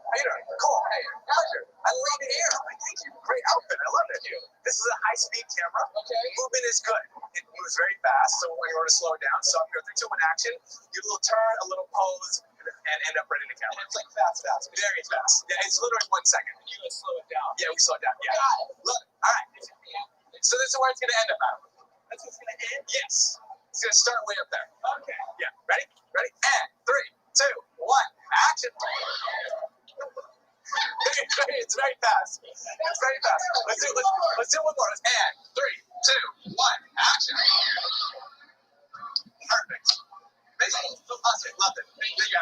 How you doing? Cool. Hey, pleasure. I love it here. Thank you. Great outfit. I love it. This is a high-speed camera. Okay. Movement is good. It moves very fast, so when you want to slow it down, so I'm going to go 3, 2, 1 action. You a little turn, a little pose, and end up right in the camera. And it's like fast. Very fast. Yeah, it's literally 1 second. You would slow it down. Yeah, we slow it down. Yeah. Got it. Look. All right. So this is where it's going to end up at. That's what's going to end? Yes. It's going to start way up there. Okay. Yeah. Ready? And 3, 2, 1, action. It's very fast. It's very fast. Let's do one more. And 3, 2, 1, action. Perfect. Amazing. Awesome. Love it. Thank you.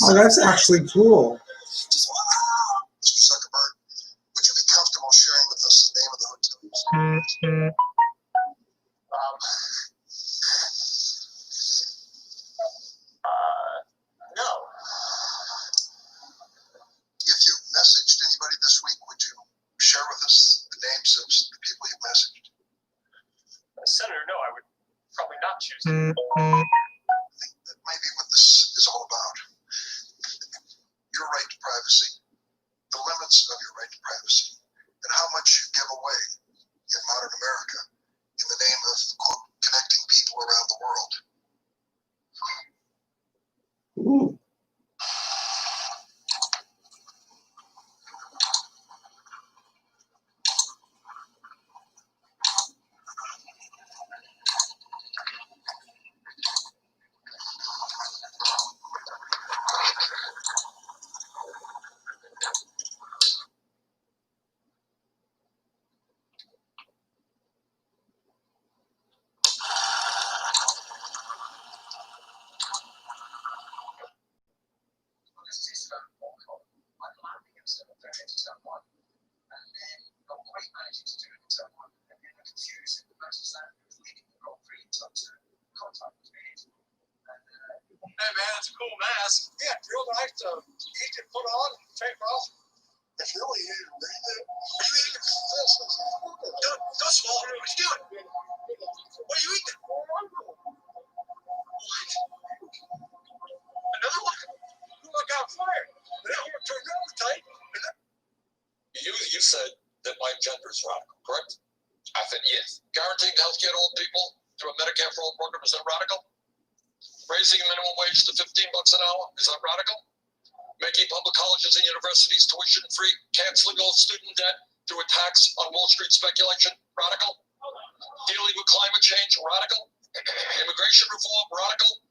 Oh, that's actually cool. Mr. Zuckerberg, would you be comfortable sharing with us the name of the hotel? No. If you messaged anybody this week, would you share with us the names of the people you messaged? Senator, no, I would probably not choose to. I think that may be what this is all about. Your right to privacy, the limits of your right to privacy, and how much you give away in modern America in the name of, quote, connecting people around the world. Ooh. Hey man, it's a cool mask. Yeah, it's real nice to eat and put on and take off. It's really easy to read it. Are you eating this? Don't swallow it. What are you doing? What are you eating? What? Another one? Look out, fire. That one turned out tight. You said that my gender is radical, correct? I said yes. Guaranteeing health care to old people through a Medicare for All program, is that radical? Raising minimum wage to $15 an hour, is that radical? Making public colleges and universities tuition free, canceling all student debt through a tax on Wall Street speculation, radical? Dealing with climate change, radical? Immigration reform, radical?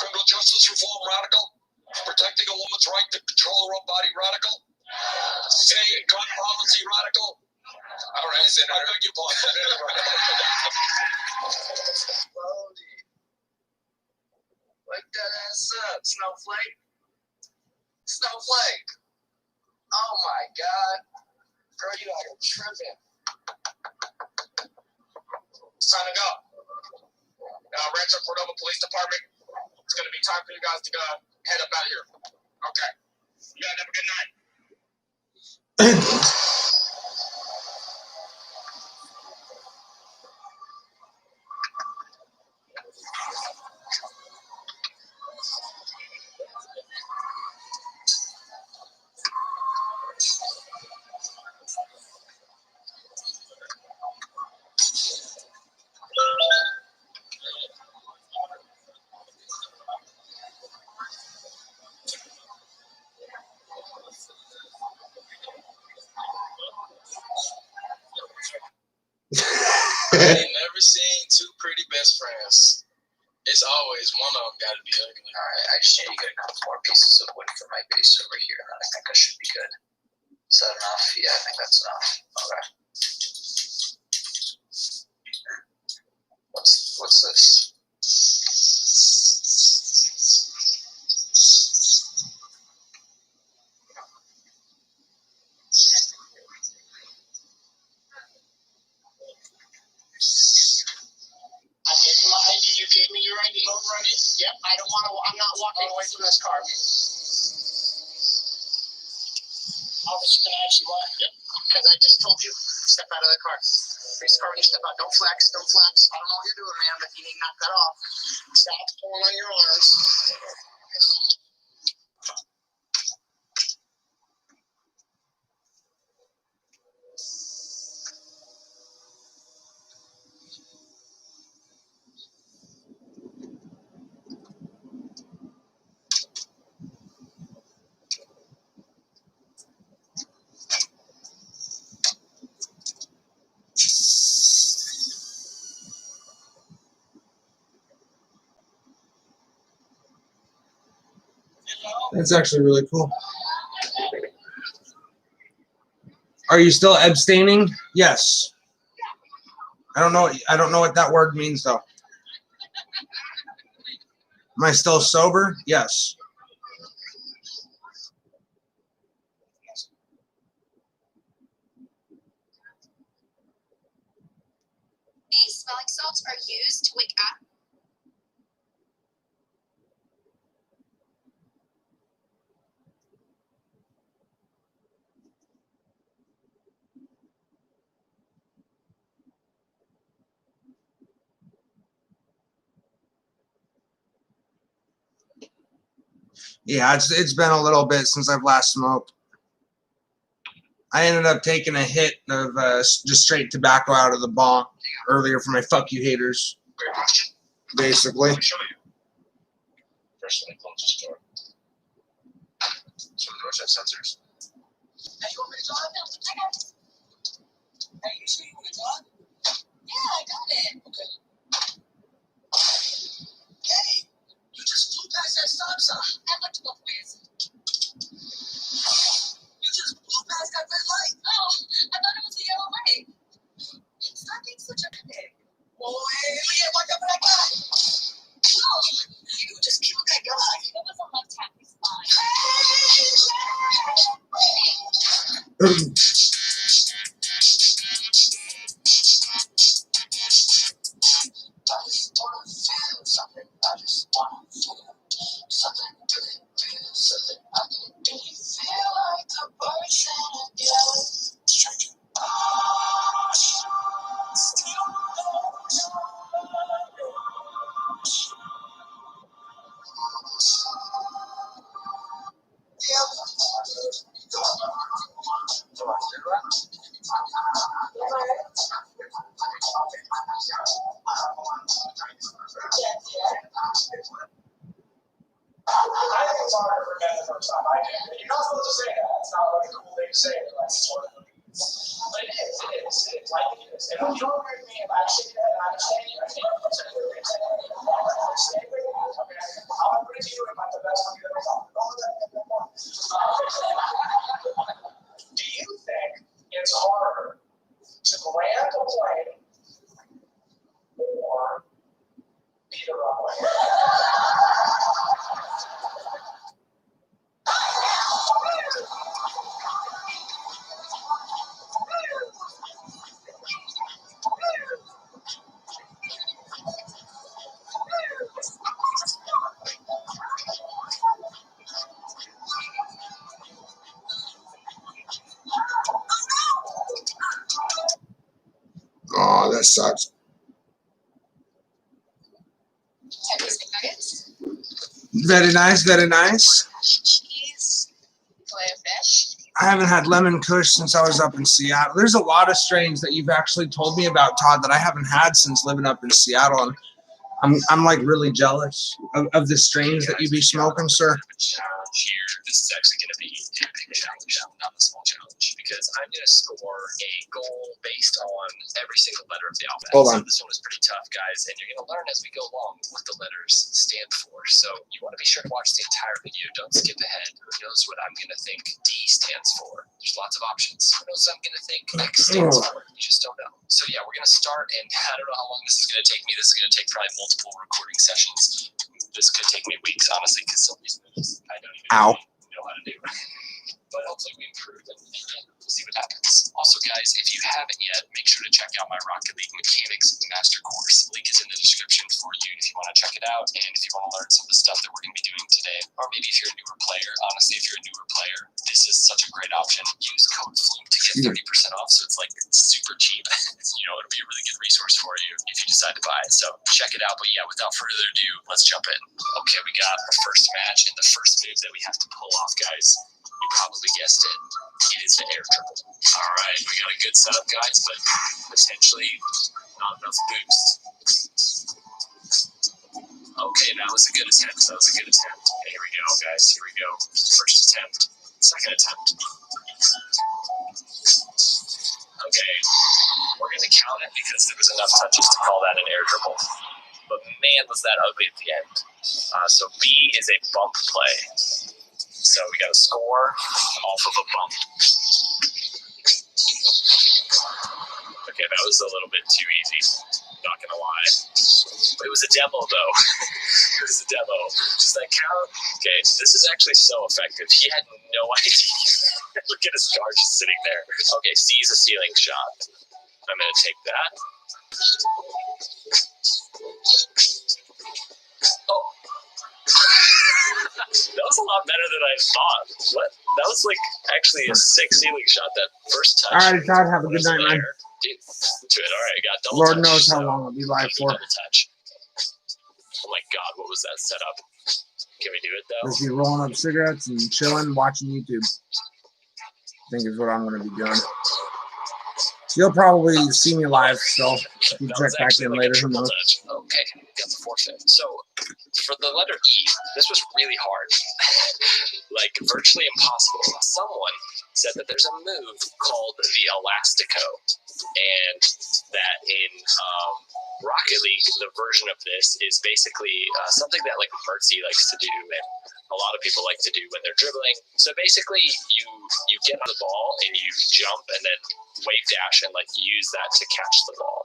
Criminal justice reform, radical? Protecting a woman's right to control her own body, radical? Saying gun policy, radical? All right, Senator. I beg your pardon. Wake that ass up, snowflake. Snowflake. Oh my God. Girl, you out here tripping. It's time to go. Rancho Cordova Police Department. It's going to be time for you guys to go head up out of here. Okay. You guys have a good night. ain't never seen two pretty best friends. It's always one of them got to be ugly. All right, actually, you got a couple more pieces of wood for my base over here, and I think I should be good. Is that enough? Yeah, I think that's enough. Okay. What's this? I gave you my ID. You gave me your ID. Don't run it. Yep. I don't want to. I'm not walking away from this car. Officer, can I ask you why? Yep. Because I just told you. Step out of the car. Face car when you step out. Don't flex. Don't flex. I don't know what you're doing, man, but you need to knock that off. Stop pulling on your arms. That's actually really cool. Are you still abstaining? Yes. I don't know what that word means though. Am I still sober? Yes. These smelling salts are used to wake up. Yeah, it's been a little bit since I've last smoked. I ended up taking a hit of just straight tobacco out of the bong earlier for my fuck you haters. Basically. Let me show you. First, let me close this door. So the doors have sensors. Hey, you want me to drive now? I got it. Hey, you sure you want to drive? Yeah, I got it. Okay. Hey, you just flew past that stop sign. I looked both ways. You just flew past that red light. Oh, I thought it was the yellow light. Stop being such a pig. Boy, yeah, watch out for that guy. No, you just killed that guy. It was a left tap. He's fine. I just wanna feel something. I just wanna feel something. Really feel something. I can really feel like a person again. Stranger. Still I think it's hard to forget the first time I did it. You're not supposed to say that. It's not like a cool thing to say. Like, sort of. But it is. It is. It is. Like it is. And if you don't agree with me, if I shake your head and I understand you, I think it's a good thing. Stay with me. Okay. I'll agree to you if I'm the best one you've ever talked to. Do you think it's harder to land a plane or be the runway? Oh, that sucks. Nuggets, Very nice, very nice. cheese, filet of fish. I haven't had lemon kush since I was up in Seattle. There's a lot of strains that you've actually told me about, Todd, that I haven't had since living up in Seattle. And I'm like really jealous of the strains that you be smoking, sir. challenge here. This is actually going to be a big challenge, not a small challenge, because I'm going to score a goal based on every single letter of the alphabet. Hold on. So this one is pretty tough, guys, and you're going to learn as we go along what the letters stand for. So you want to be sure to watch the entire video. Don't skip ahead. Who knows what I'm going to think D stands for? There's lots of options. Who knows what I'm going to think X stands for? You just don't know. So yeah, we're going to start, and I don't know how long this is going to take me. This is going to take probably multiple recording sessions. This could take me weeks, honestly, because some of these moves I don't even know how to do. But hopefully we improve and we'll see what happens. Also, guys, if you haven't yet, make sure to check out my Rocket League Mechanics Master Course. Link is in the description for you if you want to check it out and if you want to learn some of the stuff that we're going to be doing today. Or maybe if you're a newer player, honestly, if you're a newer player, this is such a great option. Use code FLUME to get 30% off, so it's like super cheap. It'll be a really good resource for you if you decide to buy it. So check it out. But yeah, without further ado, let's jump in. Okay, we got our first match, and the first move that we have to pull off, guys, you probably guessed it. It is the air triple. All right, we got a good setup, guys, but potentially not enough boost. Okay, that was a good attempt. Okay, here we go, guys. Here we go. First attempt. Second attempt. Okay, we're going to count it because there was enough touches to call that an air dribble. But man, was that ugly at the end. So B is a bump play. So we got to score off of a bump. Okay, that was a little bit too easy. Not going to lie. It was a demo, though. It was a demo. Does that count? Okay, this is actually so effective. He had no idea. Look at his car just sitting there. Okay, C is a ceiling shot. I'm going to take that. Oh. That was a lot better than I thought. What? That was like actually a sick ceiling shot. That first touch. All right, Todd. Have a good night, man. Dude, to it. All right, I got double Lord touch. knows how long I'll be live for. Double touch. Oh my God, what was that setup? Can we do it though? Just be rolling up cigarettes and chilling, watching YouTube. I think is what I'm going to be doing. You'll probably see me live, so you check back in later. Who knows? Okay, got the forfeit. So for the letter E, this was really hard, like virtually impossible. Someone said that there's a move called the Elastico, and that in Rocket League, the version of this is basically something that like Mertzy likes to do, and a lot of people like to do when they're dribbling. So basically, you get on the ball and you jump and then wave dash and like use that to catch the ball.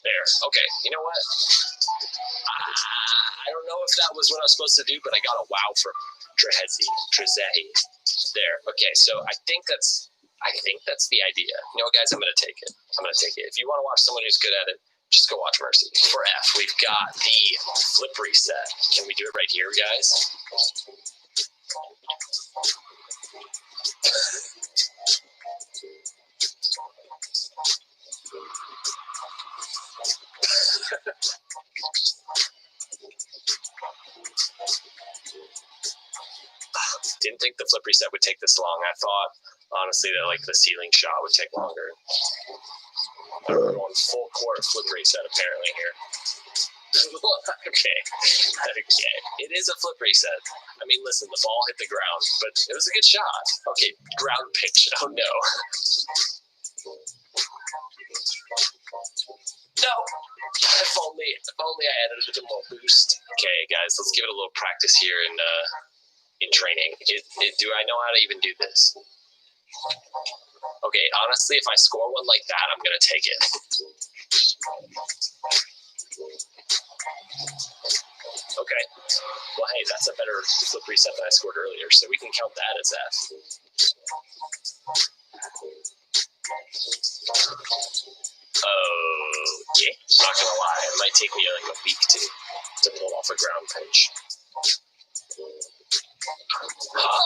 There. Okay. You know what? I don't know if that was what I was supposed to do, but I got a wow from Trezehi. There. Okay. So I think that's the idea. You know what, guys? I'm gonna take it. If you want to watch someone who's good at it, just go watch Mercy. For F, we've got the flip reset. Can we do it right here, guys? Didn't think the flip reset would take this long. I thought, honestly, that like the ceiling shot would take longer. We're going full court flip reset apparently here. Okay. It is a flip reset. I mean, listen, the ball hit the ground, but it was a good shot. Okay, ground pitch. Oh no. No. If only I added a bit more boost. Okay, guys, let's give it a little practice here in training. Do I know how to even do this? Okay, honestly, if I score one like that, I'm gonna take it. Okay. Well, hey, that's a better flip reset than I scored earlier, so we can count that as F. Okay. Not gonna lie, it might take me like a week to pull off a ground pinch. Oh.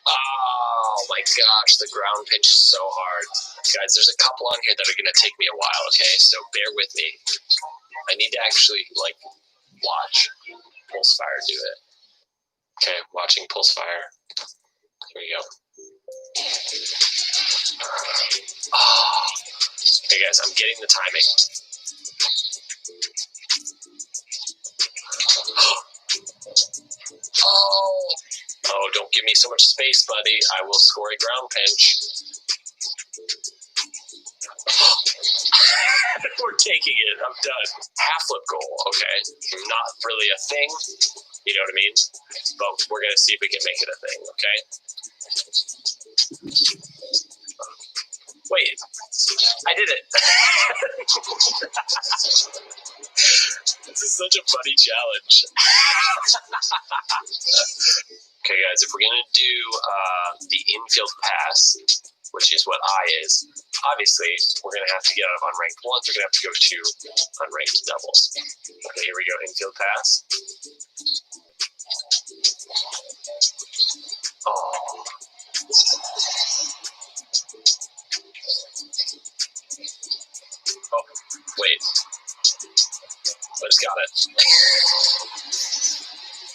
Oh my gosh, the ground pinch is so hard. Guys, there's a couple on here that are going to take me a while, okay? So bear with me. I need to actually, like, watch Pulsefire do it. Okay, watching pulse fire. Here we go. Oh. Okay, guys, I'm getting the timing. Oh, don't give me so much space, buddy. I will score a ground pinch. We're taking it. I'm done. Half flip goal. Okay. Not really a thing. You know what I mean? But we're going to see if we can make it a thing. Okay. Wait. I did it. This is such a funny challenge. Okay, guys, if we're going to do the infield pass, which is what I is, obviously, we're going to have to get out of unranked ones. We're going to have to go to unranked doubles. Okay, here we go, infield pass. Oh. Oh, wait. I just got it.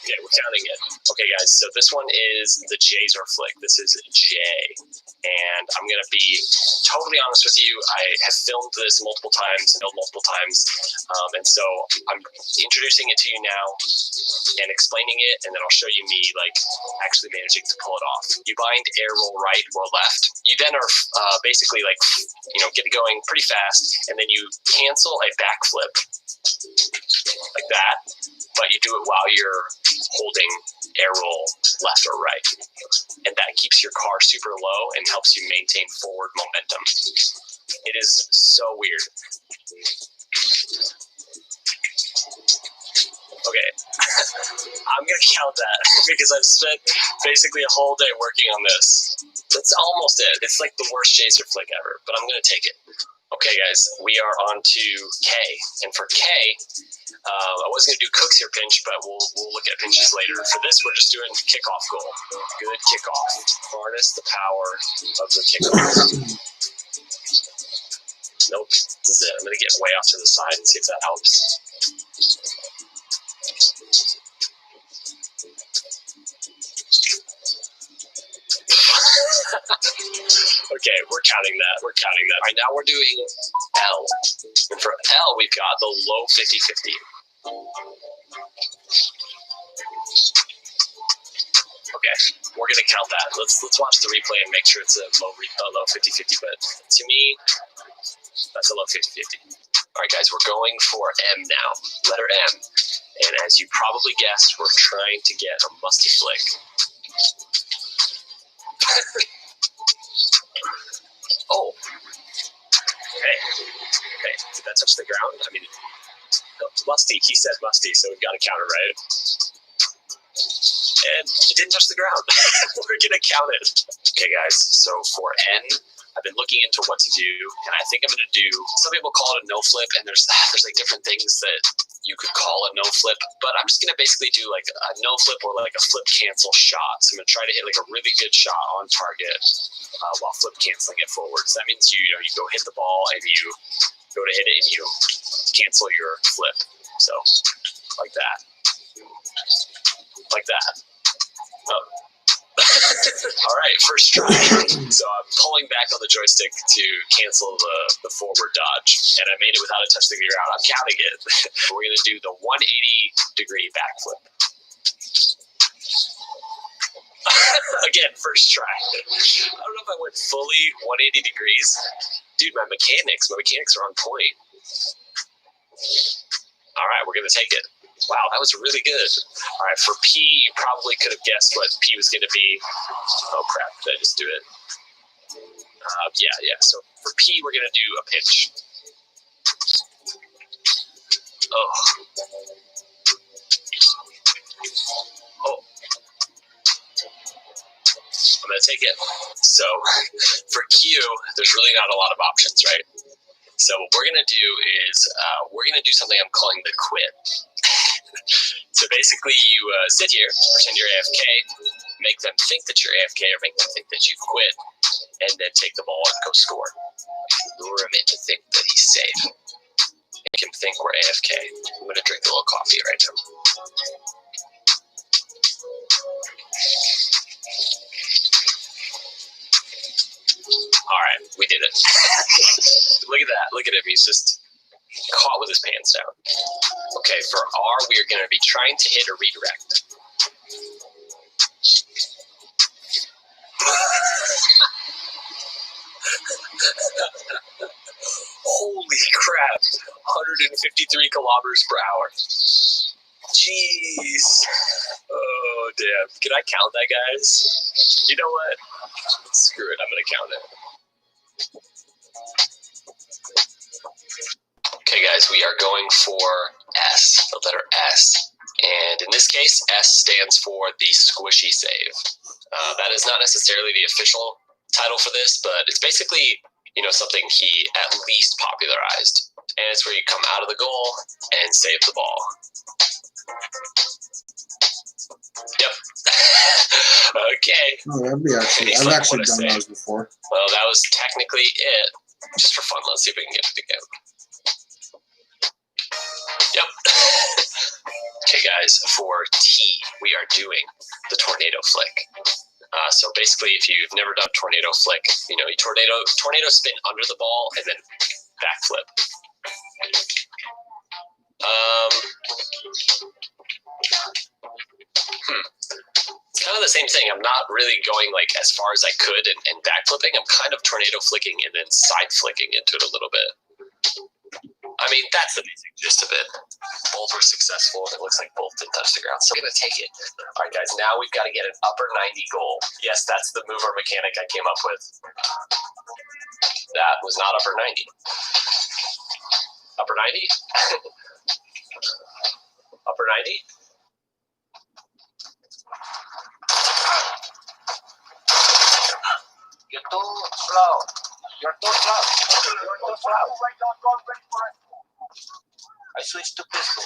Okay, we're counting it. Okay, guys, so this one is the Jazer flick. This is J. And I'm going to be totally honest with you. I have filmed this multiple times, and so I'm introducing it to you now and explaining it, and then I'll show you me, like, actually managing to pull it off. You bind air roll right or left. You then are basically, like, get it going pretty fast, and then you cancel a backflip like that, but you do it while you're holding air roll left or right. And that keeps your car super low and helps you maintain forward momentum. It is so weird. Okay, I'm gonna count that because I've spent basically a whole day working on this. That's almost it. It's like the worst Jazer flick ever, but I'm gonna take it. Okay, guys, we are on to K, and for K, I was going to do Cook's here pinch, but we'll look at pinches later. For this, we're just doing kickoff goal. Good kickoff. Harness the power of the kickoff. Nope, this is it. I'm going to get way off to the side and see if that helps. Okay, we're counting that. All right, now we're doing L. And for L, we've got the low 50-50. Okay, we're gonna count that. Let's watch the replay and make sure it's a low 50-50. But to me, that's a low 50-50. All right, guys, we're going for M now. Letter M. And as you probably guessed, we're trying to get a musty flick. Oh. Okay. Did that touch the ground? I mean, no, musty. He said musty, so we've got to counter, right? And it didn't touch the ground. We're going to count it. Okay, guys, so for N, I've been looking into what to do, and I think I'm going to do, some people call it a no flip, and there's like different things that you could call a no flip, but I'm just going to basically do like a no flip or like a flip cancel shot. So I'm going to try to hit like a really good shot on target while flip canceling it forward. So that means you go hit the ball and you go to hit it and you cancel your flip. So like that. Like that. Oh. All right, first try. So I'm pulling back on the joystick to cancel the forward dodge, and I made it without it touching the ground. I'm counting it. We're going to do the 180-degree backflip. Again, first try. I don't know if I went fully 180 degrees. Dude, my mechanics are on point. All right, we're going to take it. Wow, that was really good. All right, for P, you probably could have guessed what P was going to be. Oh, crap. Did I just do it? Yeah. So for P, we're going to do a pinch. Oh. I'm going to take it. So for Q, there's really not a lot of options, right? So what we're going to do is we're going to do something I'm calling the quit. So basically you sit here, pretend you're AFK, make them think that you're AFK or make them think that you've quit, and then take the ball and go score. Lure him in to think that he's safe. Make him think we're AFK. I'm going to drink a little coffee right now. We did it. Look at that. Look at him. He's just caught with his pants down. Okay, for R, we are going to be trying to hit a redirect. Holy crap. 153 kilometers per hour. Jeez. Oh, damn. Can I count that, guys? You know what? Screw it. I'm going to count it. Okay, guys, we are going for S, the letter S. And in this case, S stands for the squishy save. That is not necessarily the official title for this, but it's basically, you know, something he at least popularized. And it's where you come out of the goal and save the ball. Yep. Okay. Oh, that'd be actually. I've actually done those before. Well, that was technically it. Just for fun, let's see if we can get it again. Yep. Okay, guys, for T, we are doing the tornado flick. So basically, if you've never done tornado flick, you know, you tornado spin under the ball and then backflip. It's kind of the same thing. I'm not really going like as far as I could and backflipping. I'm kind of tornado flicking and then side flicking into it a little bit. I mean, that's the basic gist of it. Both were successful, and it looks like both didn't touch the ground. So I'm going to take it. All right, guys, now we've got to get an upper 90 goal. Yes, that's the mover mechanic I came up with. That was not upper 90. Upper 90? Upper 90? You're too slow. You're too slow. You're too slow. I switched to pistol.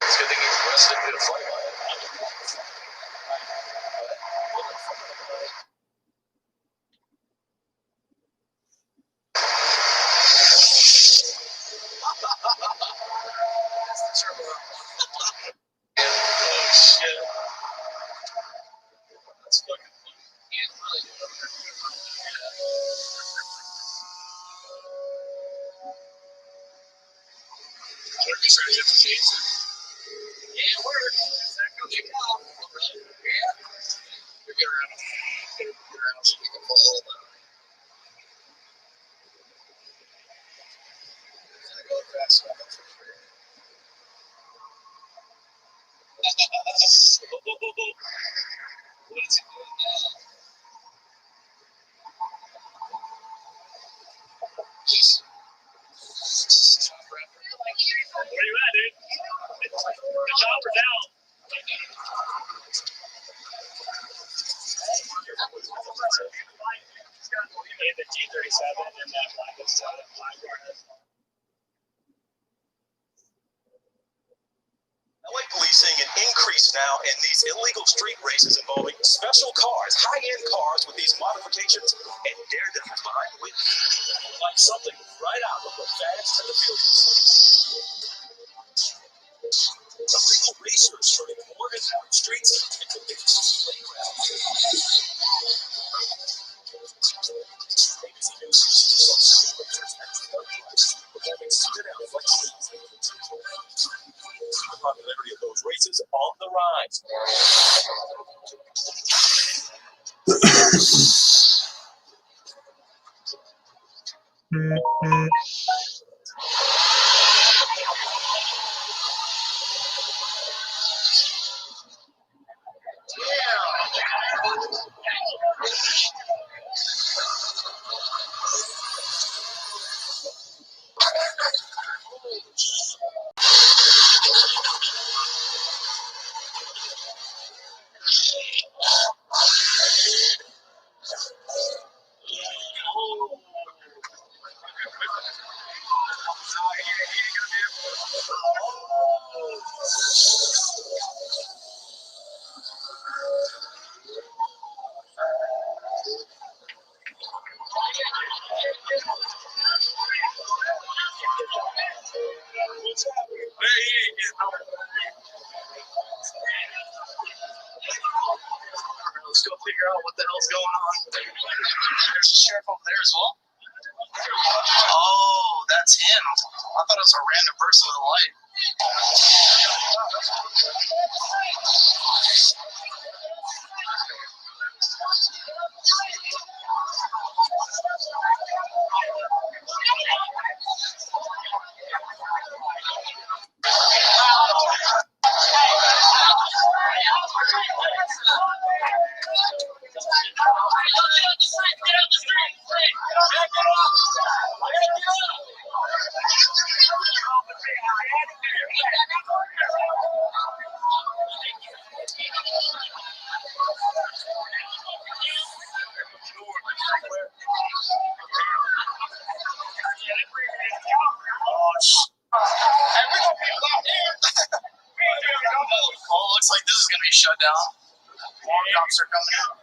It's a good thing you rested a bit of flight. Oh, shit. That's fucking funny. Yeah, it worked. Exactly. Yeah. You're good around. Get around so you can follow that. Go fast enough for free. What is he doing now? Just stop rapping. Where you at, dude? The chopper's out. The G37 and that black is LA policing an increase now in these illegal street races involving special cars, high-end cars with these modifications, and dare them behind wheels. Like something right out of the Fast and the Furious. Illegal racers turning more and more streets into dangerous playgrounds. ABC News performing spin-out fights. The popularity of those races on the rise. Let's go figure out what the hell's going on. There's a sheriff over there as well. Oh, that's him. I thought it was a random person with a light. Oh, looks like this is gonna be shut down. More cops are coming out.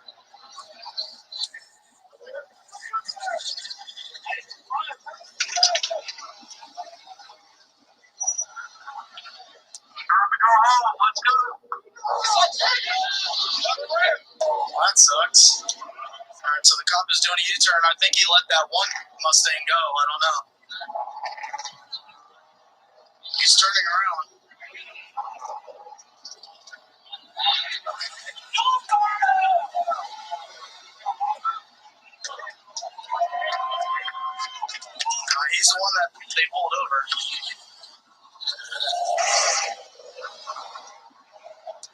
Well, that sucks. Alright, so the cop is doing a U-turn. I think he let that one Mustang go. I don't know. He's turning around. He's the one that they pulled over.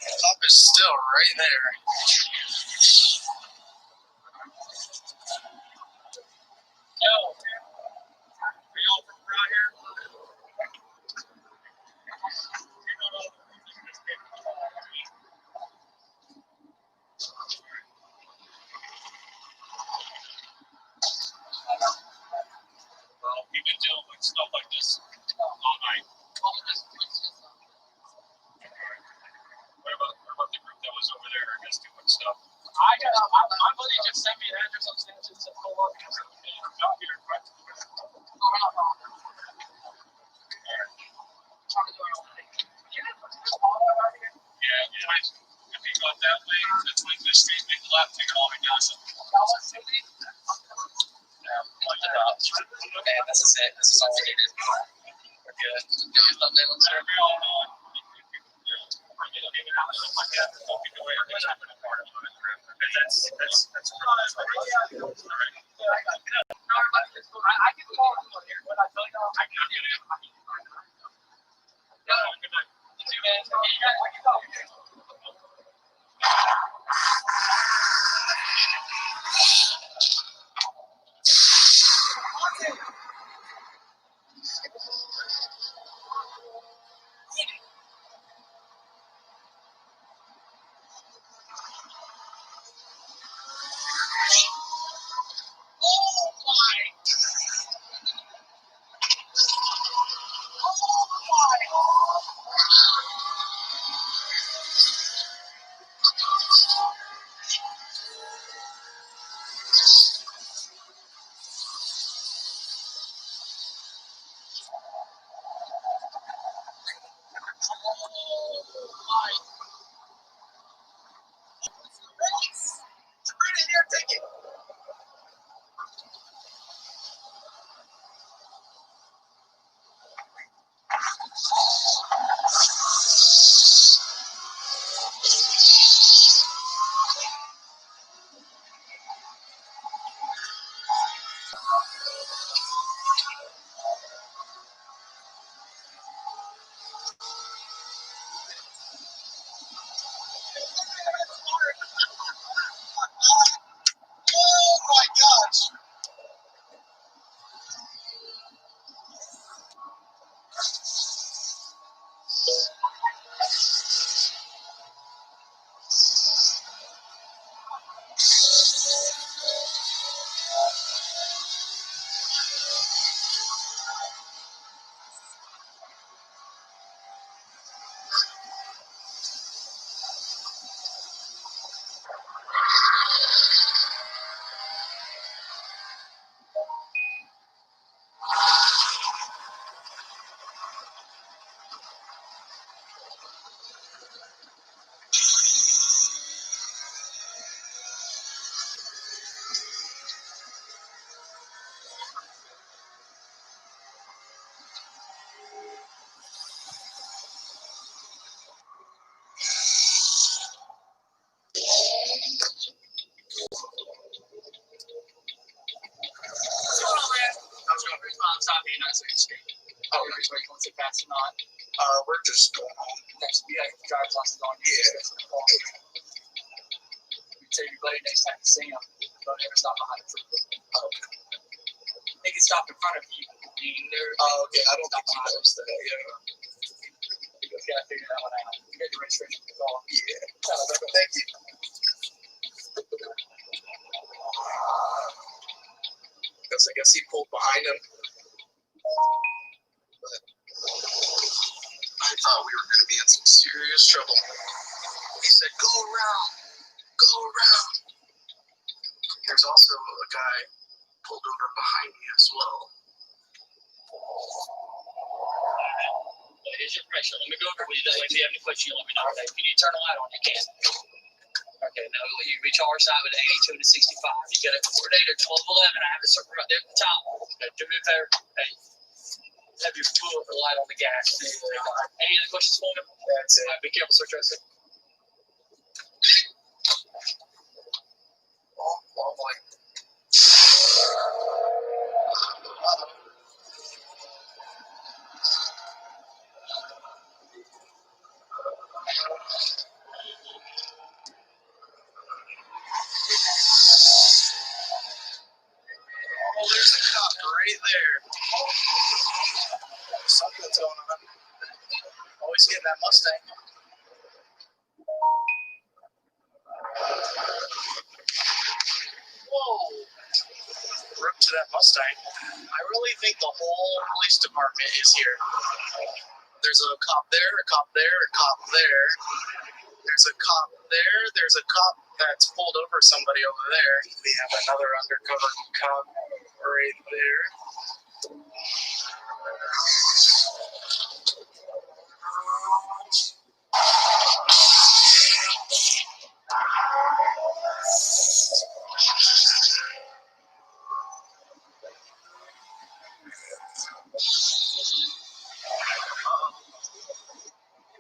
The cop is still right there. Yo, are y'all from around here? Well, we've been dealing with stuff like this all night. What about the group that was over there, I guess, doing stuff? My buddy just sent me an address upstairs and said, pull up because I'm out here. Yeah, if you go that way, to 25th Street, make the left, take it all the way down. Okay, this is it. This is all we needed. We're good. Oh my gosh! Oh, are you going to fast or not? We're just going home. Next, we have driver's license on you. Yeah. You tell your buddy next time you see him, don't ever stop behind the truck. They can stop in front of you. Oh, okay. I don't think he knows that. Yeah. You gotta figure that one out. You got your registration for the car. Yeah. Thank you. Because I guess he pulled behind him. But I thought we were going to be in some serious trouble. He said, "Go around, go around." There's also a guy pulled over behind me as well. Here's your pressure. Let me go over with you. That way, if you have any questions, you let me know. Okay. If you need to turn the light on, you can. Okay, now you reach our side with 82 to 65. You got a coordinator 1211. I have it circled right there at the top. Okay, do me a favor. Hey, have your foot or light on the gas. Any other questions for me? That's it. All right, be careful, Sir Tracy. Oh boy. Oh, there's a cop right there. Something's going on. Always getting that Mustang. Whoa. Rip to that Mustang. I really think the whole police department is here. There's a cop there, a cop there, a cop there. There's a cop there. There's a cop that's pulled over somebody over there. We have another undercover cop right there.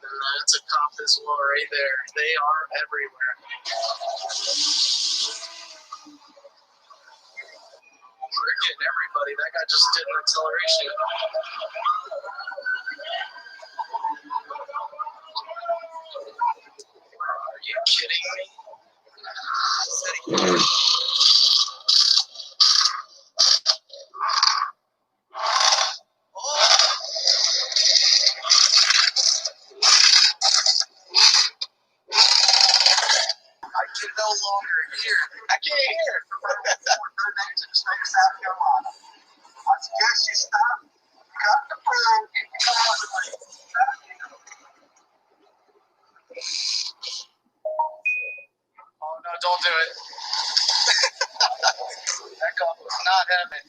And that's a cop as well right there. They are everywhere. We're getting everybody. That guy just did an acceleration. Are you kidding me? I can no longer hear. I can't hear. I suggest you stop, cut the phone, get the car away. Oh no, don't do it. That cop was not having.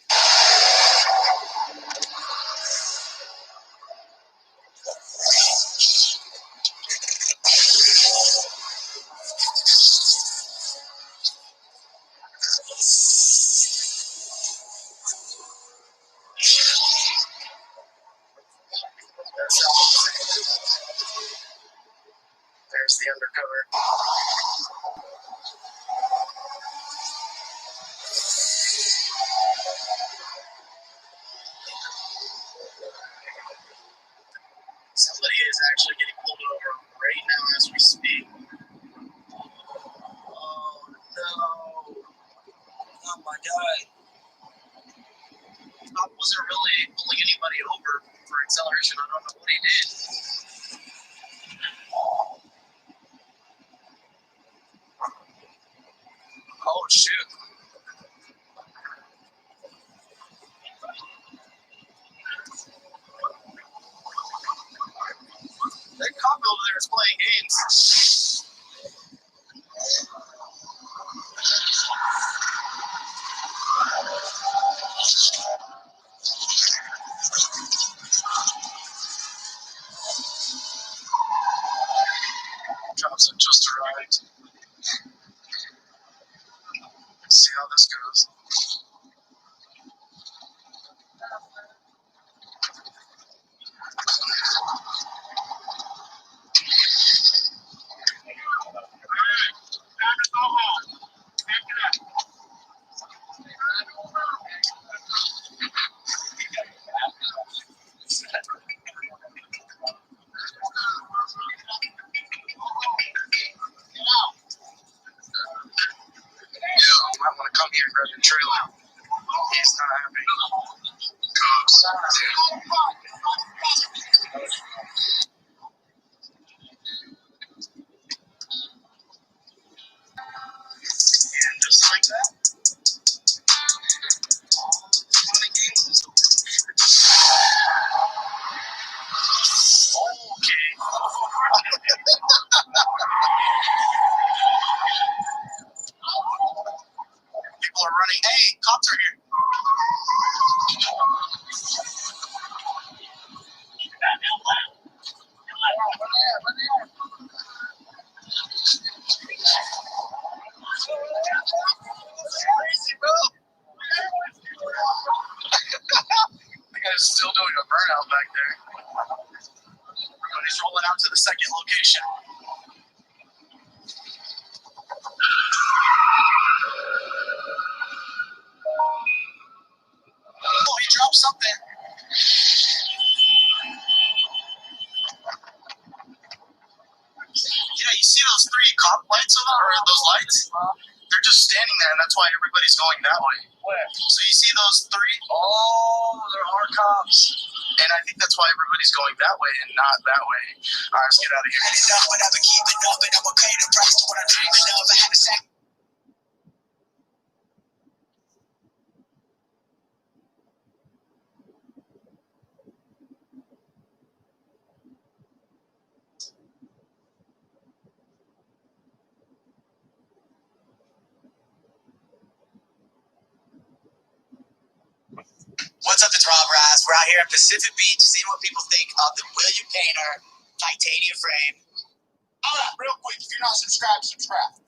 There's the undercover. Somebody is actually getting pulled over right now as we speak. Oh no. Oh my god. Cop wasn't really pulling anybody over for acceleration. I don't know what he did. Oh shoot. That cop over there is playing games. Drops have just arrived. brother trailer. He's not happy. Cubs. And just like that, 20 games is over. Okay. People are running. Hey, cops are here. Crazy, bro. The guy's still doing a burnout back there. Everybody's rolling out to the second location. Oh, he dropped something. Yeah, you see those 3 cop lights over there, or those lights? They're just standing there, and that's why everybody's going that way. Where? So you see those 3? Oh, there are cops. And I think that's why everybody's going that way and not that way. All right, let's get out of here. What's up, it's Rob Rass. We're out here at Pacific Beach seeing what people think of the William Painter titanium frame. All right, real quick, if you're not subscribed, subscribe.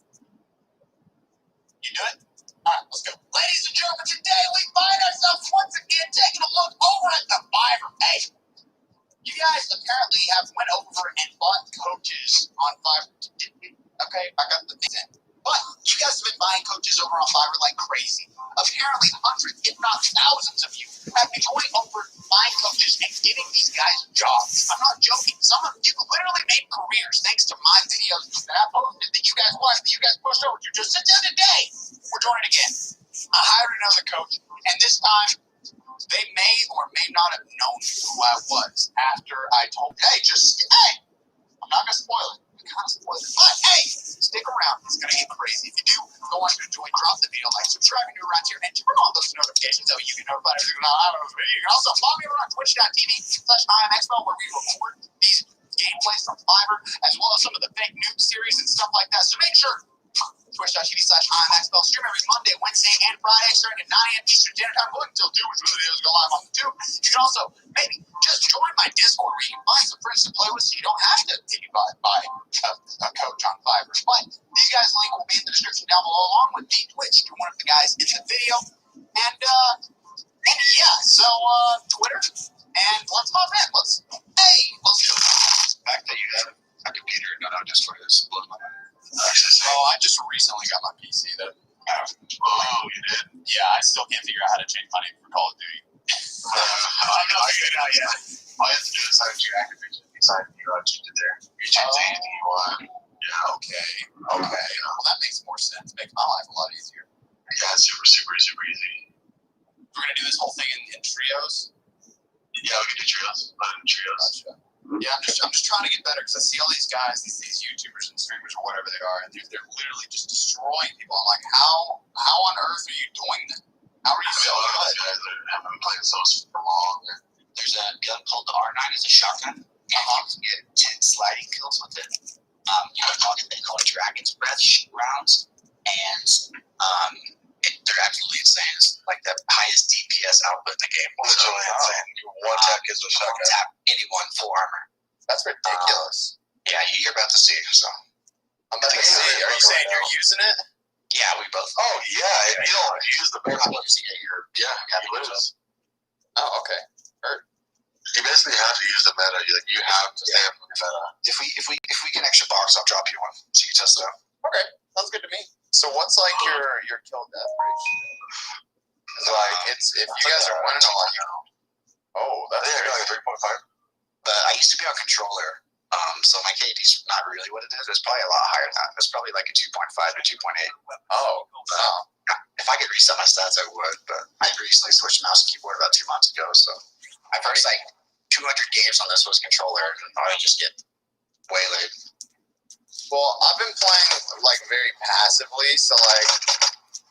You do it? All right, let's go. Ladies and gentlemen, today we find ourselves once again taking a look over at the Fiverr. Hey, you guys apparently have went over and bought coaches on Fiverr. Okay, I got the things in. But you guys have been buying coaches over on Fiverr like crazy. Apparently hundreds, if not thousands of you have been going over buying coaches and getting these guys jobs. I'm not joking. Some of you literally made careers thanks to my videos that I posted that you guys watched, that you guys pushed over to. Just today, we're doing it again. I hired another coach, and this time they may or may not have known who I was after I told, hey, I'm not going to spoil it. But hey, stick around. It's going to get crazy. If you do, go on to enjoy, drop the video, like, subscribe if you're around here, and turn on those notifications so you can know about everything. You can also follow me over on twitch.tv/IMXpo where we record these gameplays from Fiverr, as well as some of the fake news series and stuff like that. So make sure twitch.tv/IMXpo stream every Monday, Wednesday, and Friday starting at 9 a.m. Eastern Standard Time, going until 2, which really videos go live on the 2. You can also maybe just join my Discord where you can find some friends to play with so you don't have to buy a coach on Fiverr. But these guys' link will be in the description down below, along with me, Twitch, you're one of the guys in the video. And yeah, so Twitter, and let's hop in. Let's do it. The fact that you have a computer not just for this blows my mind. I just recently got my PC that. Oh, you did? Yeah, I still can't figure out how to change my name for Call of Duty. I know, yeah. All you have to do is sign into your activation. You sign, change it there. You change anything you want. Yeah. Okay. Well, that makes more sense. Makes my life a lot easier. Yeah, it's super easy. We're gonna do this whole thing in trios. Yeah, we can do trios. Gotcha. Yeah, I'm just trying to get better because I see all these guys, these YouTubers and streamers or whatever they are, and they're literally just destroying people. I'm like, how on earth are you doing that? How are you so good? Guys have been playing so super long. There's a gun called the R9. It's a shotgun. You can get 10 sliding kills with it. You can target they call it Dragon's Breath rounds, and they're absolutely insane. It's like the highest DPS output in the game. Literally insane. You one tap kills with a shotgun. One tap anyone full armor. That's ridiculous. Yeah, you're about to see. So I'm about to see. Are you saying you're using it? Yeah, we both. Oh yeah, if you don't use the barrel, you lose. Oh, okay. You basically have to use the meta. You have to stay up with the meta. If we get an extra box, I'll drop you one so you can test it out. Okay, sounds good to me. So what's like your kill death ratio? Like it's if you guys are winning a lot. Oh, that's like 3.5. But I used to be on controller, so my KD's not really what it is. It's probably a lot higher than that. It's probably like a 2.5 to 2.8. Oh, wow. If if I could reset my stats, I would. But I recently switched mouse and keyboard about 2 months ago. So my first like 200 games on this was controller, and I just get waylaid. Well, I've been playing like very passively, so like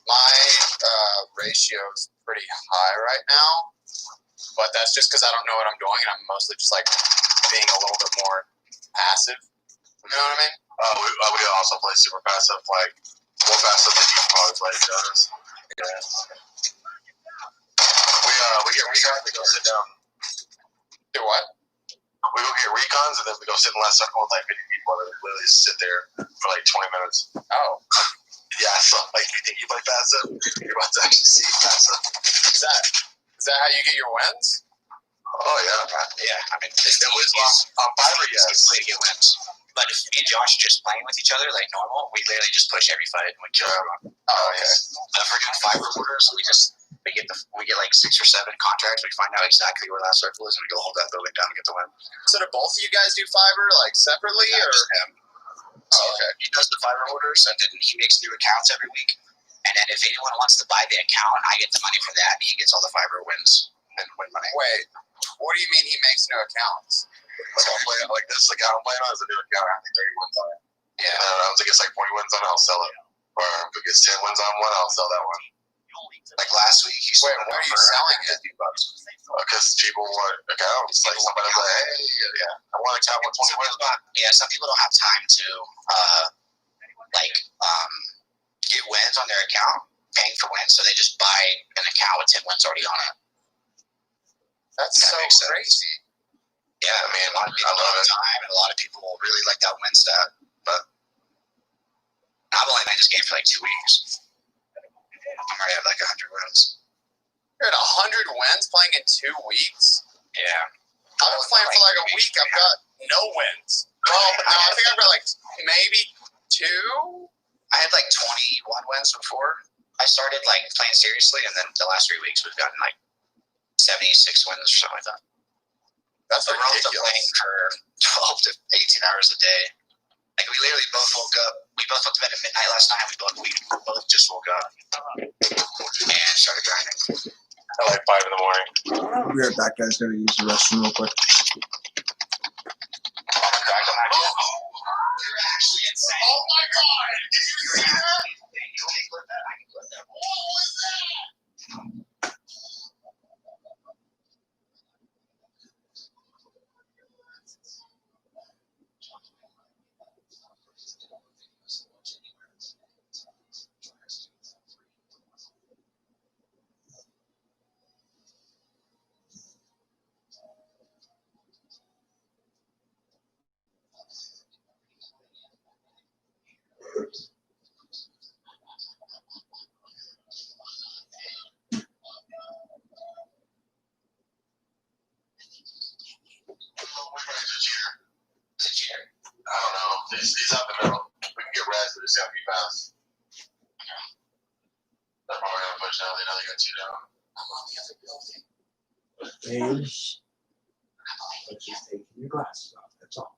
my ratio is pretty high right now. But that's just because I don't know what I'm doing, and I'm mostly just like being a little bit more passive. You know what I mean? We also play super passive, like more passive than you probably play does. Yeah. We get recons, we go sit down. Do what? We go get recons, and then we go sit in the last circle with like 50 people, and we literally just sit there for like 20 minutes. Oh. Yeah, so like you think you play passive, you're about to actually see passive. Is that how you get your wins? Oh yeah. Yeah, I mean, it's the easiest. On Fiverr, yes. Way to get wins. But if me and Josh are just playing with each other like normal, we literally just push every fight and we kill everyone. Oh, okay. If we're doing Fiverr orders, we get like 6 or 7 contracts. We find out exactly where that circle is, and we go hold that building down and get the win. So do both of you guys do Fiverr like separately, or? Just him. Oh, okay. He does the Fiverr orders, and then he makes new accounts every week. And then if anyone wants to buy the account, I get the money for that, and he gets all the Fiverr wins and win money. Wait, what do you mean he makes new accounts? Like I'll play like this account I'm playing on is a new account. I have 30 wins on it. Yeah. Once it gets like 40 wins on it, I'll sell it. Or if it gets 10 wins on one, I'll sell that one. Like last week, he sold where are you selling it? Because people want accounts. Like somebody's like, hey, yeah, I want an account with 20 wins. Yeah, some people don't have time to get wins on their account, paying for wins, so they just buy an account with 10 wins already on it. That's so crazy. Yeah, I mean, a lot of people don't have time, and a lot of people really like that win stat. But I've only played this game for like 2 weeks. I'm already at like 100 wins. You're at 100 wins playing in 2 weeks? Yeah. I've been playing for like a week. I've got no wins. Well, no, I think I've got like maybe 2. I had like 21 wins before I started like playing seriously, and then the last 3 weeks we've gotten like 76 wins or something like that. That's ridiculous. We're also playing for 12 to 18 hours a day. Like we literally both woke up. We both went to bed at midnight last night. We both just woke up and started grinding. At like 5 in the morning. I'll be right back, guys. Gotta use the restroom real quick. You're actually insane. Oh my god! Did you see that? I can clip that. What was that? I don't know. He's out the middle. We can get reds, but it's gotta be fast. They're probably gonna push down. They know they got 2 down. I'm on the other building. Dave, but just taking your glasses off. That's all.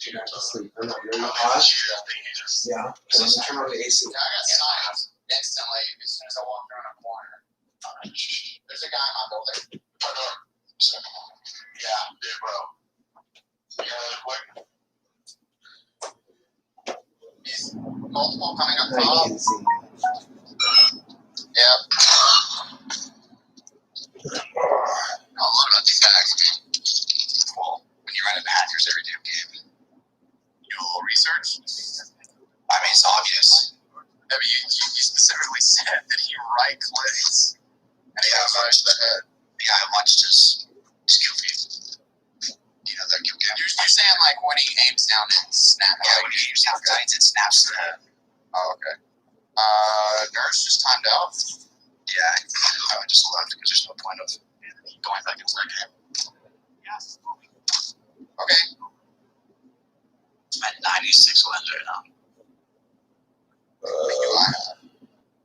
You're not to sleep. I'm not really hot. I think he just. Yeah. So I'm gonna turn on the AC. I got signed instantly as soon as I walked around a corner. There's a guy in my building. Yeah, dude, bro. Yeah, quick. He's multiple coming up I top. can see. Yep. A lot about these guys. Well, when you run into hackers every damn game, You do a little research. I mean, it's obvious. I mean, you specifically said that he right clicks and he got punched in the head. Yeah, I watched his goofy. You know, that kill cam. You're saying like when he aims down and snaps. Yeah, when he aims down tights, it snaps to the head. Oh, okay. Nurse just timed out. Yeah, I just left because there's no point of going back into that game. Okay. I'm at 96 wins right now.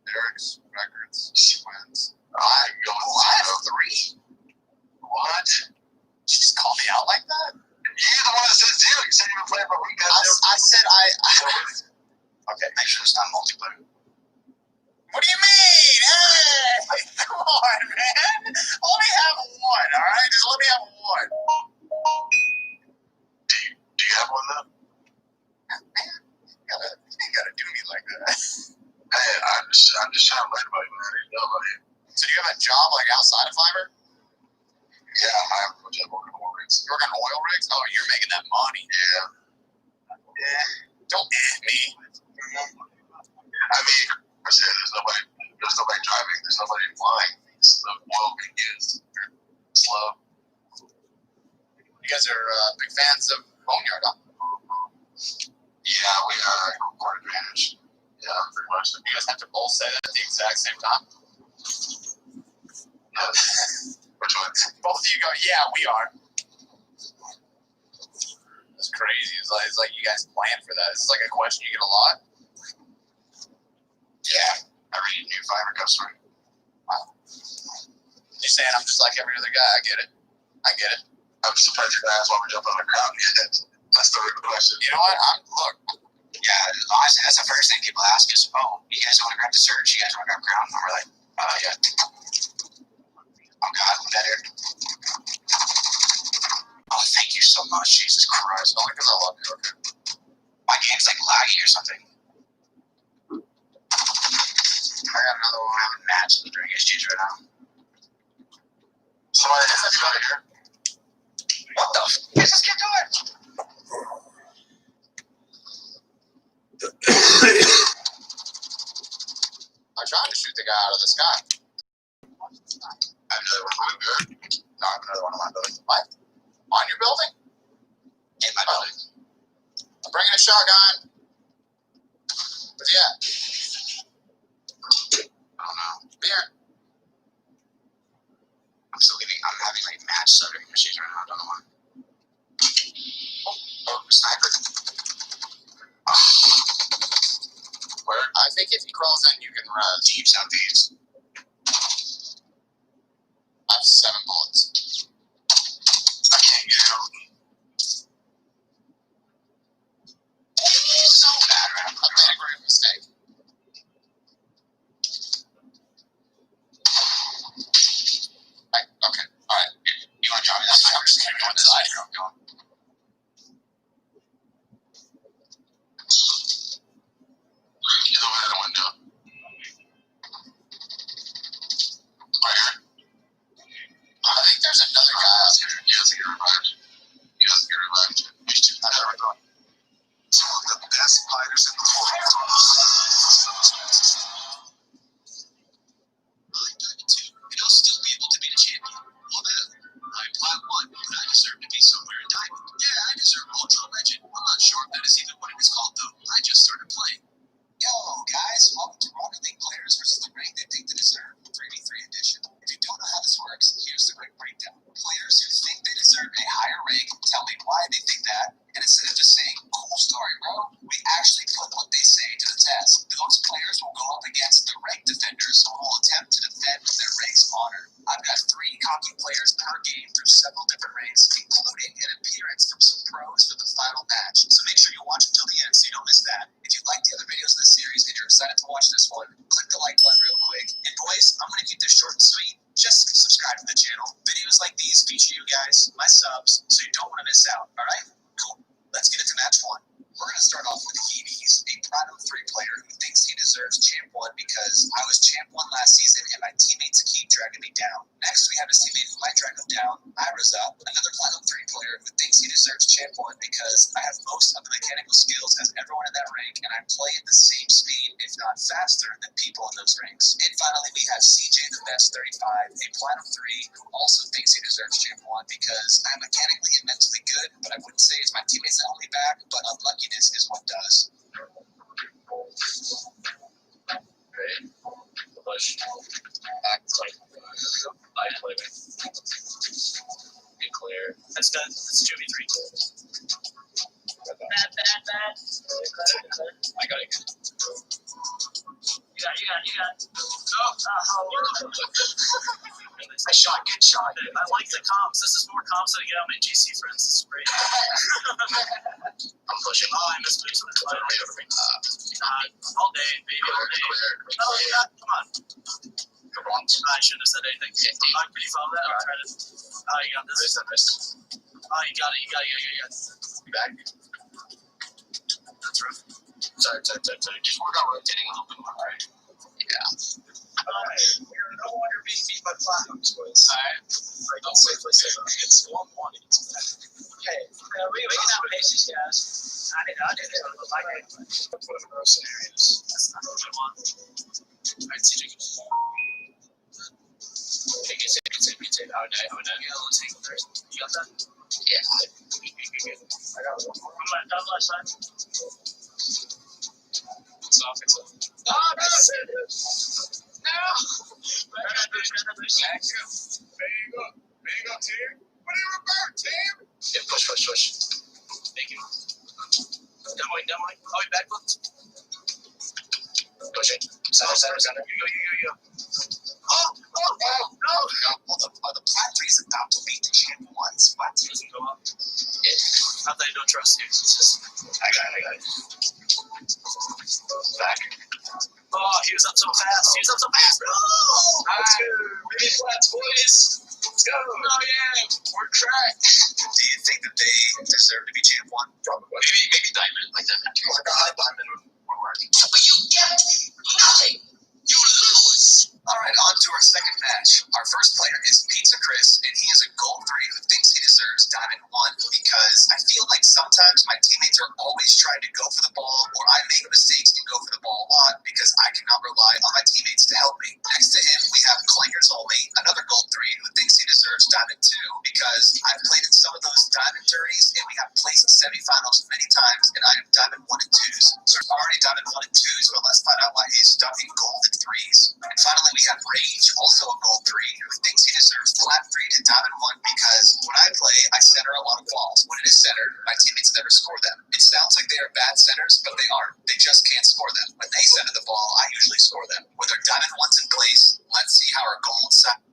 Eric's records wins. I'm going 3. What? Did you just call me out like that? You're the one that said 0. You said you've been playing for a week. I said I. Okay, make sure it's not multiplayer. What do you mean? Hey, come on, man. Let me have one, all right? Just let me have one. Do you have one though? Man, you gotta do me like that. Hey, I'm just trying to write about you, man. You know about you. So do you have a job like outside of Fiverr? Yeah, I have a job working on oil rigs. You're working on oil rigs? Oh, you're making that money. Yeah. Don't me. I mean, I said there's nobody driving, there's nobody flying. The oil can use slow. You guys are big fans of Boneyard, huh? Yeah, we are Court Advantage. Yeah, pretty much. You guys have to both say that at the exact same time? Yeah. Which one? Both of you go, yeah, we are. That's crazy. It's like you guys plan for that. It's like a question you get a lot. Yeah, every new Fiverr customer. Wow. You're saying I'm just like every other guy. I get it. I'm surprised you're gonna ask why we're jumping on the ground yet. That's the real question. You know what? Look. Yeah, honestly, that's the first thing people ask is, oh, you guys want to grab the surge? You guys want to grab ground? And we're like, yeah. Oh, God, I'm better. Oh, thank you so much. Jesus Christ. Only because I love you, okay? My game's like laggy or something. I got another one. I'm having match during SGs right now. Somebody has you out of here. What the f? You just can't do it. I tried to shoot the guy out of the sky. I have another one on my building. No, I have another one on my building. What? On your building? In my building. I'm bringing a shotgun. Where's he at? I don't know. Beer. I'm still leaving. I'm having like match stuttering issues right now. I don't know why. Oh, sniper. Where? I think if he crawls in, you can run. Deep southeast. I have 7 bullets. I can't get out. So bad right now. I made a grave mistake. Okay. All right. You want to drop me that sniper? I'm just going to go inside. Go on. He's over at the window. Right here. I think there's another guy out here. He has to get revived. These two guys are going. Two of the best fighters in the world. I'm Diamond 2, and I'll still be able to beat a champion. Well, then, I'm Plat 1, but I deserve to be somewhere in Diamond. Yeah, I deserve Ultra Legend. I'm not sure if that is even what it is called, though. I just started playing. Yo, guys, welcome to Rocket League Players versus the Rank They Think They Deserve, 3v3 edition. If you don't know how this works, here's the quick breakdown. Players who think they deserve a higher rank tell me why they think that, and instead of just saying, cool story, bro, we actually put what they say to the test. Those players will go up against the rank defenders who will attempt to defend their rank's honor. I've got 3 cocky players per game through several different ranks, including an appearance from some pros for the final match. So make sure you watch until the end so you don't miss that. If you like the other videos in this series and you're excited to watch this one, click the like button real quick. And boys, I'm going to keep this short and sweet. Just subscribe to the channel. Videos like these feature you guys, my subs, so you don't want to miss out. Alright? Cool. Let's get into match 1. We're going to start off with Heaties, a Platinum 3 player who thinks he deserves Champ 1 because I was Champ 1 last season and my teammates keep dragging me down. Next, we have his teammate who might drag him down, Ira's up, another Platinum 3 player who thinks he deserves Champ 1 because I have most of the mechanical skills as everyone in that rank and I play at the same speed, if not faster, than people in those ranks. And finally, we have CJ the Best 35, a Platinum 3 who also thinks he deserves Champ 1 because I'm mechanically and mentally good, but I wouldn't say it's my teammates that hold me back, but unluckiness is what does. Great. Push. Act like I play me. Get clear. That's done. That's 2v3. Bad. I got it. You got it. Oh. Nice shot, good shot. I like the comps. This is more comps than I get on my GC friends. This is great. I'm pushing. Oh, I missed moves with the fire. All day, baby, all day. Oh, yeah, come on. Come on. I shouldn't have said anything. Can you follow that? I'll try to. Oh, you got this. Oh, you got it. You got it. Back. That's rough. Sorry. Just work on rotating a little bit more, alright? Yeah. Alright, we're no longer being beat by platinums, boys. Alright. I'll safely say that. It's 1-1. Okay, we can now pace these guys. I did it. I did it. One of those scenarios. That's not what I want. Alright, CJ. Okay, get safe. I would die. Yeah, let's take it first. You got that? Yeah. Good. I got one more. I'm going to double last time. It's off. Oh, no! No! There you go, team. What are you about, team? Yeah, push. Thank you. Down way. Oh, you backflipped. Push it. Center. You go. Oh, no! Well, the Plat 3 is about to beat the Champ 1s, but It doesn't go up. Yeah. Not that I don't trust you. It's just, I got it. Back. Oh, he was up so fast. No! Let's go. We need Plats, boys. Let's go. Oh, yeah. We're cracked. do you think that they deserve to be Champ 1? Probably. Maybe Diamond. Like Diamond. Like a high Diamond would work. But you get nothing. You lose. All right, on to our second match. Our first player is Pizza Chris, and he is a Gold 3 who thinks he deserves Diamond 1 because I feel like sometimes my teammates are always trying to go for the ball, or I make mistakes and go for the ball a lot because I cannot rely on my teammates to help me. Next to him, we have Clangers Only, another Gold 3 who thinks he deserves Diamond 2 because I've played in some of those Diamond tourneys, and we have placed semifinals many times, and I am Diamond 1 and 2s. So I'm already Diamond 1 and 2s, but let's find out why he's stuck in Gold and 3s. And finally, we have Rage, also a Gold 3, who thinks he deserves Plat 3 to Diamond 1 because when I play, I center a lot of balls. When it is centered, my teammates never score them. It sounds like they are bad centers, but they aren't. They just can't score them. When they center the ball, I usually score them. With our Diamond 1s in place, let's see how our Gold side.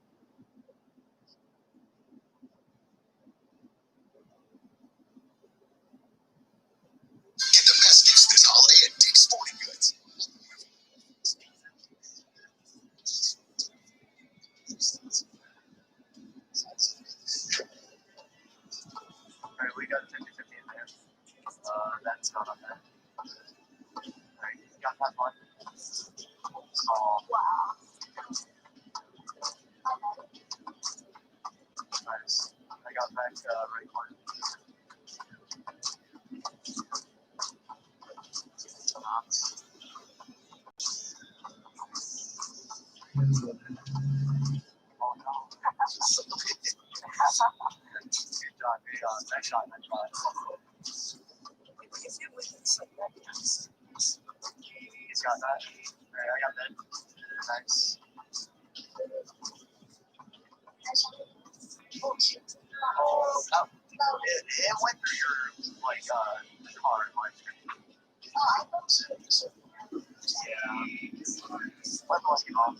Get the best gifts this holiday at Dick's Sporting Goods. Alright, we got 50-50 in there. That's not on there. Alright, you got that one. Oh. Wow. Nice. I got back right corner. Oh no. Good job. Nice shot. He's got that. Alright, I got that. Nice. Oh, no. It went through your, car and my screen. Yeah. What was it on?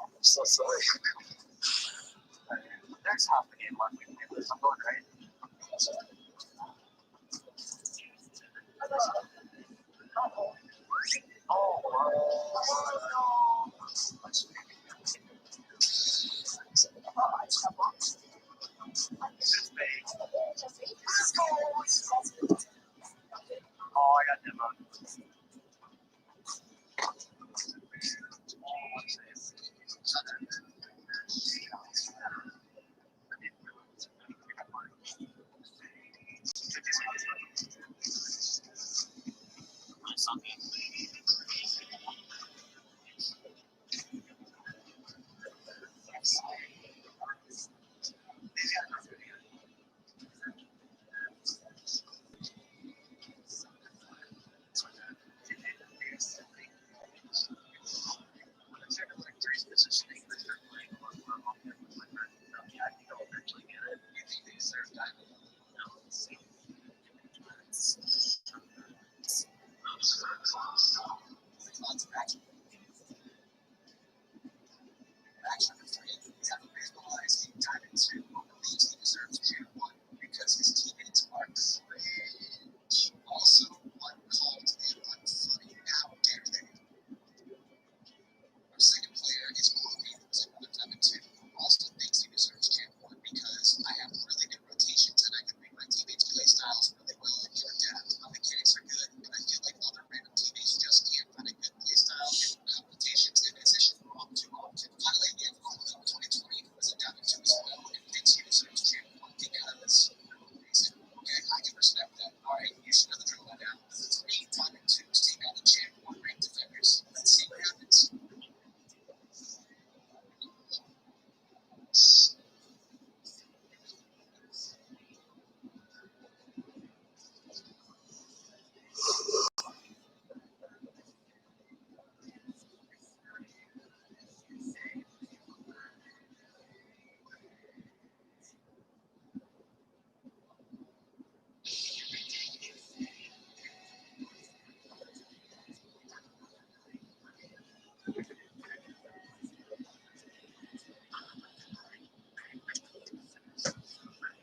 I'm so sorry. There's half the game left. We can get this. I'm going right. Oh, I got them on.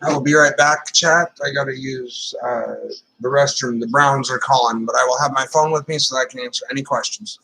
I will be right back, chat. I got to use the restroom. The Browns are calling, but I will have my phone with me so that I can answer any questions.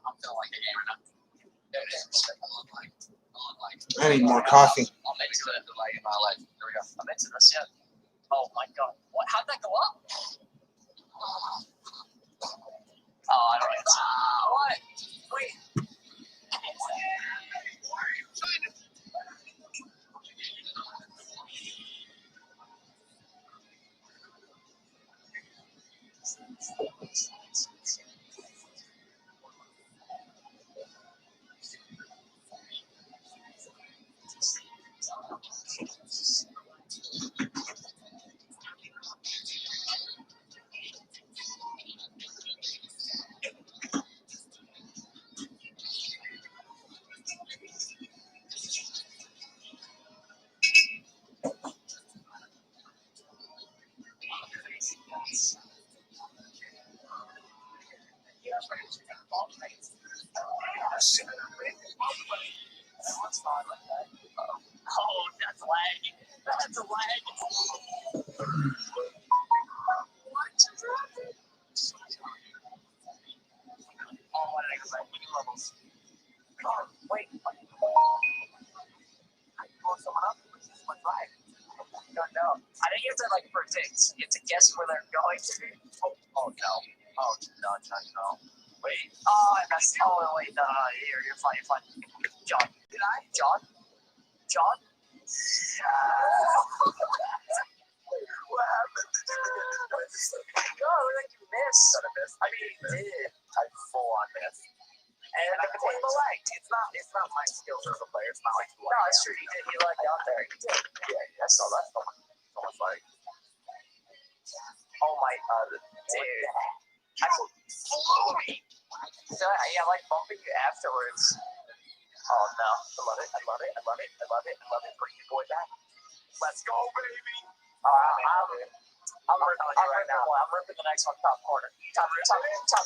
I'm feeling like a game right now. There it is. I need more coffee. I'm into it like in my life. Here we go. I'm into this, yeah. Oh my god. What? How'd that go up? Oh, I don't know. What? Wait. Oh, that's lag. That's a lag. Oh, why did I go back? Levels. Oh, wait. I pulled someone up. What's lag? I don't know. I think you have to like predict. You have to guess where they're going to be. Oh no. Oh no. Wait. Oh, I messed. Oh wait. No. You're fine. You're fine. John. Did I? John? What happened? No, like you missed. I mean, you did. I full on missed. And I became a lag. It's not my skills as a player. It's not like no, it's true. You did. You like out there. You did. Yeah. I saw that. Almost like. Oh my god, dude. I flew me. So yeah, like bumping you afterwards. Oh no. I love it. Bring your boy back. Let's go, baby. I'm ripping the next one top corner. Top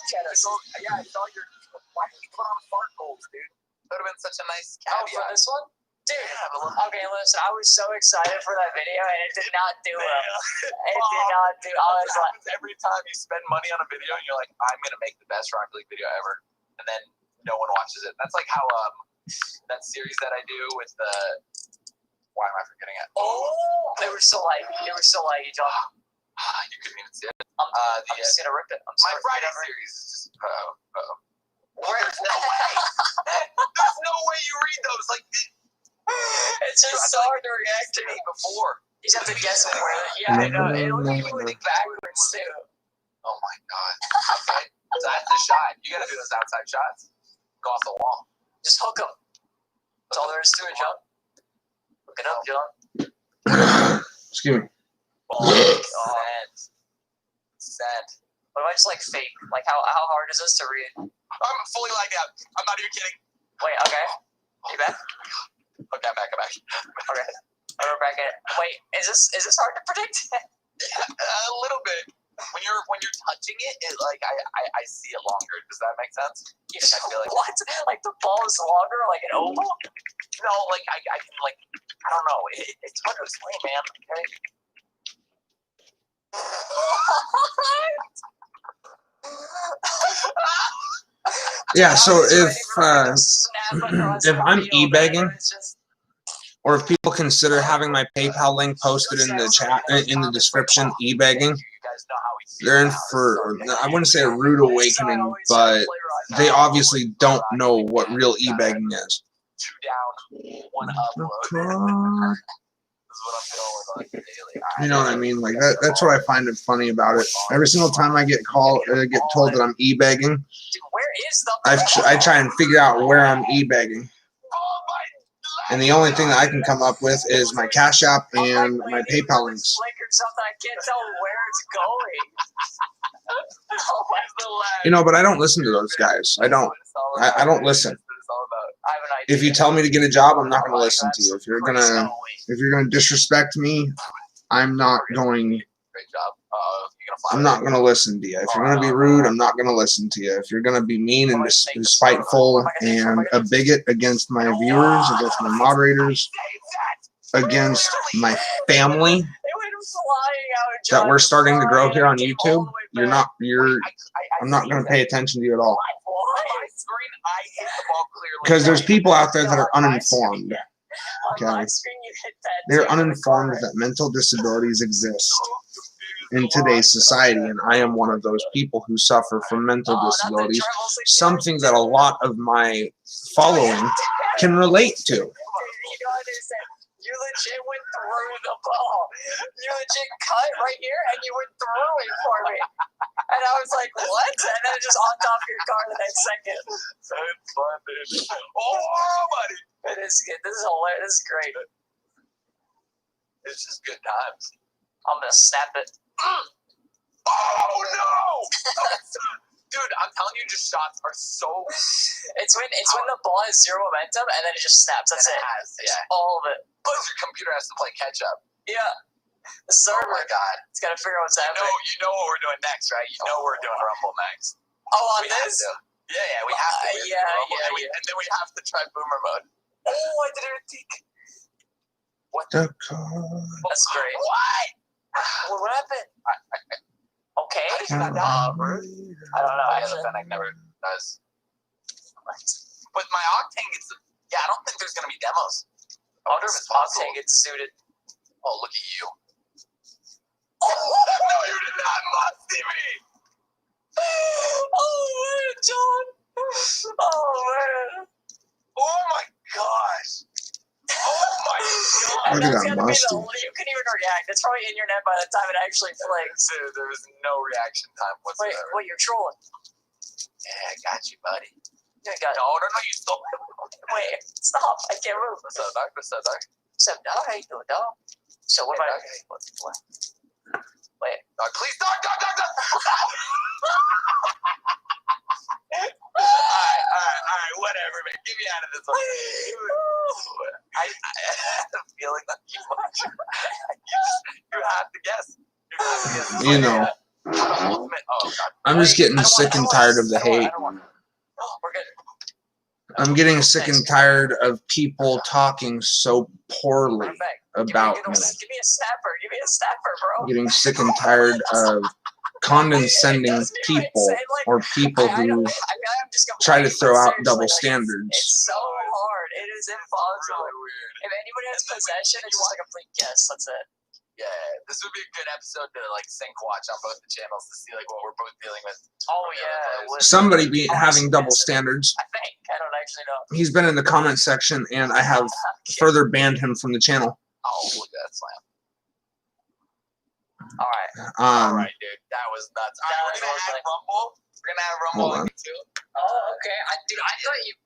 cheddar. So, yeah, I saw your. Why did you put on fart goals, dude? That would have been such a nice caveat. Oh, for this one? Dude, okay, listen, I was so excited for that video and it did not do well. It did not do. I was like, every time you spend money on a video, you're like, I'm gonna make the best Rocket League video ever, and then no one watches it. That's like how that series that I do with the. Why am I forgetting it? Oh, they were so laggy, John. You couldn't even see it. I'm just gonna rip it. My Friday series is just. There's no way. There's no way you read those like. It's just so hard to react to me before. You just have to guess where. Yeah, I know. It'll give you anything backwards too. Oh my god. Okay. So that's the shot. You gotta do those outside shots. Go off the wall. Just hook them. That's all there is to it, John. Hook it up, John. Excuse me. Send. What if I just like fake? Like how hard is this to read? I'm fully lagged out. I'm not even kidding. Wait, okay. You back? Okay, I'm back. Okay. We're back in. Wait, is this hard to predict? A little bit. When you're touching it, like I see it longer. Does that make sense? I feel like what? Like the ball is longer, like an oval? No, like I can like I don't know. It's hard to explain, man. Okay. Yeah, so if I'm e-begging, or if people consider having my PayPal link posted in the chat, in the description, e-begging, they're in for, I wouldn't say a rude awakening, but they obviously don't know what real e-begging is. 2 down, 1 upload. You know what I mean? Like that's what I find it funny about it. Every single time I get told that I'm e-begging, I try and figure out where I'm e-begging. And the only thing that I can come up with is my Cash App and my PayPal links. I can't tell where it's going. You know, but I don't listen to those guys. I don't listen. If you tell me to get a job, I'm not going to listen to you. If you're gonna disrespect me, I'm not going to listen to you. If you're going to be rude, I'm not going to listen to you. If you're going to be mean and spiteful and a bigot against my viewers, against my moderators, against my family that we're starting to grow here on YouTube, I'm not going to pay attention to you at all. my screen, I hit the ball clearly. Because there's people out there that are uninformed. On my screen, you hit that. They're uninformed that mental disabilities exist in today's society, and I am one of those people who suffer from mental disabilities, something that a lot of my following can relate to. You don't understand. You legit went through the ball. You legit cut right here, and you went through it for me. And I was like, what? And then just on top of your car the next second. So it's fun, dude. Oh, buddy. It is good. This is hilarious. This is great. It's just good times. I'm going to snap it. Oh, no! Dude, I'm telling you, just shots are so... It's when the ball has zero momentum, and then it just snaps. That's it. Yeah. All of it. Plus, your computer has to play catch-up. Yeah. The server. Oh, my God. It's got to figure out what's happening. You know what we're doing next, right? You know we're doing Rumble next. Oh, on this? Yeah, we have to. Yeah. And then we have to try boomer mode. Oh, I didn't think. What? The car. That's great. What? What happened? Okay. I don't know. Actually, the Fennec never does. But my Octane gets... Yeah, I don't think there's going to be demos. I wonder if it's possible. Octane gets suited. Oh, look at you. Oh, no, you did not musty me! Oh, man, John. Oh, man. Oh, my gosh. Oh, my God. Look at That's that gonna be musty. you can even react. It's probably in your net by the time it actually plays. Dude, there was no reaction time whatsoever. Wait, you're trolling. Yeah, I got you, buddy. You got No, you stole it. Wait, stop. I can't move. What's up, Doc? What's up, dog? How you doing, dog? So what about... What? Wait. Doc, please, Doc! Alright, whatever, man. Get me out of this one. I have a feeling that you have to guess. You know. I'm just getting sick and tired of the hate. We're good. I'm getting sick and tired of people talking so poorly about me. Give me a snapper. Give me a snapper, bro. I'm getting sick and tired of condescending people or people who try to throw out double standards. It's so hard. It is impossible. If anybody has possession, it's just a complete guess. That's it. Yeah, this would be a good episode to sync watch on both the channels to see what we're both dealing with. Oh yeah, Somebody be having double standards. I think. I don't actually know. He's been in the comment section, and I have further banned him from the channel. Oh, look at that slam. All right. All right, dude. That was nuts. All right, we're gonna add Rumble. We're gonna add Rumble on too. Oh, okay. I thought you.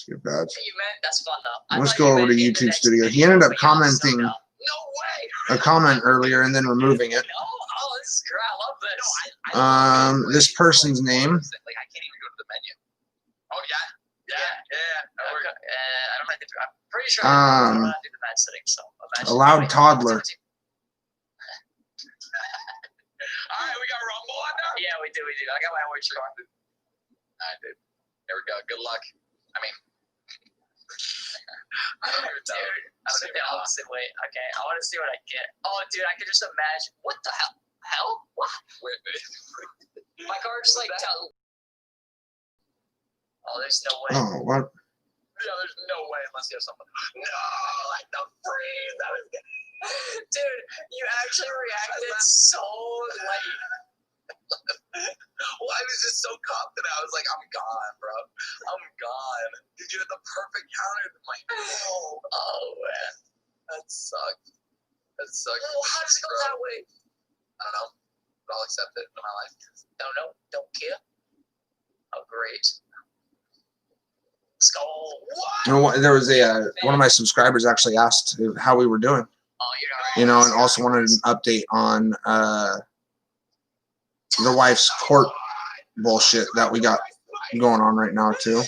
Too bad. You meant that's fun though. Let's go over to YouTube Studio. He ended up commenting a comment earlier and then removing it. Oh, this is great. I love this. This person's name. I can't even go to the menu. Oh yeah. I don't know. I'm pretty sure I don't know how to do the match settings. So Allowed toddler. Alright, we got Rumble on now? Yeah, we do. I got my word on. Alright, dude. There we go. Good luck. I mean, I don't even know. I'm the opposite way. Okay, I want to see what I get. Oh, dude, I can just imagine. What the hell? What? Wait. My card just Oh, there's no way. Oh, what? Yeah, there's no way unless you have something. No, like the freeze. That was good. Dude, you actually reacted so late. Well, I was just so confident. I was like, I'm gone, bro. I'm gone. Did you have the perfect counter? I'm like, no. Oh, man. That sucked. Well, how does it go that way? I don't know. But I'll accept it in my life. Don't know. Don't care. Oh, great. Let's go. What? You know what? There was one of my subscribers actually asked how we were doing. And also wanted an update on the wife's court bullshit that we got going on right now too. Yeah,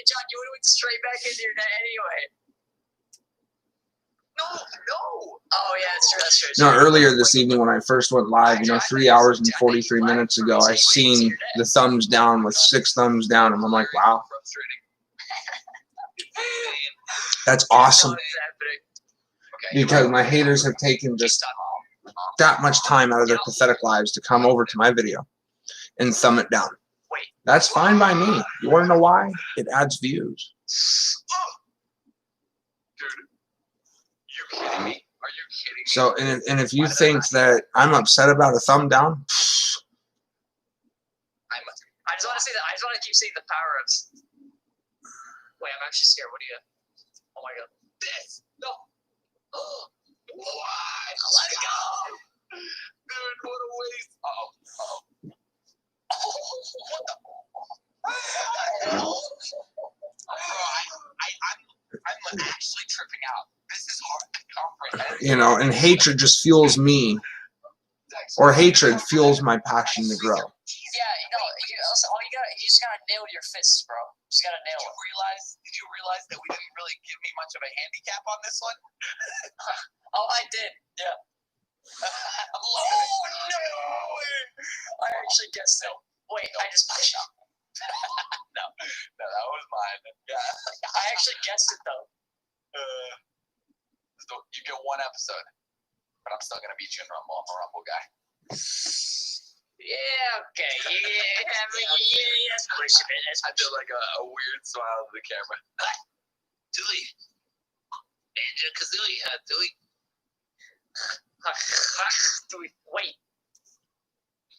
John, you would have went straight back into your net anyway. No. Oh yeah, that's true. No, earlier this evening when I first went live, 3 hours and 43 minutes ago, I seen the thumbs down with 6 thumbs down, and I'm like, wow, that's awesome. Because my haters have taken just that much time out of their pathetic lives to come over to my video and thumb it down. That's fine by me. You want to know why? It adds views. Dude, you kidding me? Are you kidding me? So, and if you think that I'm upset about a thumb down, I just want to say that. I just want to keep seeing the power of. Wait, I'm actually scared. What do you? Oh my god! This no. Oh, what? Let it go, dude. What a waste. I'm actually tripping out. This is hard to comprehend. you know, and hatred just fuels me, or hatred fuels my passion to grow. Yeah, no, you just gotta nail your fists, bro. Just gotta nail it. Did you realize that we didn't really give me much of a handicap on this one? Oh, I did. Yeah. Oh no! I actually guessed it. Wait, I just pushed up. No, that was mine. Yeah, I actually guessed it though. You get one episode, but I'm still gonna beat you in Rumble. I'm a Rumble guy. Yeah, okay. Yeah, that's pushing it. I did like a weird smile to the camera. Dilly. Ninja Kazooie, Dilly. Wait.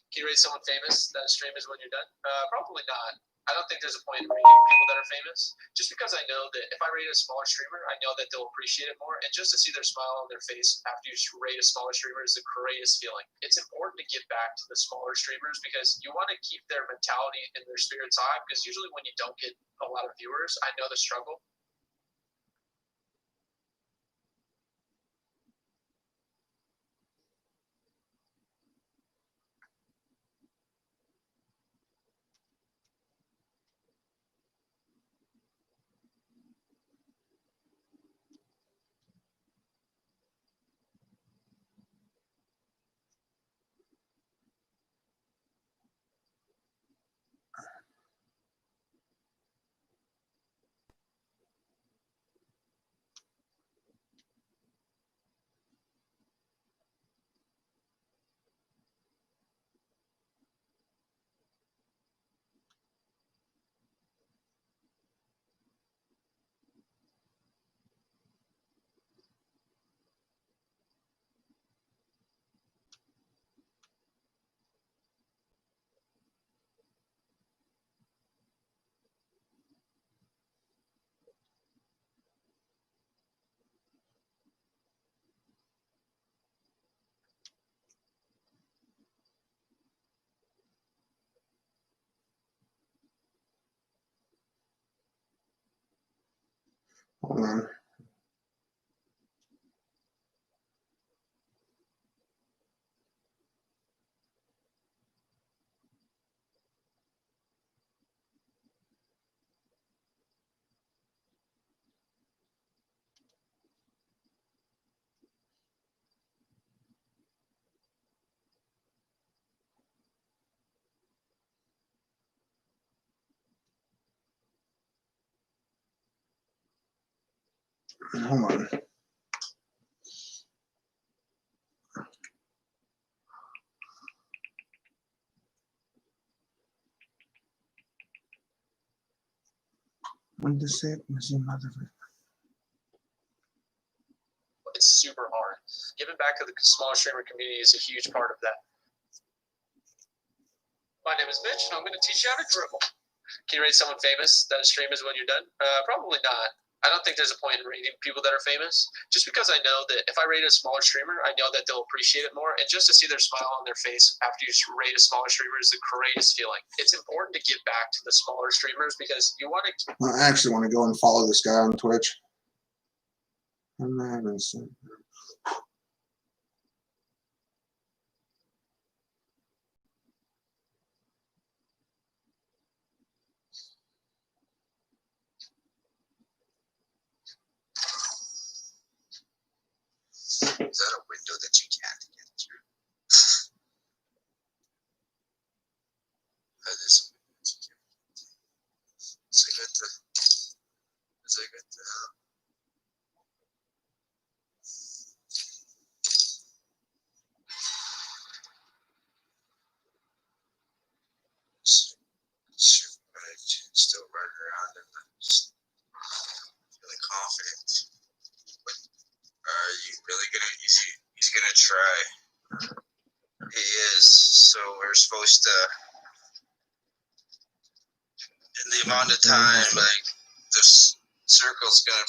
Can you rate someone famous that streamers when you're done? Probably not. I don't think there's a point in rating people that are famous. Just because I know that if I rate a smaller streamer, I know that they'll appreciate it more. And just to see their smile on their face after you rate a smaller streamer is the greatest feeling. It's important to give back to the smaller streamers because you want to keep their mentality and their spirits high. Because usually when you don't get a lot of viewers, I know the struggle. Hold on. Hold on. What did this say? It's super hard. Giving back to the small streamer community is a huge part of that. My name is Mitch, and I'm going to teach you how to dribble. Can you rate someone famous that streamers when you're done? Probably not. I don't think there's a point in rating people that are famous. Just because I know that if I rate a smaller streamer, I know that they'll appreciate it more. And just to see their smile on their face after you rate a smaller streamer is the greatest feeling. It's important to give back to the smaller streamers because you want to. I actually want to go and follow this guy on Twitch. I'm not having some. Is that a window that you can't get through? There's some windows you can't get through. It's like at the supposed to, in the amount of time, like, this circle's gonna.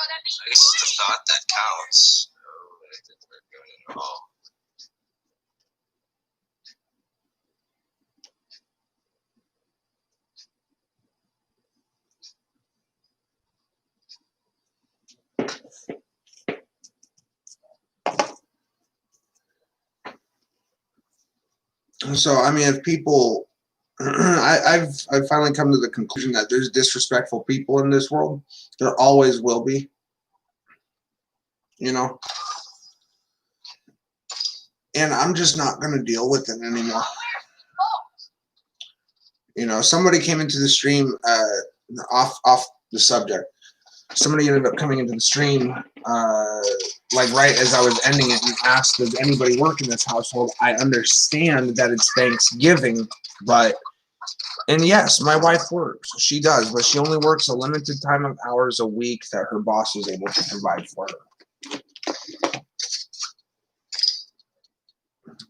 I guess it's the thought that counts. So I mean, if people, I've finally come to the conclusion that there's disrespectful people in this world. There always will be. You know, and I'm just not going to deal with it anymore. You know, somebody came into the stream off the subject. Somebody ended up coming into the stream like right as I was ending it and asked, does anybody work in this household? I understand that it's Thanksgiving, but, and yes, my wife works. She does, but she only works a limited time of hours a week that her boss is able to provide for her.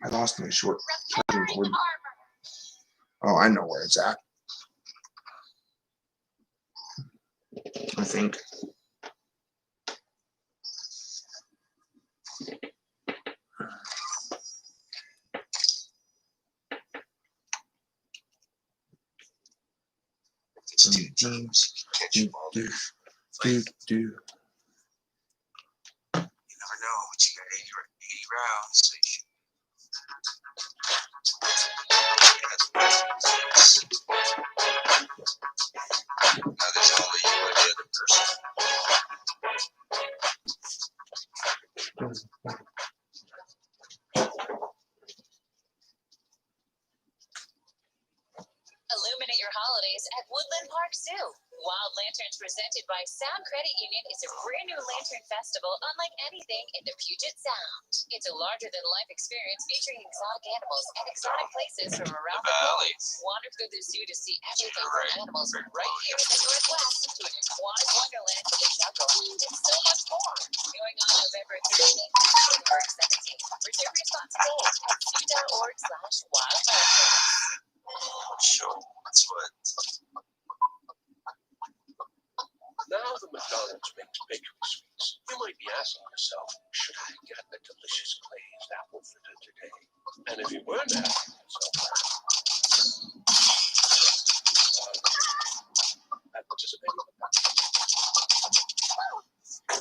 I lost my short charging cord. Oh, I know where it's at. I think. Do. You never know, but you got 80 rounds, so you should. Now there's only you and the other person. Illuminate your holidays at Woodland Park Zoo. Wild Lanterns presented by Sound Credit Union is a brand new lantern festival unlike anything in the Puget Sound. It's a larger-than-life experience featuring exotic animals and exotic places from around the globe. Wander through the zoo to see everything from animals from right here in the Northwest to an aquatic wonderland to the jungle and so much more. Going on November 13th to January 17th. Reserve your spots today at zoo.org/wildlanterns. Sure, that's what. Now the McDonald's makes bakery sweets. You might be asking yourself, should I get a delicious glazed apple fritter today? And if you weren't asking yourself that, participate in the There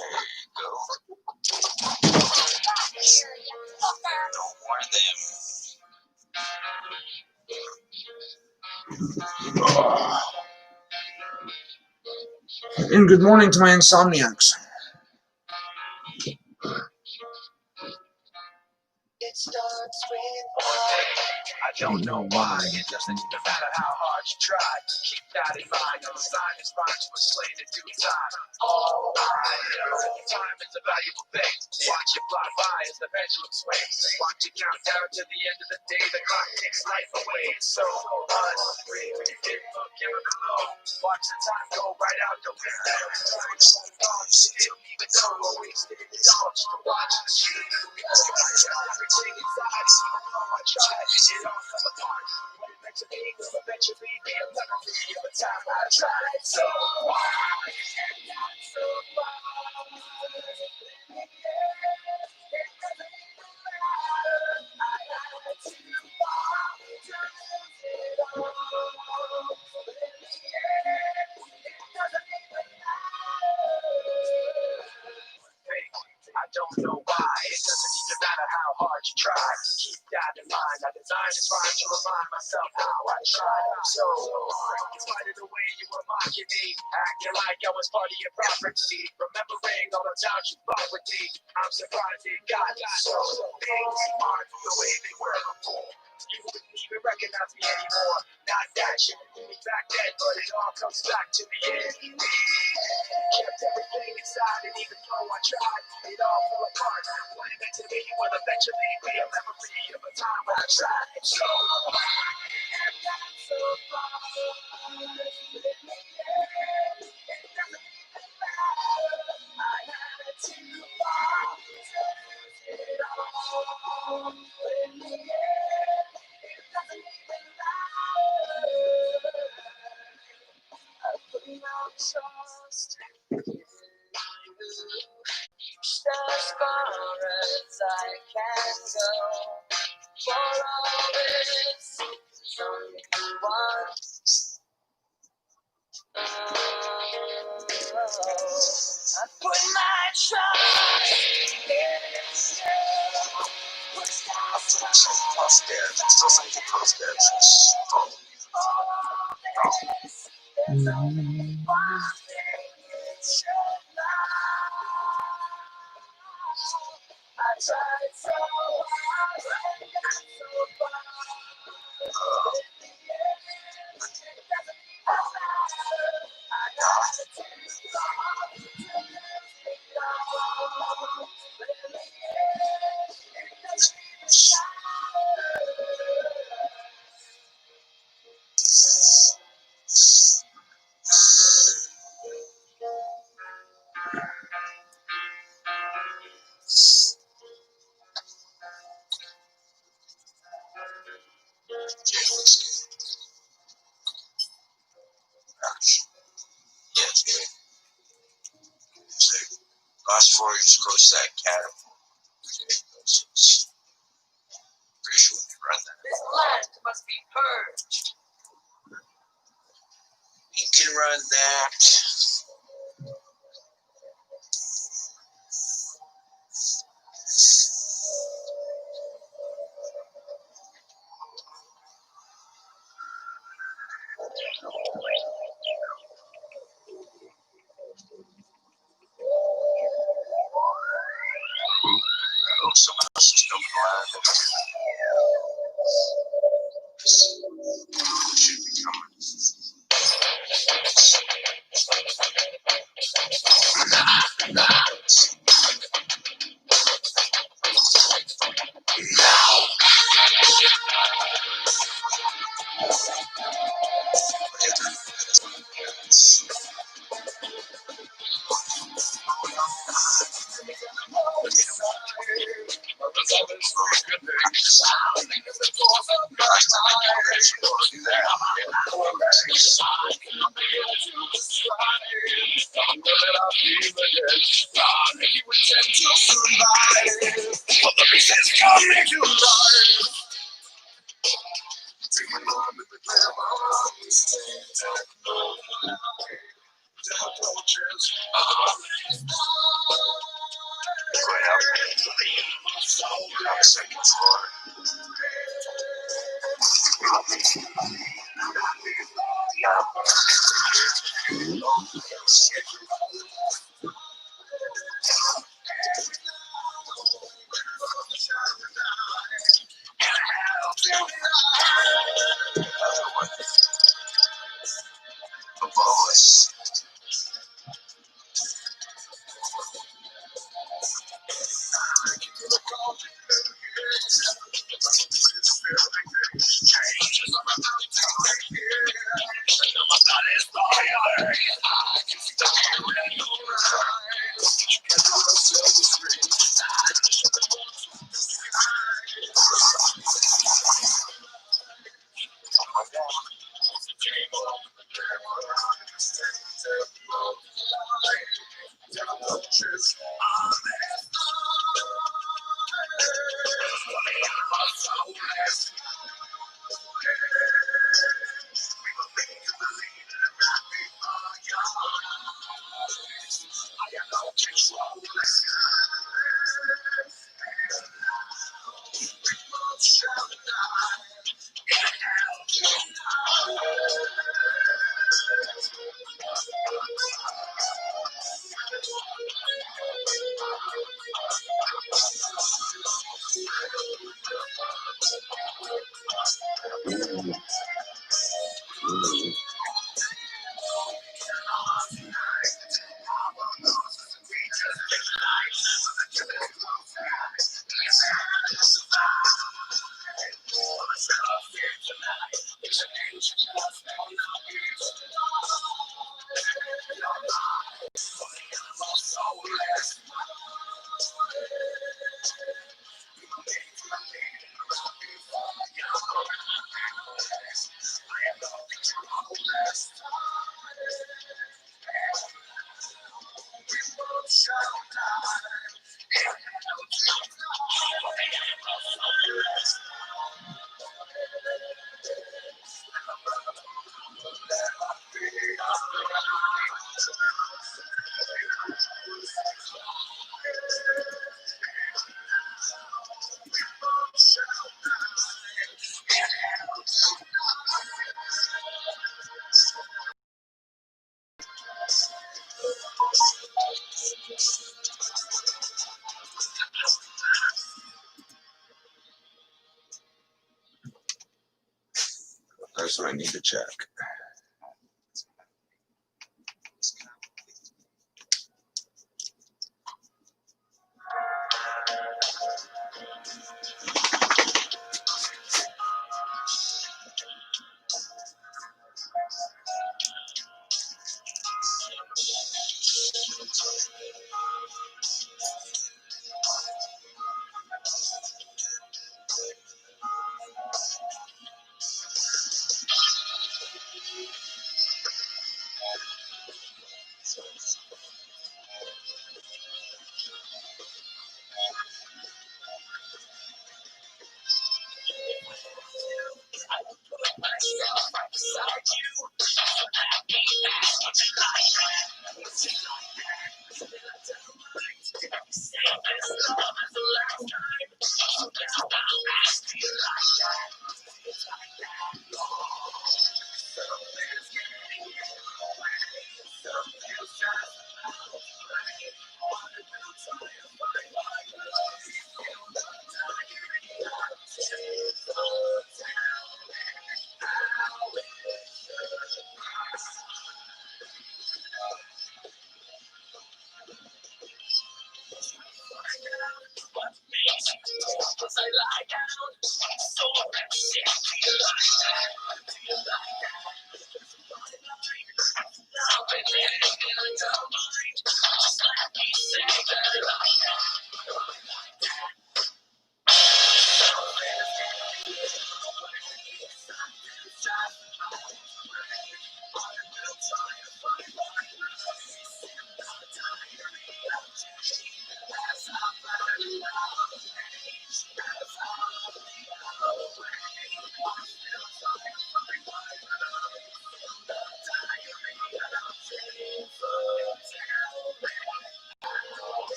you go. Don't warn them. And good morning to my insomniacs. It starts with why. I don't know why. It doesn't even matter how hard you try. Keep that in mind. The sign is fine to explain in due time. All I know, time is a valuable thing. Watch it fly by as the pendulum swings. Watch it count down to the end of the day. The clock takes life away. It's so unreal. You didn't look here alone. Watch the time go right out the window. Even though I wasted it all just to watch the street. Everything inside is even though I tried. It all fell apart. What it meant to be will eventually be a memory of a time I tried so hard and not so far. I don't know why. It doesn't even matter how hard you try. Keep that in mind. I designed this rhyme to remind myself how I tried so hard. In spite of the way you were mocking me, acting like I was part of your property. Remembering all the times you fought with me, I'm surprised it got so things aren't the way they were before. You wouldn't even recognize me anymore. Not that you knew me back then, but it all comes back to me in the kept everything inside, and even though I tried, it all fell apart. What it meant to me will eventually be a memory of a time when I tried so hard and got so far. It doesn't even matter. I had to fall to lose it all. As far as I can go, for all this, someone. I put my trust in you. Plus dance. Still saying plus dance. I tried so hard and got so far. I got too long to let it go. But in the end, it doesn't Last 4 years, close that catapult. Pretty sure we can run that. This land must be purged. We can run that. Oh, someone else is coming around. Should be coming. Second floor. person I need to check.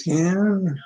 Can